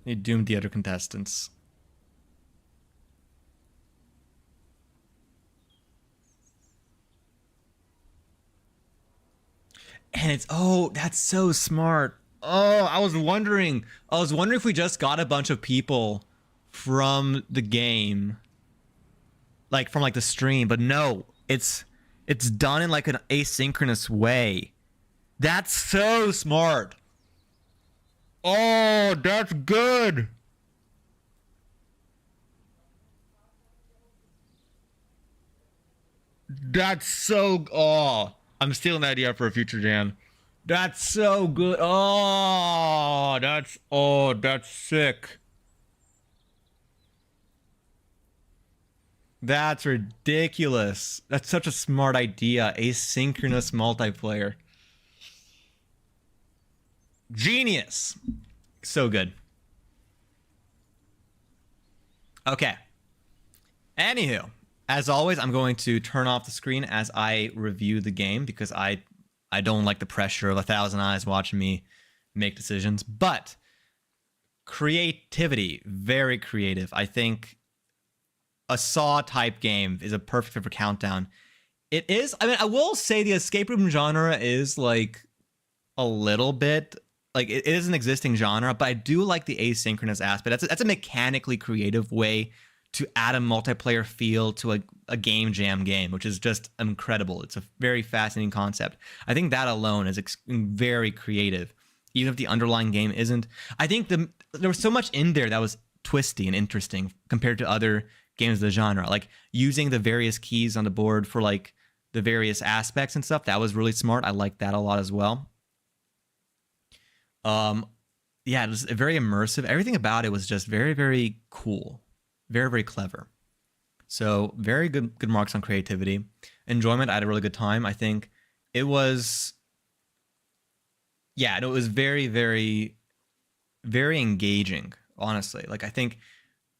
Need doom the other contestants. And it's, oh, that's so smart. Oh, I was wondering if we just got a bunch of people from the game, like from like the stream, but no, it's done in like an asynchronous way. That's so smart. Oh, that's good. That's so, oh, I'm stealing that idea for a future jam. That's so good. Oh, that's sick. That's ridiculous. That's such a smart idea. Asynchronous multiplayer. Genius. So good. Okay. Anywho, as always, I'm going to turn off the screen as I review the game because I don't like the pressure of 1,000 eyes watching me make decisions. But creativity, very creative. I think a Saw type game is a perfect fit for Countdown. It is. I mean, I will say the escape room genre is like a little bit like it is an existing genre, but I do like the asynchronous aspect. That's a mechanically creative way to add a multiplayer feel to a game jam game, which is just incredible. It's a very fascinating concept. I think that alone is very creative, even if the underlying game isn't. I think there was so much in there that was twisty and interesting compared to other games of the genre, like using the various keys on the board for like the various aspects and stuff. That was really smart. I like that a lot as well. Yeah, it was very immersive. Everything about it was just very, very cool. Very, very clever. So very good marks on creativity. Enjoyment, I had a really good time. I think it was, yeah, it was very, very, very engaging. honestly. Like, I think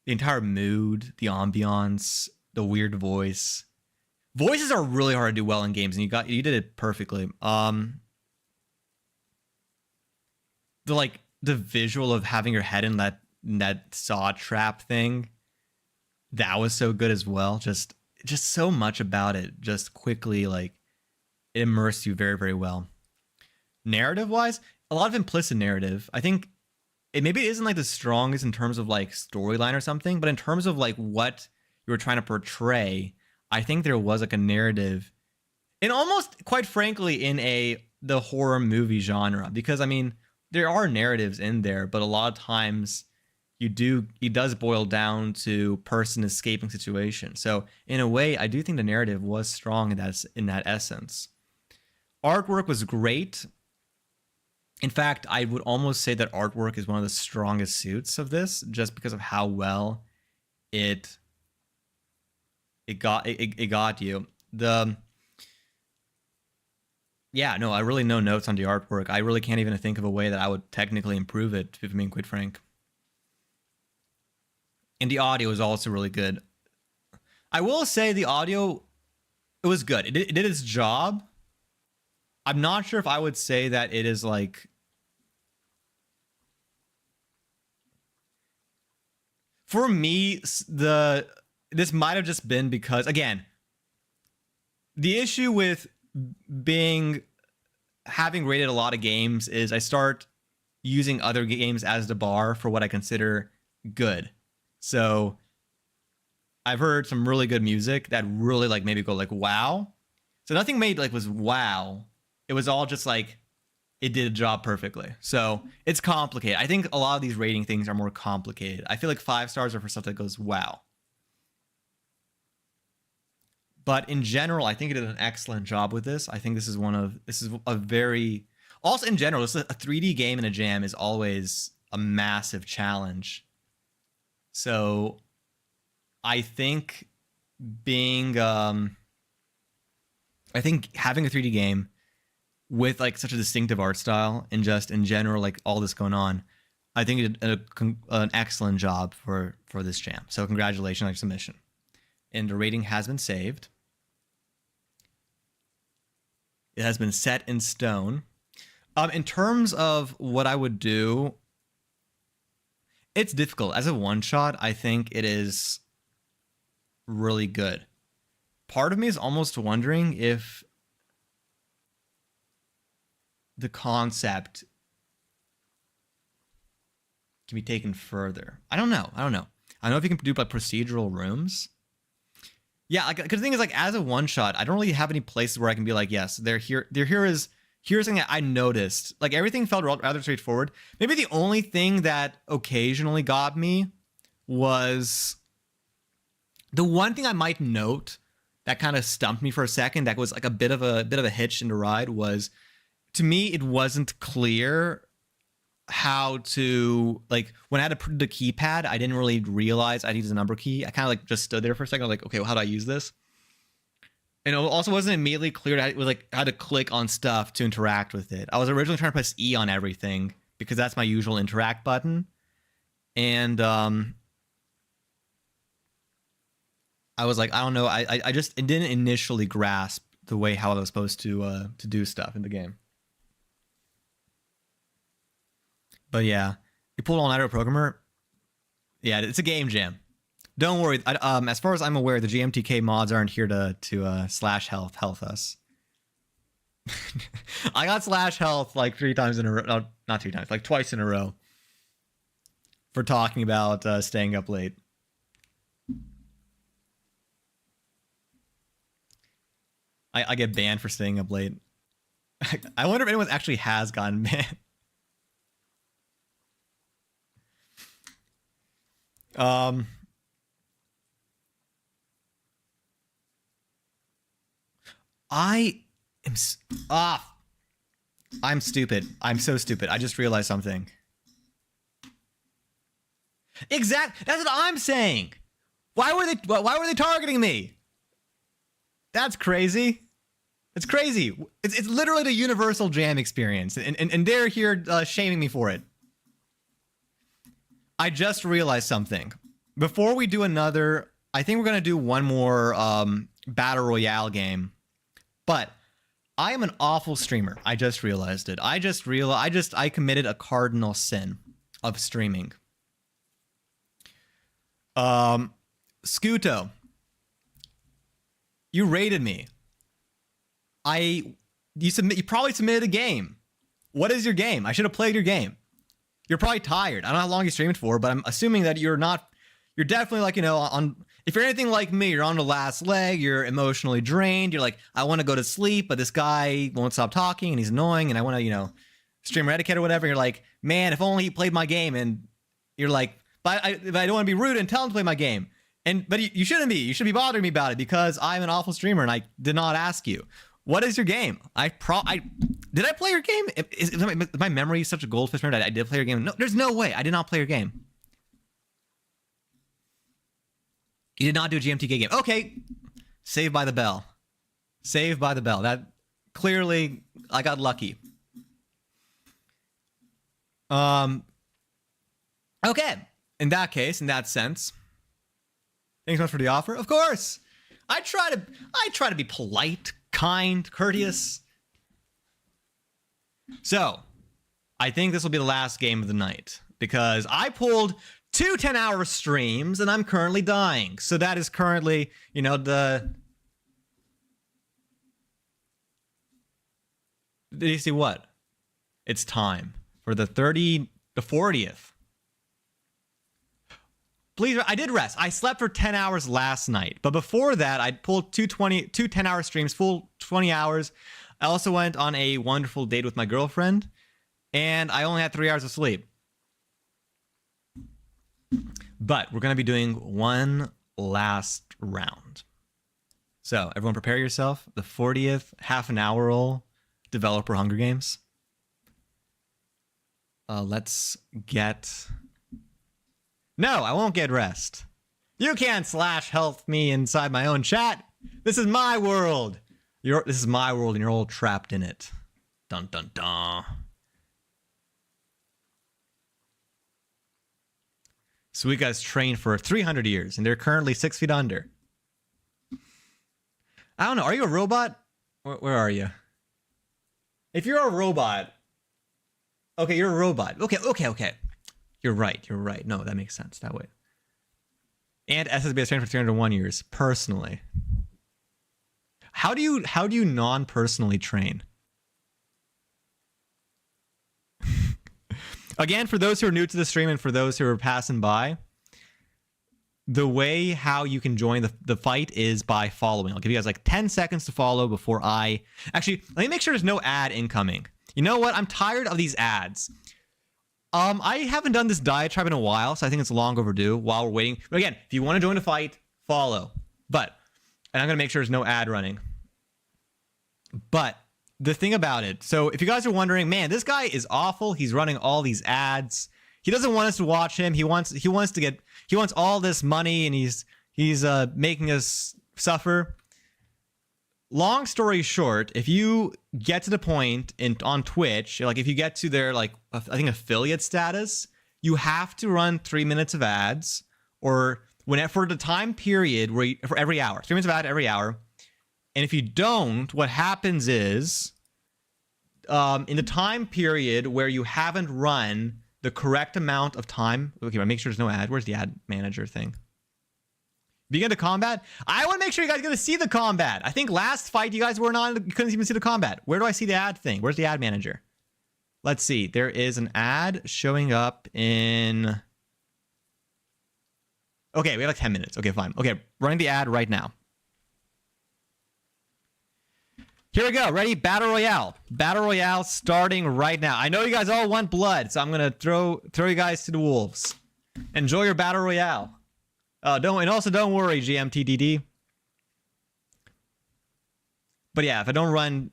the entire mood, the ambiance, the weird voice. Voices are really hard to do well in games, and you did it perfectly. The visual of having your head in that saw trap thing, that was so good as well. Just so much about it, just quickly, like, it immersed you very, very well. Narrative wise, a lot of implicit narrative. I think maybe it isn't like the strongest in terms of like storyline or something, but in terms of like what you were trying to portray, I think there was like a narrative, and almost, quite frankly, in the horror movie genre, because I mean, there are narratives in there, but a lot of times it does boil down to person escaping situation. So in a way, I do think the narrative was strong in that essence. Artwork was great. In fact, I would almost say that artwork is one of the strongest suits of this, just because of how well it got you. I really no notes on the artwork. I really can't even think of a way that I would technically improve it, if I'm being quite frank. And the audio is also really good. I will say the audio, it was good. It did its job. I'm not sure if I would say that it is like... For me, this might have just been because, again, the issue with having rated a lot of games is I start using other games as the bar for what I consider good. So I've heard some really good music that really like maybe go like wow. So nothing made like was wow. It was all just like it did a job perfectly. So it's complicated. I think a lot of these rating things are more complicated. I feel like 5 stars are for stuff that goes wow. But in general, I think it did an excellent job with this. I think this is a very, also in general, this is a 3D game in a jam is always a massive challenge. So I think having a 3D game with like such a distinctive art style and just in general, like all this going on, I think it did an excellent job for this jam. So congratulations on your submission. And the rating has been saved. It has been set in stone. In terms of what I would do, it's difficult. As a one-shot, I think it is really good. Part of me is almost wondering if the concept can be taken further. I don't know. I don't know if you can do like procedural rooms. Yeah, like, because the thing is, like, as a one shot, I don't really have any places where I can be like, yes, here's something that I noticed. Like, everything felt rather straightforward. Maybe the only thing that occasionally got me was the one thing I might note that kind of stumped me for a second. That was like a bit of a hitch in the ride. Was, to me, it wasn't clear how to, like, when I had to put the keypad, I didn't really realize I needed a number key. I kind of like just stood there for a second. I was like, okay, well, how do I use this? And it also wasn't immediately clear that it was like how to click on stuff to interact with it. I was originally trying to press E on everything because that's my usual interact button. And I was like, I don't know. I just it didn't initially grasp the way how I was supposed to do stuff in the game. But yeah, you pulled all-nighter programmer. Yeah, it's a game jam. Don't worry. As far as I'm aware, the gmtk mods aren't here to slash health us. I got slash health like 3 times in a row. No, not 3 times, like twice in a row for talking about staying up late. I get banned for staying up late. I wonder if anyone actually has gotten banned. I'm stupid. I'm so stupid. I just realized something. That's what I'm saying. Why were they targeting me? That's crazy. It's crazy. It's literally the universal jam experience, and they're here shaming me for it. I just realized something. Before we do another, I think we're gonna do one more battle royale game. But I am an awful streamer. I just realized it. I committed a cardinal sin of streaming. Scuto, you rated me. You probably submitted a game. What is your game? I should have played your game. You're probably tired. I don't know how long you streamed for, but I'm assuming that you're definitely like, if you're anything like me, you're on the last leg, you're emotionally drained, you're like, I want to go to sleep, but this guy won't stop talking and he's annoying and I want to, stream etiquette or whatever. You're like, man, if only he played my game. And you're like, but I don't want to be rude and tell him to play my game. But you shouldn't be. You should be bothering me about it because I'm an awful streamer and I did not ask you. What is your game? Did I play your game? Is my memory such a goldfish memory that I did play your game? No, there's no way. I did not play your game. You did not do a gmtk game. Okay. Saved by the bell. Saved by the bell. That clearly I got lucky. Okay. In that case, in that sense, thanks so much for the offer. Of course. I try to be polite, kind, courteous. So, I think this will be the last game of the night because I pulled 2 10-hour streams and I'm currently dying. So that is currently, Did you see what? It's time for the 40th. Please, I did rest. I slept for 10 hours last night. But before that, I pulled two 10-hour streams, full 20 hours. I also went on a wonderful date with my girlfriend. And I only had 3 hours of sleep. But we're going to be doing one last round. So, everyone prepare yourself. The 40th half an hour roll developer Hunger Games. Let's get... No, I won't get rest. You can't /health me inside my own chat. This is my world. This is my world and you're all trapped in it. Dun dun dun. So we guys trained for 300 years and they're currently 6 feet under. I don't know. Are you a robot? Where are you? If you're a robot. Okay, you're a robot. Okay. You're right. No, that makes sense that way. And SSB has trained for 301 years, personally. How do you non-personally train? Again, for those who are new to the stream and for those who are passing by, the way how you can join the fight is by following. I'll give you guys like 10 seconds to follow before I... Actually, let me make sure there's no ad incoming. You know what? I'm tired of these ads. I haven't done this diatribe in a while, so I think it's long overdue while we're waiting. But again, if you want to join the fight, follow. And I'm going to make sure there's no ad running. But the thing about it, so if you guys are wondering, man, this guy is awful. He's running all these ads. He doesn't want us to watch him. He wants all this money and he's making us suffer. Long story short, if you get to the point on Twitch, like if you get to their I think affiliate status, you have to run 3 minutes of ads for the time period for every hour, 3 minutes of ad every hour. And if you don't, what happens is in the time period where you haven't run the correct amount of time. Okay, I'll make sure there's no ad. Where's the ad manager thing? Begin the combat. I want to make sure you guys get to see the combat. I think last fight you guys weren't on, you couldn't even see the combat. Where do I see the ad thing? Where's the ad manager? Let's see. There is an ad showing up in... Okay, we have like 10 minutes. Okay, fine. Okay, running the ad right now. Here we go. Ready? Battle Royale. Battle Royale starting right now. I know you guys all want blood, so I'm going to throw you guys to the wolves. Enjoy your Battle Royale. Don't worry, GMTDD. But yeah, if I don't run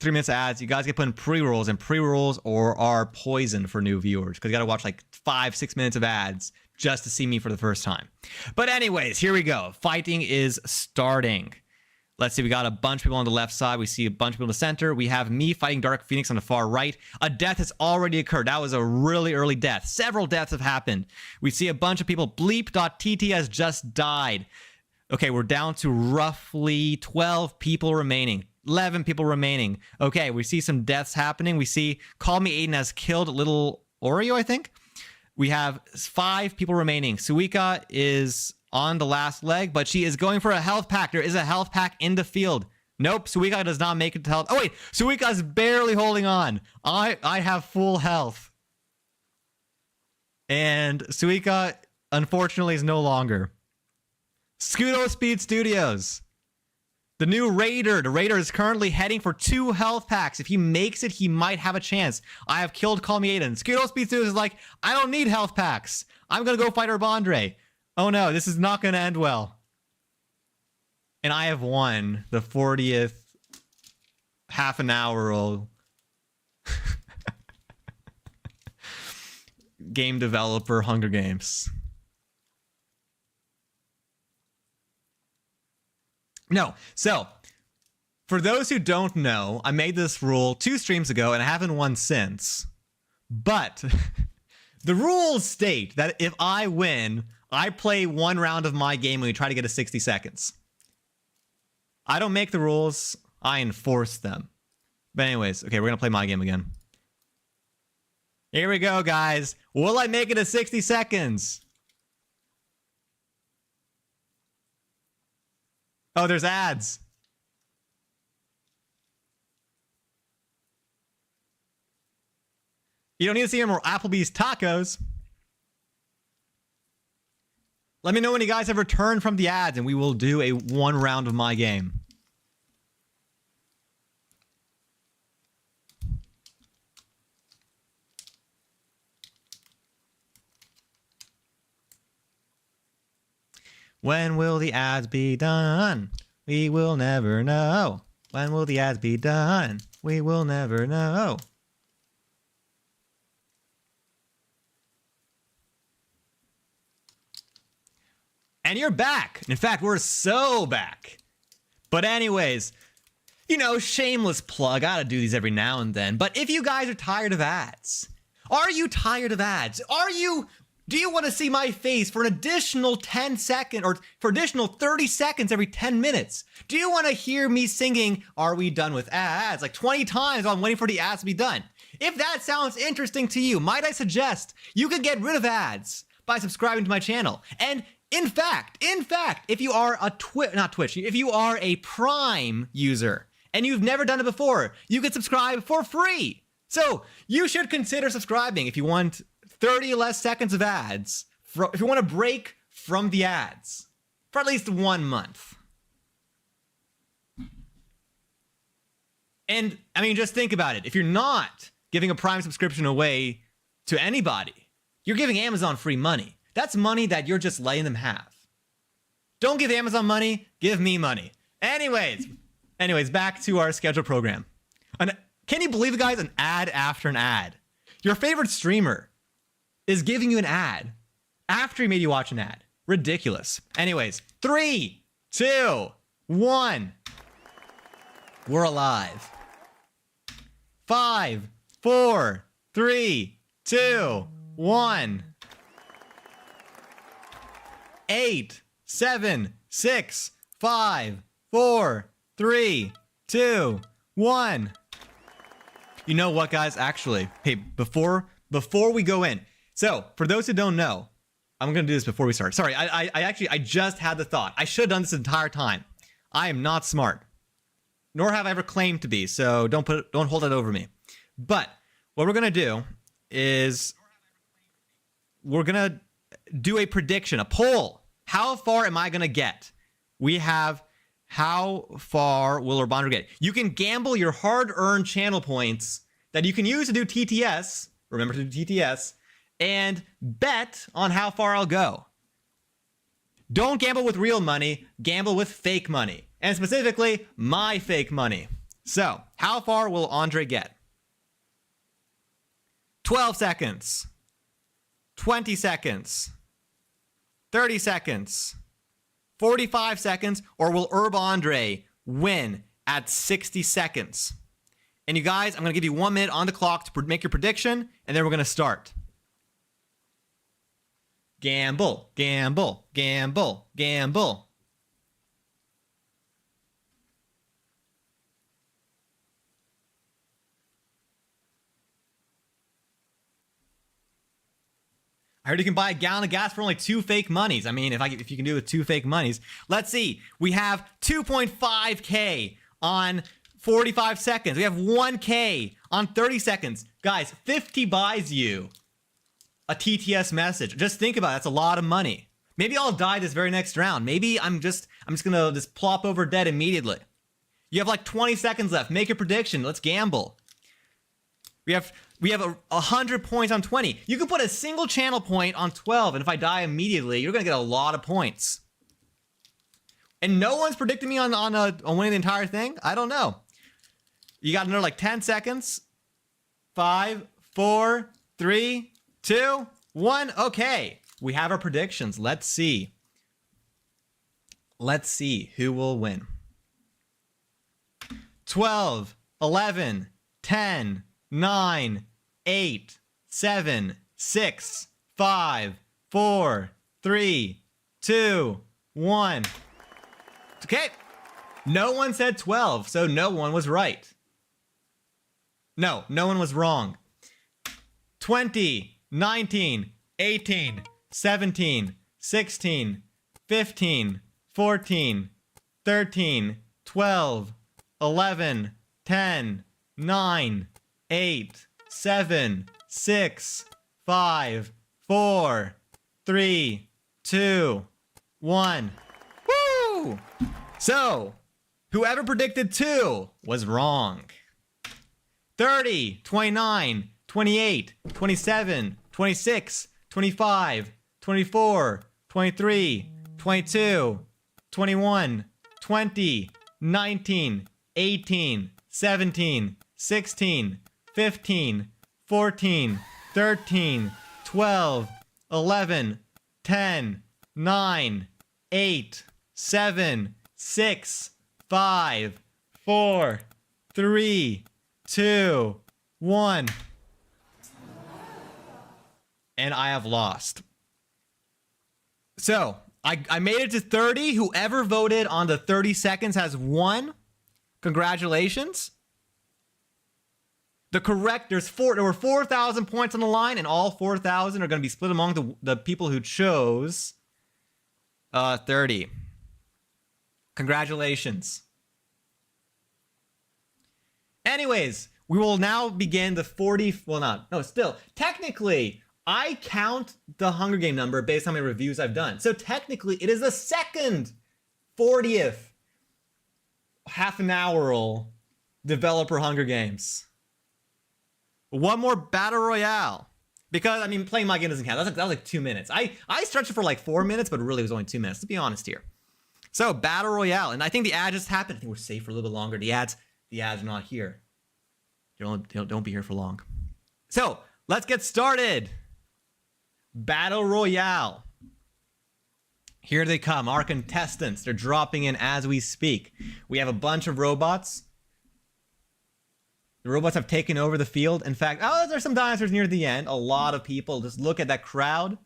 3 minutes of ads, you guys get put in pre-rolls, and pre-rolls are poison for new viewers because you got to watch like 5-6 minutes of ads just to see me for the first time. But anyways, here we go. Fighting is starting. Let's see, we got a bunch of people on the left side. We see a bunch of people in the center. We have me fighting Dark Phoenix on the far right. A death has already occurred. That was a really early death. Several deaths have happened. We see a bunch of people. Bleep.tt has just died. Okay, we're down to roughly 12 people remaining. 11 people remaining. Okay, we see some deaths happening. We see Call Me Aiden has killed little Oreo, I think. We have 5 people remaining. Suika is on the last leg, but she is going for a health pack. There is a health pack in the field. Nope, Suika does not make it to health. Oh wait, Suika is barely holding on. I have full health. And Suika, unfortunately, is no longer. Scudo Speed Studios. The new Raider. The Raider is currently heading for 2 health packs. If he makes it, he might have a chance. I have killed Call Me Aiden. Scudo Speed Studios is like, I don't need health packs. I'm going to go fight Urbandre. Oh no, this is not going to end well. And I have won the 40th half an hour old game developer Hunger Games. No, so for those who don't know, I made this rule 2 streams ago and I haven't won since. But the rules state that if I win, I play 1 round of my game and we try to get to 60 seconds. I don't make the rules, I enforce them. But anyways, okay, we're gonna play my game again. Here we go, guys. Will I make it to 60 seconds? Oh, there's ads. You don't need to see more Applebee's tacos. Let me know when you guys have returned from the ads and we will do a 1 round of my game. When will the ads be done? We will never know. When will the ads be done? We will never know. And you're back. In fact, we're so back. But anyways, you know, shameless plug. Gotta do these every now and then. But if you guys are tired of ads, are you tired of ads? Do you want to see my face for an additional 10 seconds or for additional 30 seconds every 10 minutes? Do you want to hear me singing, "Are we done with ads?" like 20 times while I'm waiting for the ads to be done? If that sounds interesting to you, might I suggest you could get rid of ads by subscribing to my channel. And in fact, if you are a if you are a Prime user and you've never done it before, you can subscribe for free. So you should consider subscribing if you want 30 less seconds of ads, if you want to break from the ads for at least 1 month. And I mean, just think about it. If you're not giving a Prime subscription away to anybody, you're giving Amazon free money. That's money that you're just letting them have. Don't give Amazon money, give me money. Anyways, back to our scheduled program. And can you believe it, guys? An ad after an ad. Your favorite streamer is giving you an ad after he made you watch an ad. Ridiculous. Anyways, 3, 2, 1. We're alive. 5, 4, 3, 2, 1. 8, 7, 6, 5, 4, 3, 2, 1. You know what, guys? Actually, hey, before we go in. So, for those who don't know, I'm going to do this before we start. Sorry, I just had the thought. I should have done this the entire time. I am not smart. Nor have I ever claimed to be, so don't hold it over me. But what we're going to do is we're going to do a prediction, a poll. How far am I going to get? We have how far will Urbandre get? You can gamble your hard-earned channel points that you can use to do TTS. Remember to do TTS. And bet on how far I'll go. Don't gamble with real money. Gamble with fake money. And specifically, my fake money. So, how far will Andre get? 12 seconds. 20 seconds. 30 seconds. 45 seconds. Or will Urbandre win at 60 seconds. And you guys, I'm going to give you 1 minute on the clock to make your prediction, and then we're going to start. Gamble, gamble, gamble, gamble. I heard you can buy a gallon of gas for only 2 fake monies. I mean, if you can do it with 2 fake monies. Let's see. We have 2.5K on 45 seconds. We have 1K on 30 seconds. Guys, 50 buys you a TTS message. Just think about it. That's a lot of money. Maybe I'll die this very next round. Maybe I'm just gonna just plop over dead immediately. You have like 20 seconds left. Make a prediction. Let's gamble. We have 100 points on 20. You can put a single channel point on 12, and if I die immediately, you're gonna get a lot of points. And no one's predicting me on winning the entire thing. I don't know. You got another like 10 seconds. 5, 4, 3, 2, 1. Okay, we have our predictions. Let's see. Let's see who will win. 12, 11, 10, 9, 8, 7, 6, 5, 4, 3, 2, 1. Okay. No one said 12, so no one was right. No one was wrong. 20, 19, 18, 17, 16, 15, 14, 13, 12, 11, 10, 9, 8, 7, 6, 5, 4, 3, 2, 1. Woo! So, whoever predicted 2 was wrong. 30, 29, 28, 27, 26, 25, 24, 23, 22, 21, 20, 19, 18, 17, 16, 15, 14, 13, 12, 11, 10, 9, 8, 7, 6, 5, 4, 3, 2, 1. And I have lost. So, I made it to 30. Whoever voted on the 30 seconds has won. Congratulations. There were 4,000 points on the line, and all 4,000 are going to be split among the people who chose 30. Congratulations. Anyways, we will now begin the 40, technically, I count the Hunger Game number based on how many reviews I've done. So technically, it is the second 40th half an hour developer Hunger Games. One more Battle Royale. Because, I mean, playing my game doesn't count. That was like 2 minutes. I stretched it for like 4 minutes, but really it was only 2 minutes, to be honest here. So, Battle Royale. And I think the ad just happened. I think we're safe for a little bit longer. The ads are not here. Don't be here for long. So, let's get started. Battle Royale. Here they come, our contestants. They're dropping in as we speak. We have a bunch of robots. The robots have taken over the field. In fact, there's some dinosaurs near the end. A lot of people. Just look at that crowd.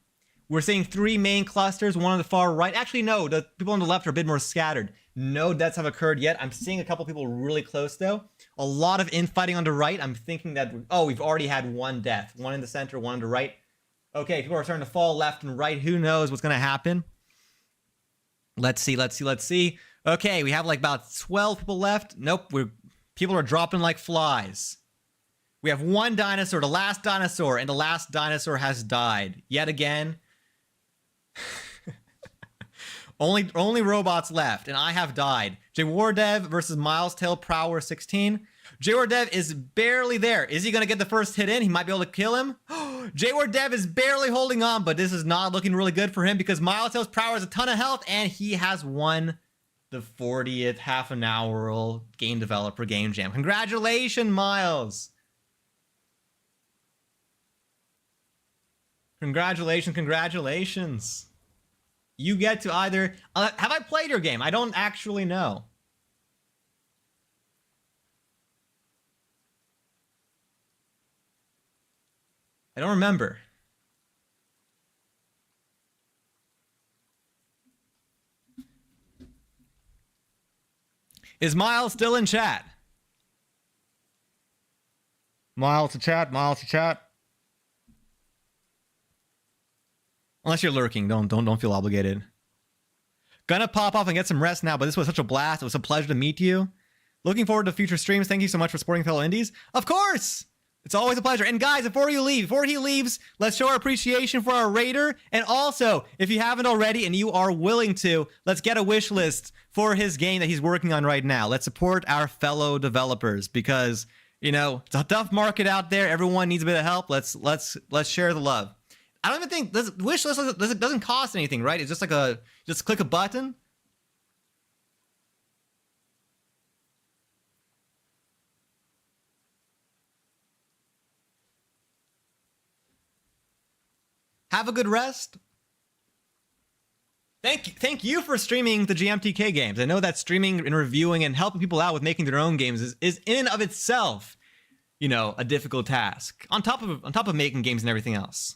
We're seeing 3 main clusters, one on the far right. Actually, no, the people on the left are a bit more scattered. No deaths have occurred yet. I'm seeing a couple people really close, though. A lot of infighting on the right. I'm thinking that, we've already had 1 death. 1 in the center, 1 on the right. Okay, people are starting to fall left and right. Who knows what's going to happen? Let's see. Okay, we have like about 12 people left. Nope, people are dropping like flies. We have 1 dinosaur, the last dinosaur, and the last dinosaur has died. Yet again. only robots left, and I have died. Jwardev versus Miles Tail Prower 16. Jwardev is barely there. Is he going to get the first hit in? He might be able to kill him. Jwardev is barely holding on, but this is not looking really good for him because Miles Tail's Prower has a ton of health, and he has won the 40th half an hour game developer game jam. Congratulations, Miles. Congratulations. You get to either... have I played your game? I don't actually know. I don't remember. Is Miles still in chat? Miles to chat, Miles to chat. Unless you're lurking, don't feel obligated. Gonna pop off and get some rest now, but this was such a blast. It was a pleasure to meet you. Looking forward to future streams. Thank you so much for supporting fellow indies. Of course! It's always a pleasure. And guys, before he leaves, let's show our appreciation for our raider. And also, if you haven't already and you are willing to, let's get a wish list for his game that he's working on right now. Let's support our fellow developers because, you know, it's a tough market out there. Everyone needs a bit of help. Let's share the love. I don't even think this wish list doesn't cost anything, right? It's just like just click a button. Have a good rest. Thank you for streaming the GMTK games. I know that streaming and reviewing and helping people out with making their own games is in and of itself, you know, a difficult task. On top of making games and everything else.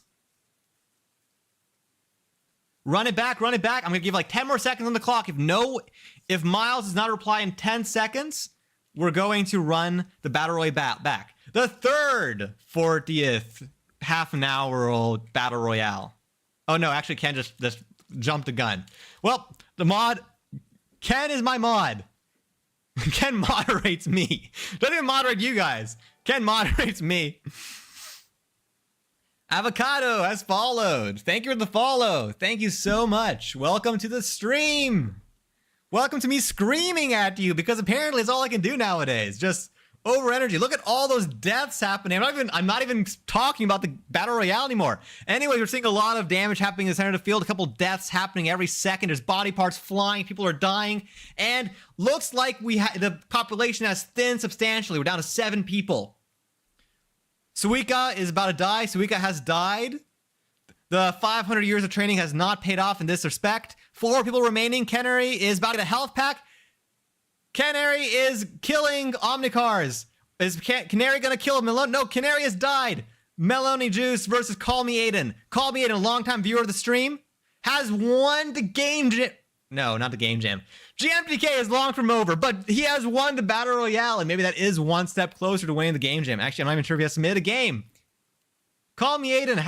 Run it back. I'm gonna give like 10 more seconds on the clock. If Miles does not reply in 10 seconds, we're going to run the battle royale back. The third 40th half an hour old battle royale. Oh no, actually Ken just jumped the gun. Well, Ken is my mod. Ken moderates me. Doesn't even moderate you guys. Ken moderates me. Avocado has followed. Thank you for the follow. Thank you so much. Welcome to the stream. Welcome to me screaming at you because apparently it's all I can do nowadays. Just over energy. Look at all those deaths happening. I'm not even talking about the battle royale anymore. Anyway, we're seeing a lot of damage happening in the center of the field. A couple deaths happening every second. There's body parts flying. People are dying. And looks like the population has thinned substantially. We're down to 7 people. Suika is about to die. Suika has died. The 500 years of training has not paid off in this respect. 4 people remaining. Canary is about to get a health pack. Canary is killing Omnicars. Is Canary gonna kill Melon? No, Canary has died. Meloni Juice versus Call Me Aiden. Call Me Aiden, a longtime viewer of the stream, has won the game jam. No, not the game jam. GMTK is long from over, but he has won the Battle Royale, and maybe that is one step closer to winning the game jam. Actually, I'm not even sure if he has submitted a game. Call Me Aiden,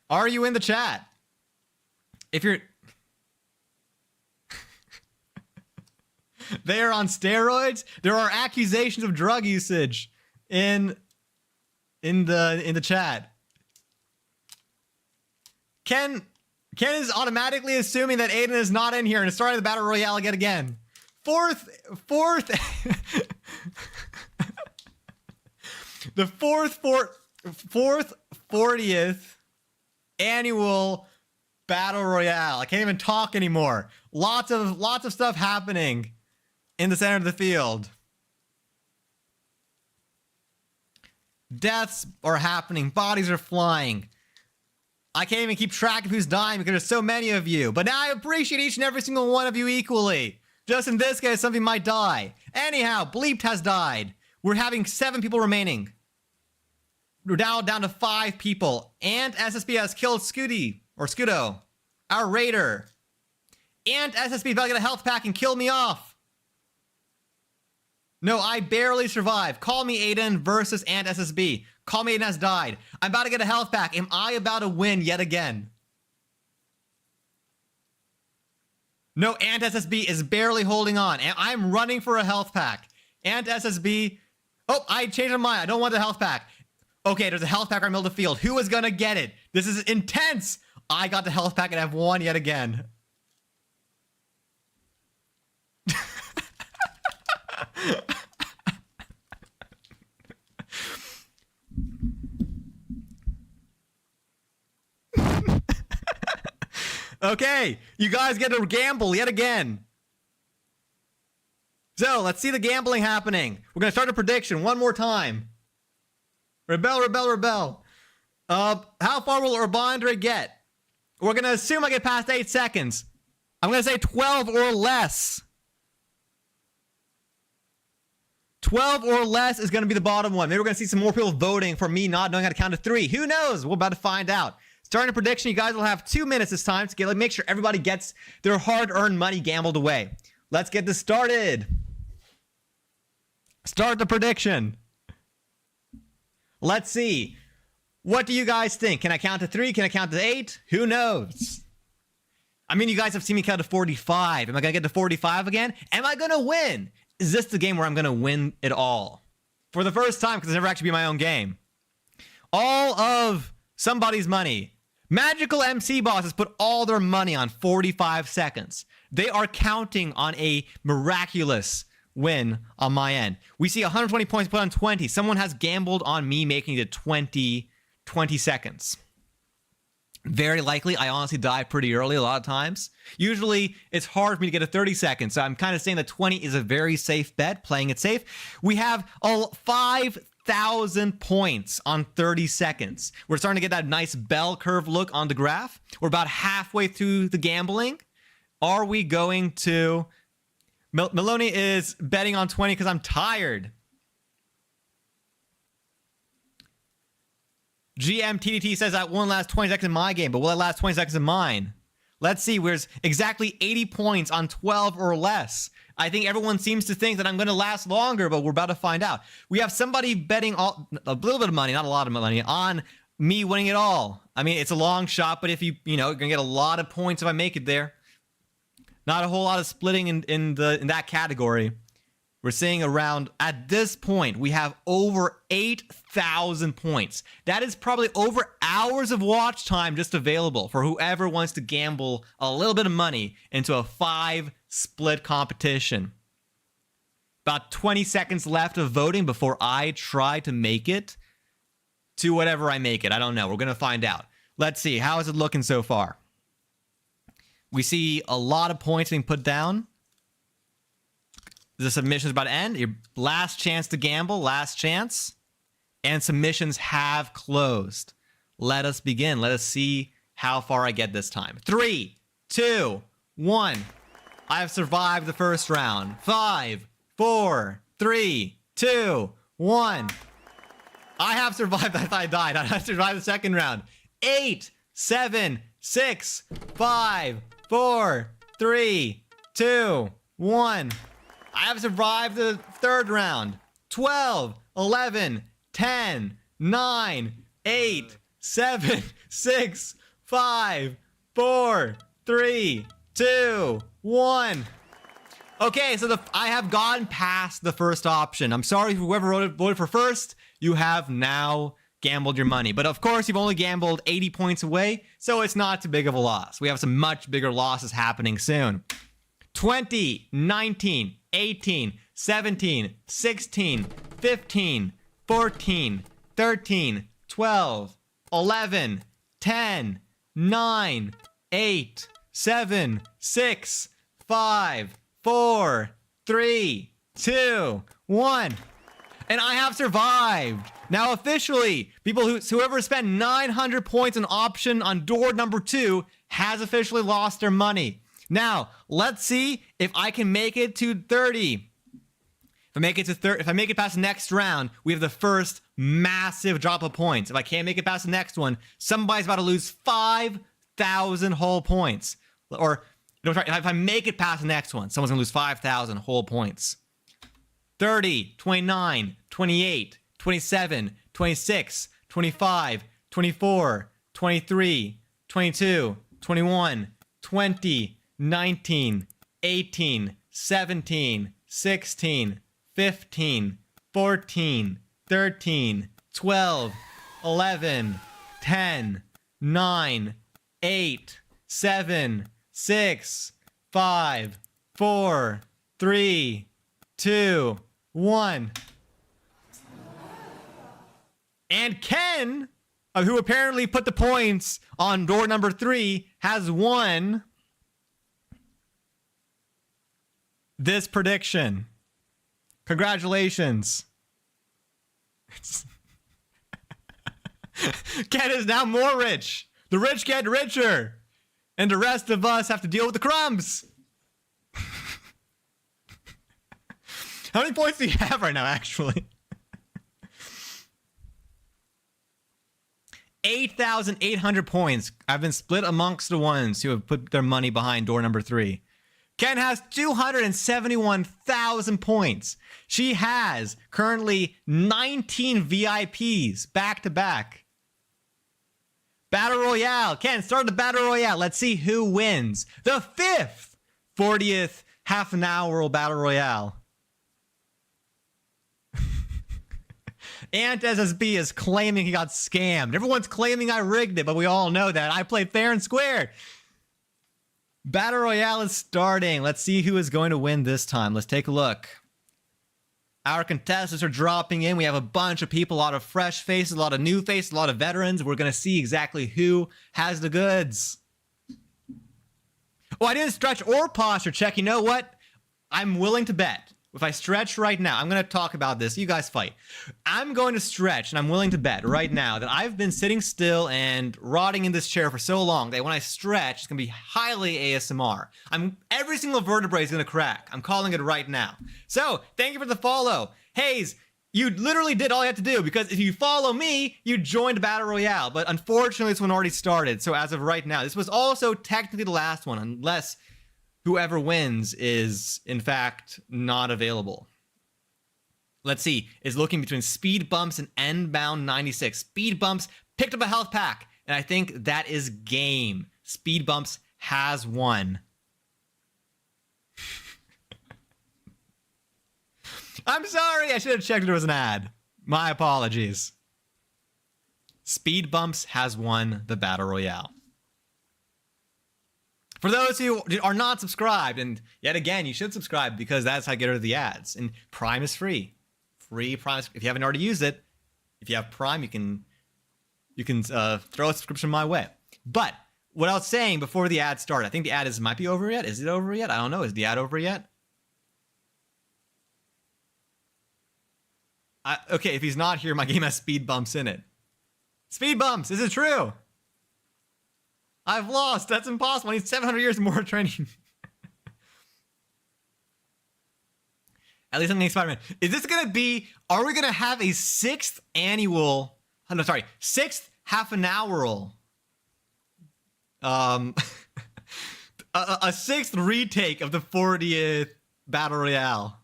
are you in the chat? If you're... They are on steroids. There are accusations of drug usage in the chat. Ken is automatically assuming that Aiden is not in here and is starting the battle royale again. Fourth the fourth 40th annual battle royale. I can't even talk anymore. Lots of stuff happening in the center of the field. Deaths are happening. Bodies are flying. I can't even keep track of who's dying because there's so many of you. But now I appreciate each and every single one of you equally. Just in this case, something might die. Anyhow, Bleeped has died. We're having 7 people remaining. We're now down to 5 people. And SSB has killed Scudo, our raider. And SSB is about to get a health pack and kill me off. No, I barely survived. Call Me Aiden versus Ant SSB. Call Me Aiden has died. I'm about to get a health pack. Am I about to win yet again? No, Ant SSB is barely holding on. And I'm running for a health pack. Ant SSB. Oh, I changed my mind. I don't want the health pack. Okay, there's a health pack right in the middle of the field. Who is going to get it? This is intense. I got the health pack and I've won yet again. Okay, you guys get to gamble yet again. So, let's see the gambling happening. We're going to start a prediction one more time. Rebel. How far will Urbandre get? We're going to assume I get past 8 seconds. I'm going to say 12 or less. 12 or less is going to be the bottom one. Maybe we're going to see some more people voting for me not knowing how to count to 3. Who knows? We're about to find out. Starting a prediction, you guys will have 2 minutes this time to make sure everybody gets their hard-earned money gambled away. Let's get this started. Start the prediction. Let's see. What do you guys think? Can I count to 3? Can I count to 8? Who knows? I mean, you guys have seen me count to 45. Am I going to get to 45 again? Am I going to win? Is this the game where I'm going to win it all? For the first time, because it's never actually been my own game. All of somebody's money. Magical MC bosses put all their money on 45 seconds. They are counting on a miraculous win on my end. We see 120 points put on 20. Someone has gambled on me making it 20 seconds. Very likely, I honestly die pretty early a lot of times. Usually, it's hard for me to get to 30 seconds, so I'm kind of saying that 20 is a very safe bet, playing it safe. We have 5,000 points on 30 seconds. We're starting to get that nice bell curve look on the graph. We're about halfway through the gambling. Are we going to... Maloney is betting on 20 because I'm tired. GMTT says that won't last 20 seconds in my game, but will it last 20 seconds in mine? Let's see. There's exactly 80 points on 12 or less. I think everyone seems to think that I'm going to last longer, but we're about to find out. We have somebody betting a little bit of money, not a lot of money, on me winning it all. I mean, it's a long shot, but if you're going to get a lot of points if I make it there. Not a whole lot of splitting in that category. We're seeing around, at this point, we have over 8,000 points. That is probably over hours of watch time just available for whoever wants to gamble a little bit of money into a 5-split competition. About 20 seconds left of voting before I try to make it to whatever I make it. I don't know. We're going to find out. Let's see. How is it looking so far? We see a lot of points being put down. The submission's about to end. Your last chance to gamble, last chance. And submissions have closed. Let us begin. Let us see how far I get this time. 3, 2, 1. I have survived the first round. 5, 4, 3, 2, 1. I have survived. I thought I died. I have survived the second round. 8, 7, 6, 5, 4, 3, 2, 1. I have survived the third round. 12, 11, 10, 9, 8, 7, 6, 5, 4, 3, 2, 1. Okay, so I have gotten past the first option. I'm sorry whoever voted for first. You have now gambled your money. But of course, you've only gambled 80 points away, so it's not too big of a loss. We have some much bigger losses happening soon. 20, 19, 18, 17, 16, 15, 14, 13, 12, 11, 10, 9, 8, 7, 6, 5, 4, 3, 2, 1. And I have survived. Now officially, whoever spent 900 points in option on door number 2 has officially lost their money. Now, let's see if I can make it to 30. If I make it past the next round, we have the first massive drop of points. If I can't make it past the next one, somebody's about to lose 5,000 whole points. Or if I make it past the next one, someone's gonna lose 5,000 whole points. 30, 29, 28, 27, 26, 25, 24, 23, 22, 21, 20, 19, 18, 17, 16, 15, 14, 13, 12, 11, 10, 9, 8, 7, 6, 5, 4, 3, 2, 1. And Ken, who apparently put the points on door number 3, has won this prediction. Congratulations. Ken is now more rich. The rich get richer. And the rest of us have to deal with the crumbs. How many points do you have right now, actually? 8,800 points. I've been split amongst the ones who have put their money behind door number 3. Ken has 271,000 points. She has currently 19 VIPs back to back. Battle Royale. Ken, start the Battle Royale. Let's see who wins. The 5th 40th half an hour Battle Royale. Ant SSB is claiming he got scammed. Everyone's claiming I rigged it, but we all know that I played fair and square. Battle Royale is starting. Let's see who is going to win this time. Let's take a look. Our contestants are dropping in. We have a bunch of people, a lot of fresh faces, a lot of new faces, a lot of veterans. We're going to see exactly who has the goods. Oh, I didn't stretch or posture check. You know what? I'm willing to bet. If I stretch right now, I'm going to talk about this. You guys fight. I'm going to stretch, and I'm willing to bet right now that I've been sitting still and rotting in this chair for so long that when I stretch, it's going to be highly ASMR. Every single vertebrae is going to crack. I'm calling it right now. So, thank you for the follow. Hayes, you literally did all you had to do, because if you follow me, you joined Battle Royale. But unfortunately, this one already started. So as of right now, this was also technically the last one, unless whoever wins is, in fact, not available. Let's see. Is looking between Speed Bumps and Endbound 96. Speed Bumps picked up a health pack, and I think that is game. Speed Bumps has won. I'm sorry. I should have checked if there was an ad. My apologies. Speed Bumps has won the Battle Royale. For those who are not subscribed, and yet again, you should subscribe because that's how I get rid of the ads. And Prime is free. Free Prime. If you haven't already used it, if you have Prime, you can throw a subscription my way. But what I was saying before the ad started, I think the ad might be over yet. Is it over yet? I don't know. Is the ad over yet? Okay, if he's not here, my game has speed bumps in it. Speed bumps. Is it true? I've lost. That's impossible. I need 700 years more training. At least I'm getting Spider-Man. Is this going to be... Are we going to have a 6th annual... Oh, no, sorry. 6th half an hour... a 6th retake of the 40th Battle Royale.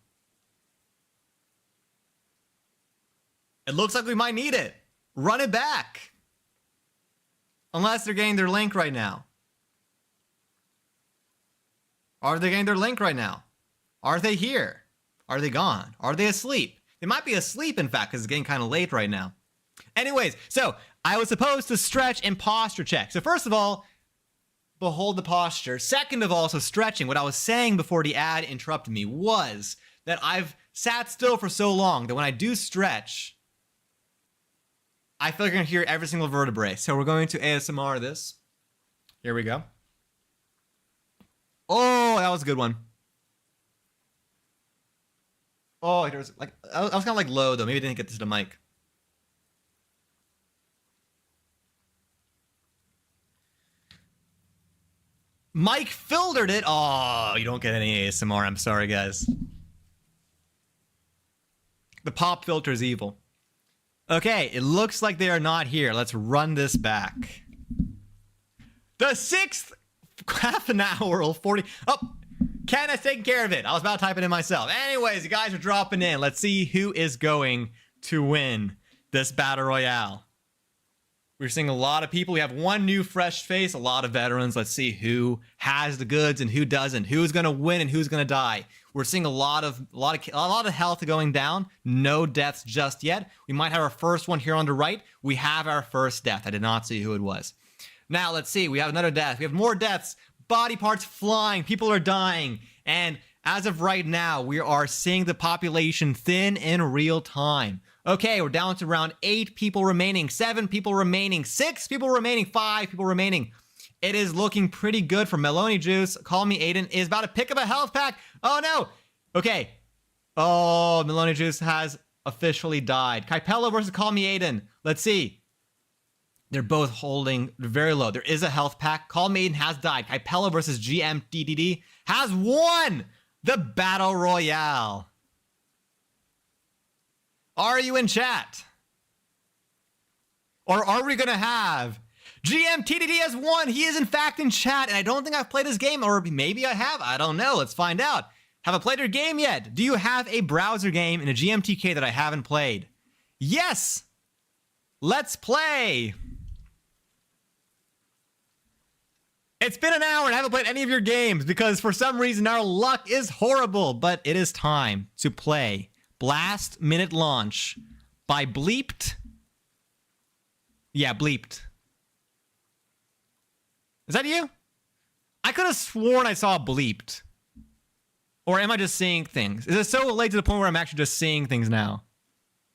It looks like we might need it. Run it back. Unless they're getting their link right now. Are they getting their link right now? Are they here? Are they gone? Are they asleep? They might be asleep, in fact, because it's getting kind of late right now. Anyways, so I was supposed to stretch and posture check. So first of all, behold the posture. Second of all, so stretching. What I was saying before the ad interrupted me was that I've sat still for so long that when I do stretch, I feel like you're going to hear every single vertebrae. So we're going to ASMR this. Here we go. Oh, that was a good one. Oh, there was like I was kind of like low though. Maybe I didn't get this to the mic. Mike filtered it. Oh, you don't get any ASMR. I'm sorry, guys. The pop filter is evil. Okay, it looks like they are not here. Let's run this back. The 6th half an hour, 40. Oh, Ken has taken care of it. I was about to type it in myself. Anyways, you guys are dropping in. Let's see who is going to win this Battle Royale. We're seeing a lot of people. We have one new fresh face, a lot of veterans. Let's see who has the goods and who doesn't. Who's going to win and who's going to die. We're seeing a lot of health going down. No deaths just yet. We might have our first one here on the right. We have our first death. I did not see who it was. Now, let's see. We have another death. We have more deaths. Body parts flying. People are dying. And as of right now, we are seeing the population thin in real time. Okay, we're down to around 8 people remaining, 7 people remaining, 6 people remaining, 5 people remaining. It is looking pretty good for Meloni Juice. Call Me Aiden is about to pick up a health pack. Oh, no. Okay. Oh, Meloni Juice has officially died. Kaipella versus Call Me Aiden. Let's see. They're both holding very low. There is a health pack. Call Me Aiden has died. Kaipella versus gmtk has won the Battle Royale. Are you in chat? Or are we gonna have gmtk has won? He is in fact in chat, and I don't think I've played his game, or maybe I have. I don't know. Let's find out. Haven't played your game yet. Do you have a browser game in a GMTK that I haven't played? Yes. Let's play. It's been an hour and I haven't played any of your games because for some reason our luck is horrible, but it is time to play Blast Minute Launch by Bleeped. Yeah, Bleeped. Is that you? I could have sworn I saw Bleeped. Or am I just seeing things? Is it so late to the point where I'm actually just seeing things now?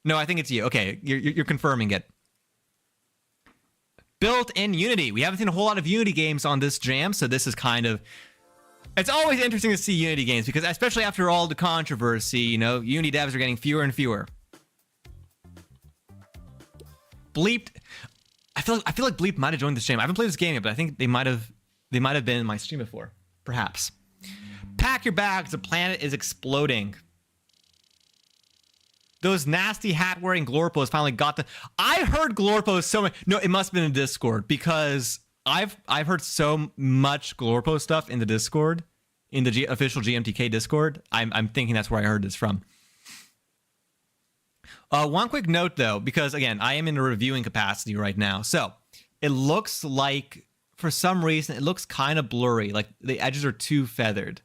No, I think it's you. Okay, you're confirming it. Built in Unity. We haven't seen a whole lot of Unity games on this jam, so this is kind of... It's always interesting to see Unity games, because especially after all the controversy, you know, Unity devs are getting fewer and fewer. Bleeped... I feel like Bleep might have joined this jam. I haven't played this game yet, but I think they might have been in my stream before. Perhaps. Pack your bags, the planet is exploding. Those nasty hat-wearing Glorpos finally got the... I heard Glorpos so much... No, it must have been in Discord, because I've heard so much Glorpo stuff in the Discord, in the official GMTK Discord. I'm thinking that's where I heard this from. One quick note, though, because, again, I am in a reviewing capacity right now. So, it looks like, for some reason, it looks kind of blurry. Like, the edges are too feathered.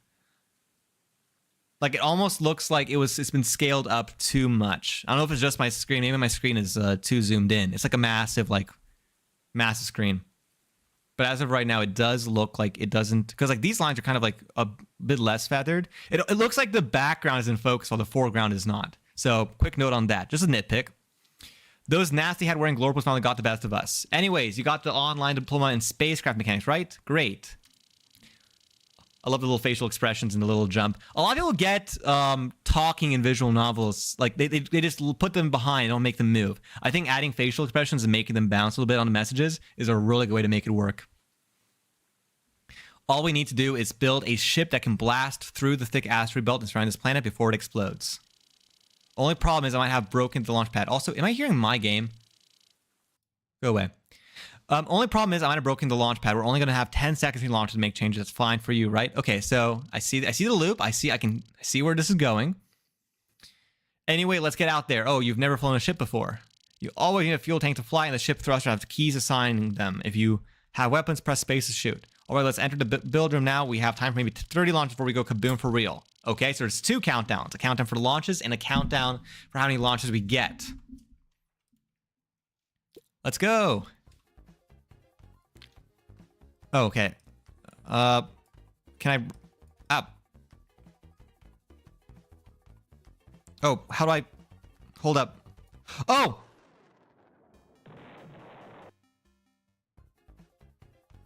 Like, it almost looks like it's been scaled up too much. I don't know if it's just my screen. Maybe my screen is too zoomed in. It's like a massive screen. But as of right now, it does look like it doesn't... Because, like, these lines are kind of, like, a bit less feathered. It looks like the background is in focus while the foreground is not. So, quick note on that. Just a nitpick. Those nasty hat-wearing Glorpos finally got the best of us. Anyways, you got the online diploma in spacecraft mechanics, right? Great. I love the little facial expressions and the little jump. A lot of people get talking in visual novels. Like, they just put them behind, don't make them move. I think adding facial expressions and making them bounce a little bit on the messages is a really good way to make it work. All we need to do is build a ship that can blast through the thick asteroid belt and surround this planet before it explodes. Only problem is I might have broken the launch pad. Also, am I hearing my game? Go away. Only problem is I might have broken the launch pad. We're only going to have 10 seconds to launch to make changes. That's fine for you, right? Okay, so I see the loop. I can see where this is going. Anyway, let's get out there. Oh, you've never flown a ship before. You always need a fuel tank to fly, and the ship thruster has keys assigning them. If you have weapons, press space to shoot. All right, let's enter the build room now. We have time for maybe 30 launches before we go kaboom for real. Okay, so there's 2 countdowns. A countdown for launches and a countdown for how many launches we get. Let's go. Oh, okay. Can I... Up. Oh, how do I... Hold up. Oh!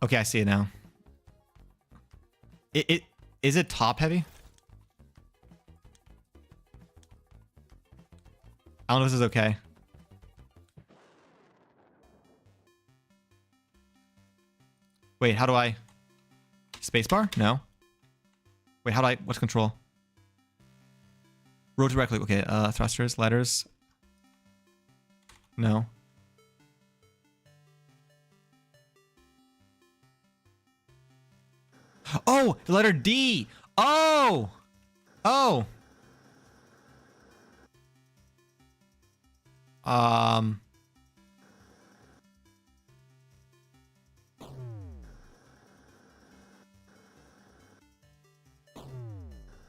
Okay, I see it now. Is it top heavy? I don't know if this is okay. Wait, how do I... Spacebar? No. Wait, how do I... What's control? Rotate right click. Okay, thrusters, letters. No. Oh, the letter D. Oh. Oh.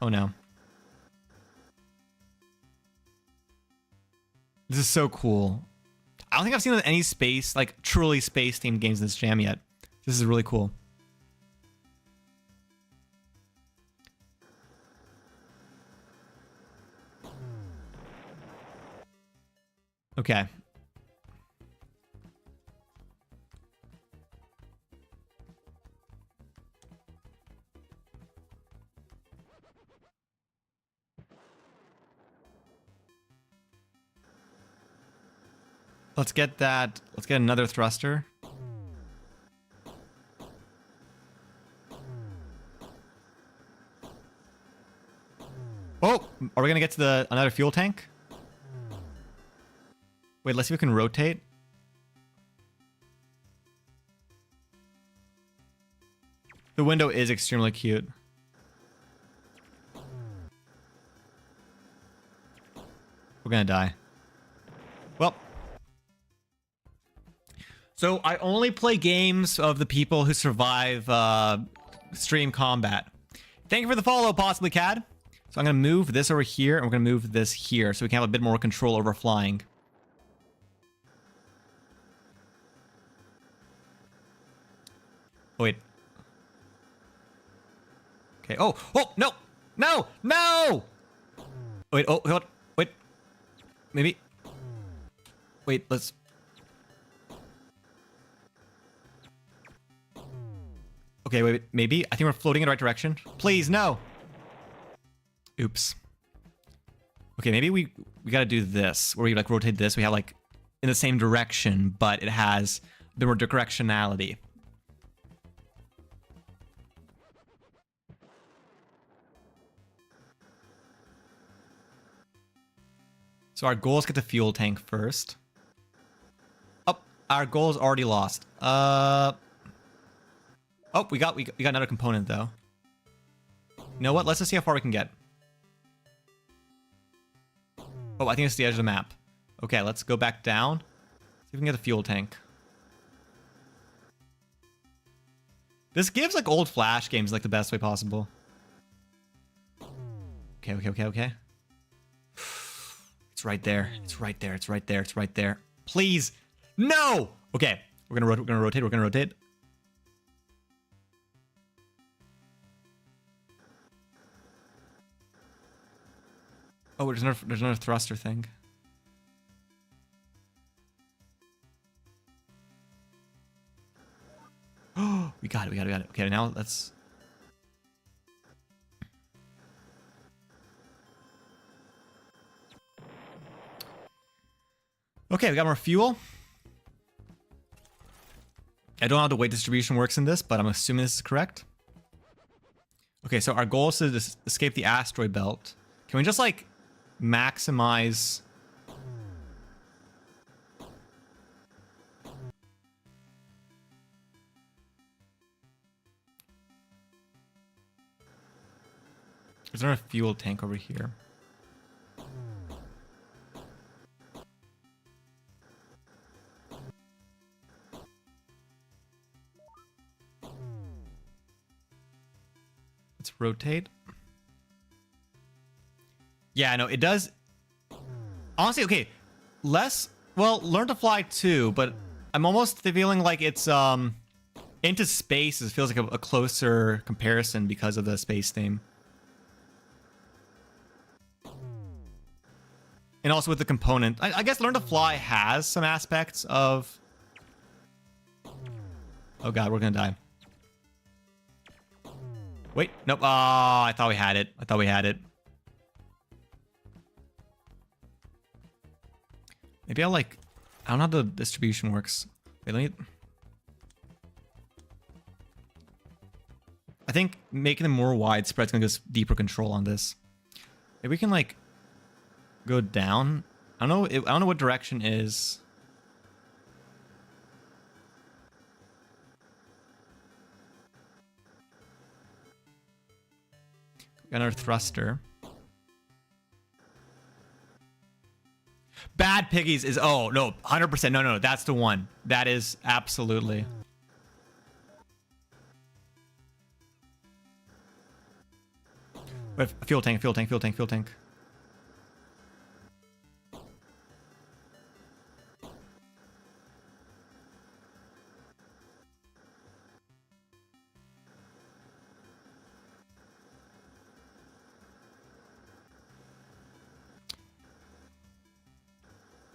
Oh no. This is so cool. I don't think I've seen any space, like truly space themed games in this jam yet. This is really cool. Okay. Let's get that. Let's get another thruster. Oh, are we gonna get to another fuel tank? Wait, let's see if we can rotate. The window is extremely cute. We're gonna die. Well. So I only play games of the people who survive stream combat. Thank you for the follow, possibly Cad. So I'm gonna move this over here, and we're gonna move this here, so we can have a bit more control over flying. Oh, wait. Okay. Oh, oh, no, no, no. Wait. Oh, hold on. Wait. Maybe. Wait. Let's. Okay. Wait. Maybe. I think we're floating in the right direction. Please, no. Oops. Okay. Maybe we gotta do this, where we like rotate this. We have like in the same direction, but it has a bit more directionality. So our goal is get the fuel tank first. Oh, our goal is already lost. Oh, we got another component though. You know what? Let's just see how far we can get. Oh, I think it's the edge of the map. Okay, let's go back down. See if we can get the fuel tank. This gives like old Flash games like the best way possible. Okay. It's right there. It's right there. It's right there. It's right there. Please. No! Okay. We're gonna rotate. We're gonna rotate. Oh, there's another thruster thing. Oh, we got it. Okay, now let's... Okay, we got more fuel. I don't know how the weight distribution works in this, but I'm assuming this is correct. Okay, so our goal is to escape the asteroid belt. Can we just, like, maximize... Is there a fuel tank over here? Let's rotate. Yeah, no, it does. Honestly, okay, less. Well, learn to fly too, but I'm almost feeling like it's into space. It feels like a closer comparison because of the space theme, and also with the component. I guess learn to fly has some aspects of. Oh god, we're gonna die. Wait, nope. Oh, I thought we had it. Maybe I'll like... I don't know how the distribution works. Wait, let me... I think making them more widespread is going to give us deeper control on this. Maybe we can like... go down. I don't know what direction is... Got another thruster. Bad Piggies is... Oh, no. 100%. No. That's the one. That is absolutely... Wait, fuel tank.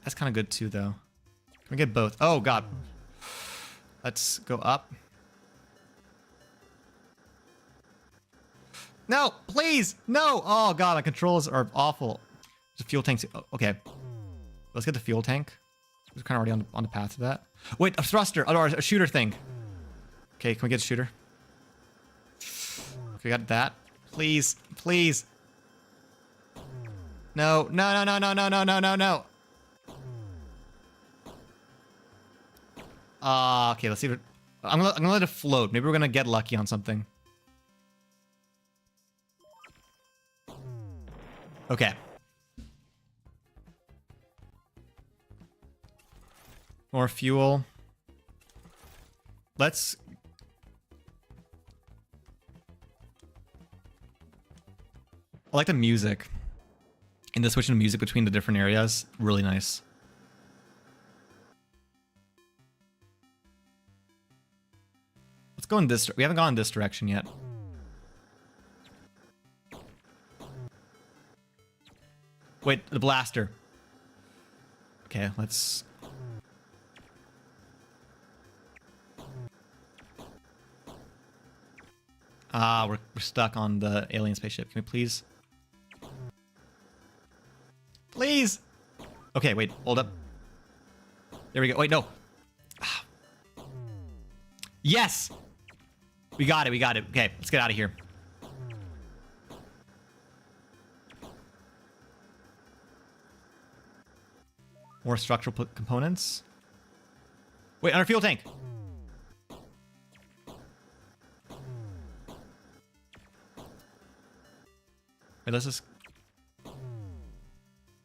That's kind of good too, though. Can we get both? Oh, God. Let's go up. No, please. No. Oh, God. My controls are awful. There's a fuel tank. Oh, okay. Let's get the fuel tank. We're kind of already on the path to that. Wait, a thruster. Or a shooter thing. Okay, can we get a shooter? Okay, we got that. Please. No. Okay, let's see. I'm gonna let it float. Maybe we're gonna get lucky on something. Okay. More fuel. Let's... I like the music. And the switching of music between the different areas. Really nice. Let's go in this... We haven't gone in this direction yet. Wait, the blaster. Okay, let's... we're stuck on the alien spaceship. Can we please? Please! Okay, wait, hold up. There we go. Wait, no. Yes! We got it, we got it. Okay, let's get out of here. More structural components. Wait, on our fuel tank. Wait, let's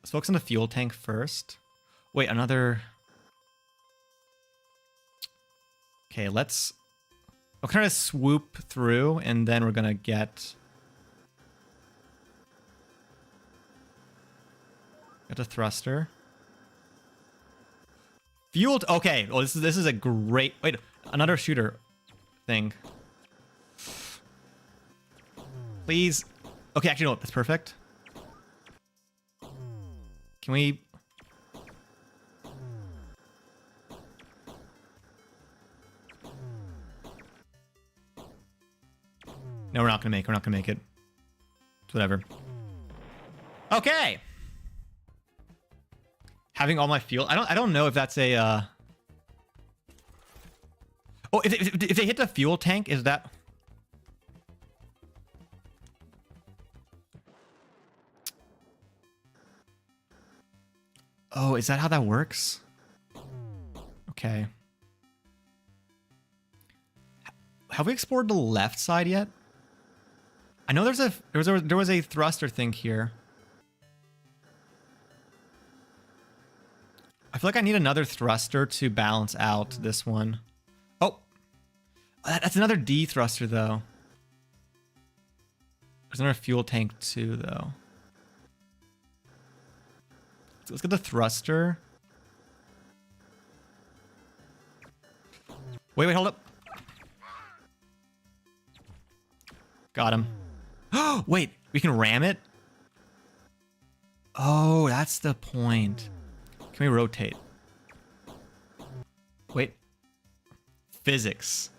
focus on the fuel tank first. Wait, another... Okay, let's... We're trying to swoop through, and then we're gonna get... Get a thruster. Fuel... Okay, well, this is a great... Wait, another shooter thing. Please... Okay, actually, no, that's perfect. Can we... No, we're not gonna make it. It's whatever. Okay. Having all my fuel... I don't know if that's a... Oh, if they hit the fuel tank, is that... Oh, is that how that works? Okay. Have we explored the left side yet? I know there was a thruster thing here. I feel like I need another thruster to balance out this one. Oh, that's another D thruster though. There's another fuel tank too though. Let's get the thruster. Wait, hold up. Got him. Wait, we can ram it? Oh, that's the point. Can we rotate? Wait. Physics.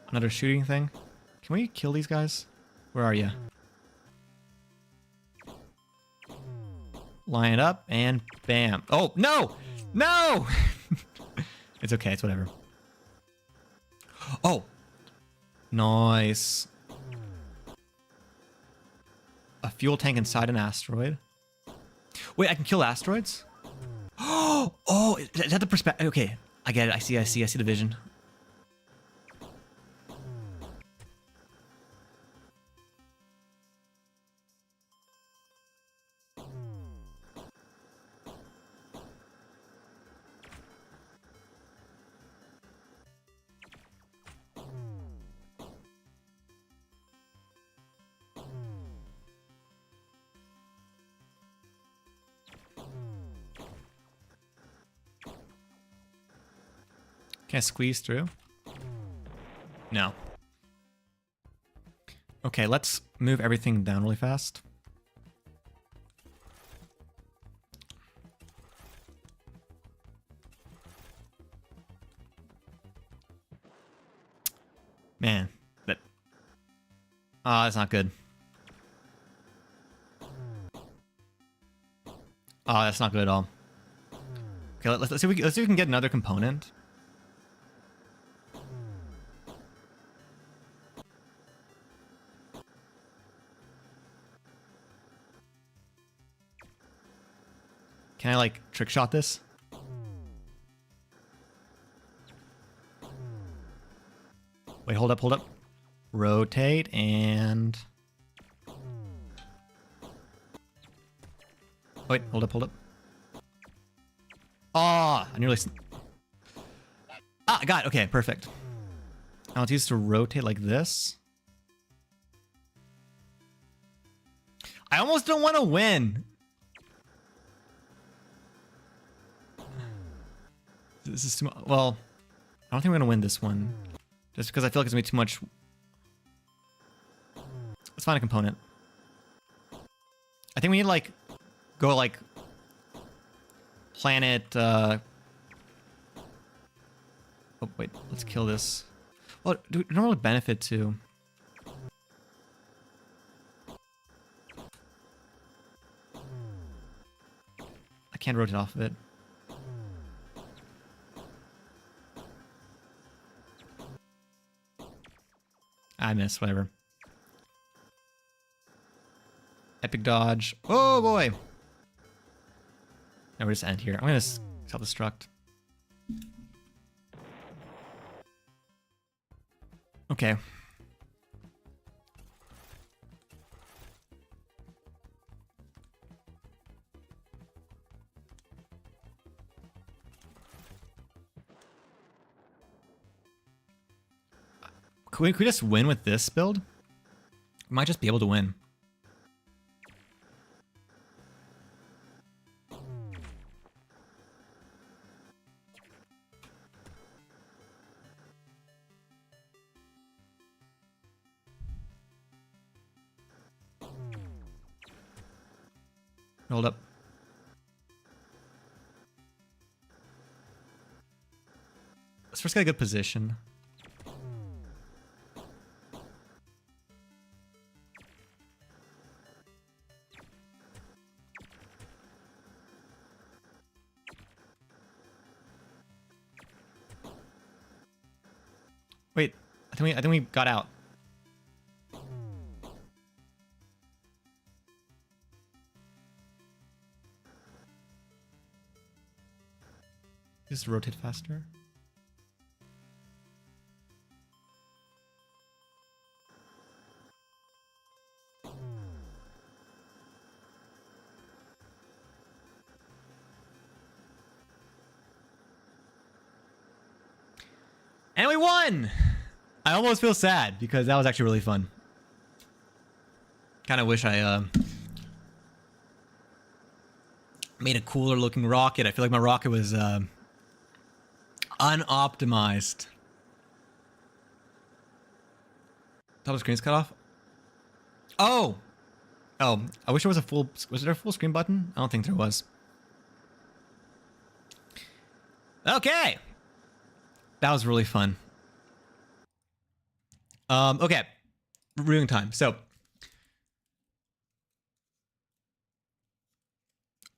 Another shooting thing. Can we kill these guys? Where are you? Line it up and bam. Oh, no! No! It's okay, it's whatever. Oh! Nice. A fuel tank inside an asteroid. Wait, I can kill asteroids? Oh, is that the perspective? Okay, I get it. I see the vision. Can I squeeze through? No. Okay, let's move everything down really fast. Man, that's not good. Oh, that's not good at all. Okay, let's see if we can get another component. Can I, like, trick shot this? Wait, hold up. Rotate and... Wait, hold up. Ah, I nearly... Ah, I got it. Okay, perfect. Now let's use to rotate like this. I almost don't want to win. This is too much. Well, I don't think we're going to win this one. Just because I feel like it's going to be too much. Let's find a component. I think we need to, like, go, like, planet, Oh, wait. Let's kill this. Well, do we don't really benefit to... I can't rotate off of it. I missed, whatever. Epic dodge. Oh boy! Now we just end here. I'm gonna self-destruct. Okay. Could we just win with this build? We might just be able to win. Hold up. Let's first get a good position. Wait, I think we got out. Just rotate faster. And we won! I almost feel sad because that was actually really fun. Kind of wish I made a cooler looking rocket. I feel like my rocket was unoptimized. Top of the screen's cut off. Oh! Oh, I wish there was a full... Was there a full screen button? I don't think there was. Okay! That was really fun. Okay. Reviewing time. So...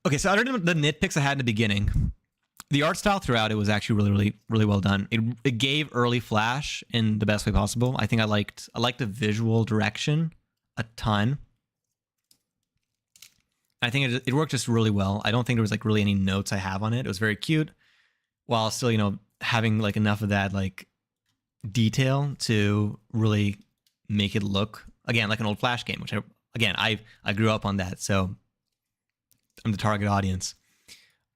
Okay, so other than the nitpicks I had in the beginning, the art style throughout it was actually really well done. It gave early Flash in the best way possible. I think I liked the visual direction a ton. I think it worked just really well. I don't think there was like really any notes I have on it. It was very cute, while still, you know, having like enough of that like detail to really make it look again like an old Flash game. Which I grew up on that, so I'm the target audience.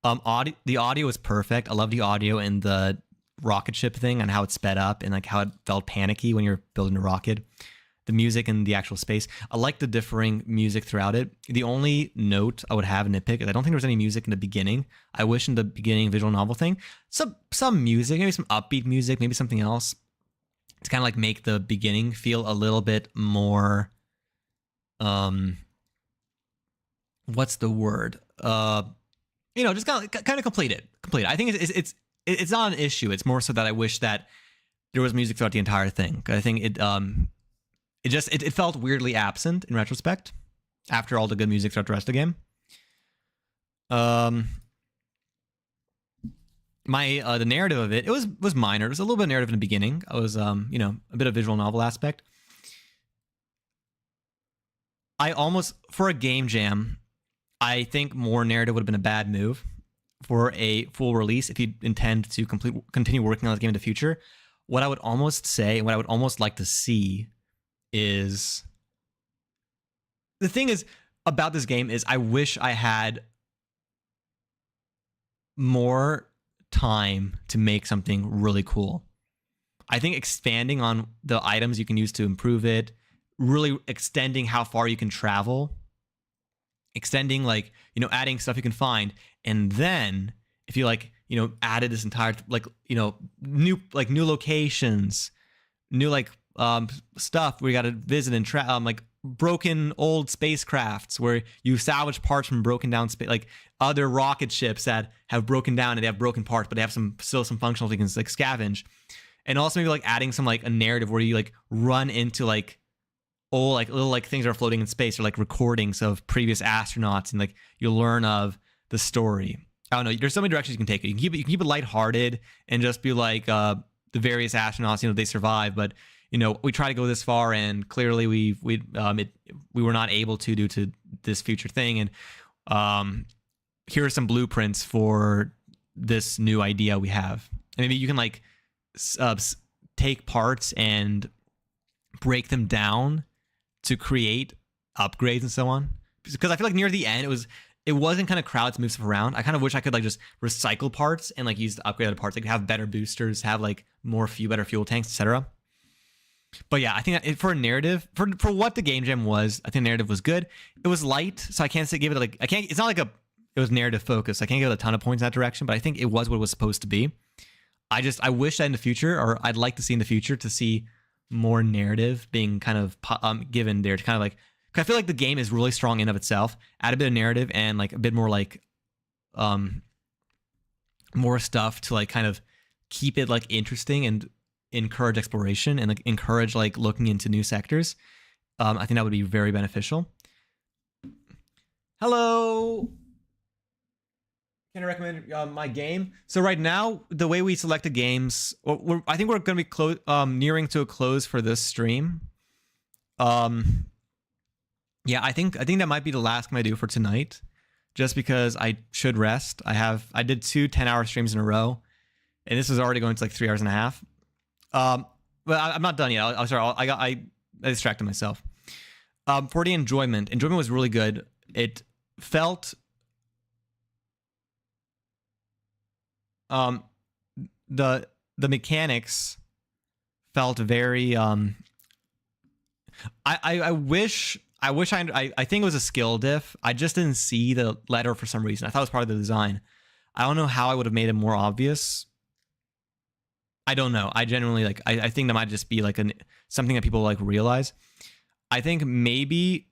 The audio was perfect. I love the audio and the rocket ship thing and how it sped up and like how it felt panicky when you're building a rocket. The music and the actual space. I like the differing music throughout it. The only note I would have in nitpick is I don't think there was any music in the beginning. I wish in the beginning visual novel thing, some music, maybe some upbeat music, maybe something else to kind of like make the beginning feel a little bit more, what's the word? You know, just kind of complete it. I think it's not an issue. It's more so that I wish that there was music throughout the entire thing. I think it felt weirdly absent in retrospect after all the good music throughout the rest of the game. The narrative of it was minor. It was a little bit of narrative in the beginning. I was you know, a bit of visual novel aspect. I almost, for a game jam, I think more narrative would have been a bad move for a full release if you intend to continue working on this game in the future. what I would almost say and what I would almost like to see is, the thing is about this game is I wish I had more time to make something really cool. I think expanding on the items you can use to improve it, really extending how far you can travel, extending like, you know, adding stuff you can find, and then if you like, you know, added this entire like, you know, new locations, new like stuff where you got to visit and like broken old spacecrafts where you salvage parts from broken down space, like other rocket ships that have broken down and they have broken parts, but they have still some functional things like scavenge. And also maybe like adding some like a narrative where you like run into like old like little like things that are floating in space, or like recordings of previous astronauts, and like you learn of the story. I don't know. There's so many directions you can take it. You can keep it lighthearted and just be like the various astronauts, you know, they survive, but you know, we try to go this far, and clearly we were not able to due to this future thing. And here are some blueprints for this new idea we have. And maybe you can like take parts and break them down to create upgrades and so on. Because I feel like near the end it wasn't kind of crowded to move stuff around. I kind of wish I could like just recycle parts and like use the upgraded parts. Like have better boosters, have like better fuel tanks, etc. But yeah, I think that for a narrative, for what the game jam was, I think the narrative was good. It was light, so I can't say give it like it's not like it was narrative focused. I can't give it a ton of points in that direction, but I think it was what it was supposed to be. I wish that in the future, or I'd like to see in the future, to see more narrative being kind of given there to kind of like, cause I feel like the game is really strong in of itself. Add a bit of narrative and like a bit more like more stuff to like kind of keep it like interesting and encourage exploration and like encourage like looking into new sectors. I think that would be very beneficial. Hello. Can I recommend my game? So right now, the way we select the games, I think we're going to be nearing to a close for this stream. Yeah, I think that might be the last game I do for tonight, just because I should rest. I did 2 10-hour streams in a row, and this is already going to like 3 hours and a half. But I'm not done yet. I distracted myself. For the enjoyment was really good. It felt the mechanics felt very I think it was a skill diff. I just didn't see the letter for some reason. I thought it was part of the design. I don't know how I would have made it more obvious. I don't know. I genuinely like. I think that might just be like something that people like realize. I think maybe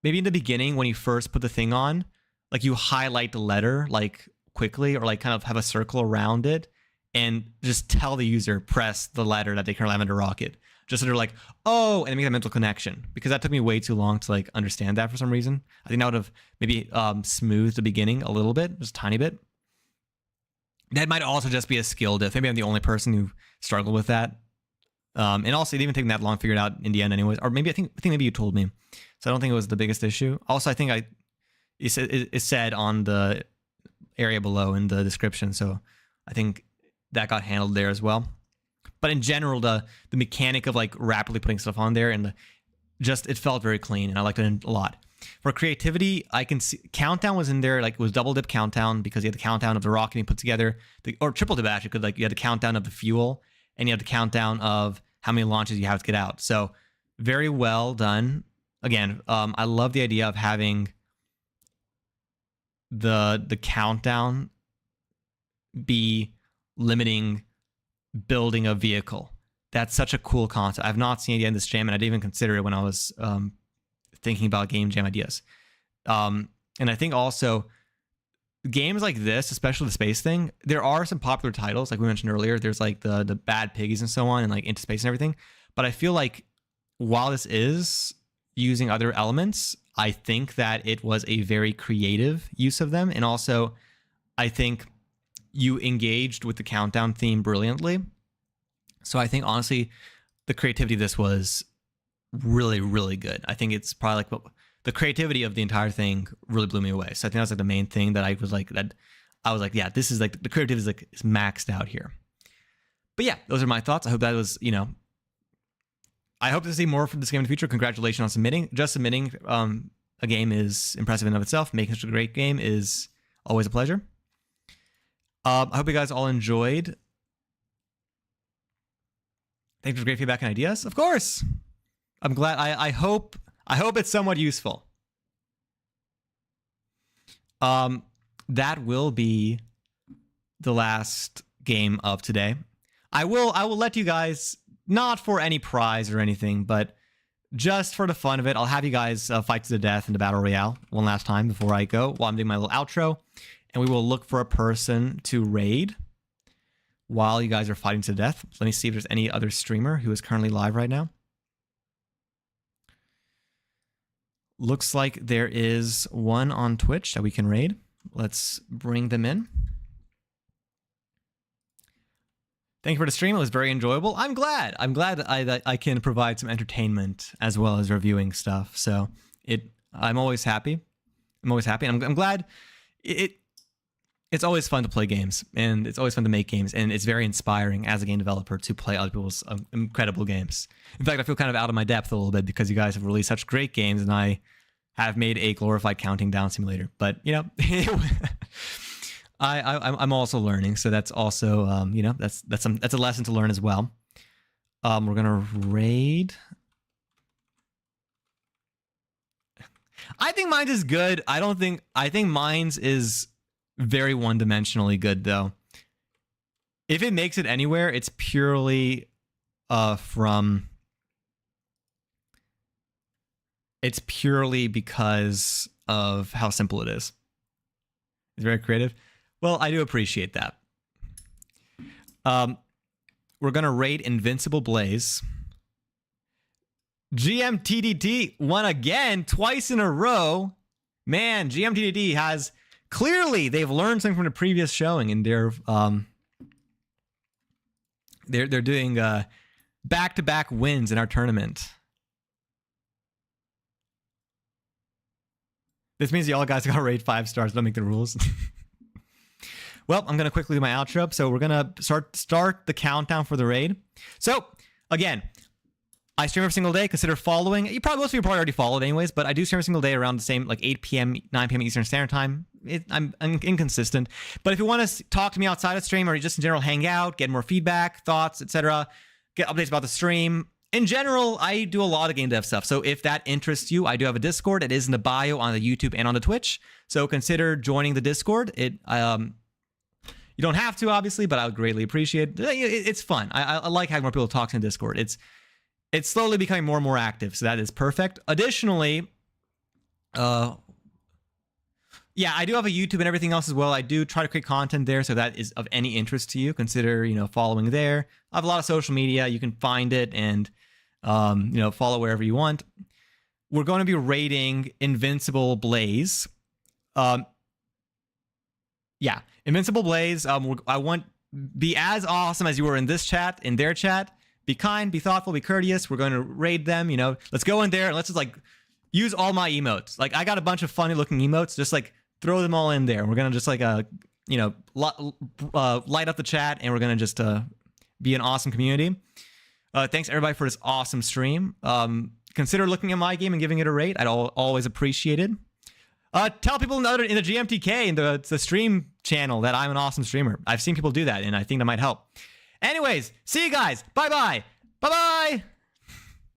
in the beginning when you first put the thing on, like you highlight the letter like quickly, or like kind of have a circle around it, and just tell the user press the letter that they currently have under Rocket, just so they're like, oh, and make that mental connection. Because that took me way too long to like understand that for some reason. I think that would have maybe smoothed the beginning a little bit, just a tiny bit. That might also just be a skill diff. Maybe I'm the only person who struggled with that. And also, it didn't even take that long to figure it out in the end anyways. Or maybe I think maybe you told me. So I don't think it was the biggest issue. Also, I think it said on the area below in the description. So I think that got handled there as well. But in general, the mechanic of like rapidly putting stuff on there and it felt very clean, and I liked it a lot. For creativity, I can see countdown was in there, like it was double dip countdown because you had the countdown of the rocket you put together, or triple dip actually, because like you had the countdown of the fuel and you had the countdown of how many launches you have to get out. So very well done. Again, I love the idea of having the countdown be limiting building a vehicle. That's such a cool concept. I've not seen it yet in this jam, and I didn't even consider it when I was thinking about game jam ideas. And I think also games like this, especially the space thing, there are some popular titles like we mentioned earlier. There's like the Bad Piggies and so on, and like Into Space and everything. But I feel like while this is using other elements, I think that it was a very creative use of them. And also, I think you engaged with the countdown theme brilliantly. So I think honestly, the creativity of this was really, really good. I think it's probably like the creativity of the entire thing really blew me away. So I think that's like the main thing that I was like, yeah, this is like the creativity is maxed out here. But yeah, those are my thoughts. I hope that was, I hope to see more from this game in the future. Congratulations on submitting. Just submitting a game is impressive in and of itself. Making such a great game is always a pleasure. I hope you guys all enjoyed. Thanks for great feedback and ideas. Of course. I'm glad. I hope it's somewhat useful. That will be the last game of today. I will let you guys, not for any prize or anything, but just for the fun of it, I'll have you guys fight to the death in the Battle Royale one last time before I go, while I'm doing my little outro. And we will look for a person to raid while you guys are fighting to the death. Let me see if there's any other streamer who is currently live right now. Looks like there is one on Twitch that we can raid. Let's bring them in. Thank you for the stream. It was very enjoyable. I'm glad. that I can provide some entertainment as well as reviewing stuff. So I'm always happy. I'm glad. It's always fun to play games, and it's always fun to make games, and it's very inspiring as a game developer to play other people's incredible games. In fact, I feel kind of out of my depth a little bit because you guys have released such great games, and I have made a glorified counting down simulator. But I'm also learning, so that's also that's a lesson to learn as well. We're gonna raid. I think mine's is good. I think mine's is very one-dimensionally good though. If it makes it anywhere, it's purely because of how simple it is. It's very creative. Well, I do appreciate that. We're gonna rate Invincible Blaze. GMTDT won again, twice in a row. Man, GMTDT has clearly they've learned something from the previous showing, and they're doing back-to-back wins in our tournament. This means y'all guys gotta rate 5 stars. Don't make the rules. Well, I'm gonna quickly do my outro. So we're gonna start the countdown for the raid. So again, I stream every single day. Consider following. Most of you probably already followed anyways, but I do stream every single day around the same, like 8 p.m., 9 p.m. Eastern Standard Time. I'm inconsistent. But if you want to talk to me outside of stream, or just in general hang out, get more feedback, thoughts, etc., get updates about the stream. In general, I do a lot of game dev stuff. So if that interests you, I do have a Discord. It is in the bio on the YouTube and on the Twitch. So consider joining the Discord. You don't have to, obviously, but I would greatly appreciate it. It's fun. I like having more people talk in Discord. It's slowly becoming more and more active, so that is perfect. Additionally, yeah, I do have a YouTube and everything else as well. I do try to create content there, so that is of any interest to you. Consider, following there. I have a lot of social media. You can find it and, follow wherever you want. We're going to be rating Invincible Blaze. Yeah, Invincible Blaze. I want be as awesome as you were in this chat, in their chat. Be kind, be thoughtful, be courteous. We're going to raid them. Let's go in there and let's just use all my emotes. I got a bunch of funny looking emotes. Just throw them all in there. We're gonna just light up the chat, and we're gonna just be an awesome community. Thanks everybody for this awesome stream. Consider looking at my game and giving it a rate. I'd always appreciate it. Tell people in the GMTK, in the stream channel, that I'm an awesome streamer. I've seen people do that, and I think that might help. Anyways, see you guys. Bye-bye. Bye-bye.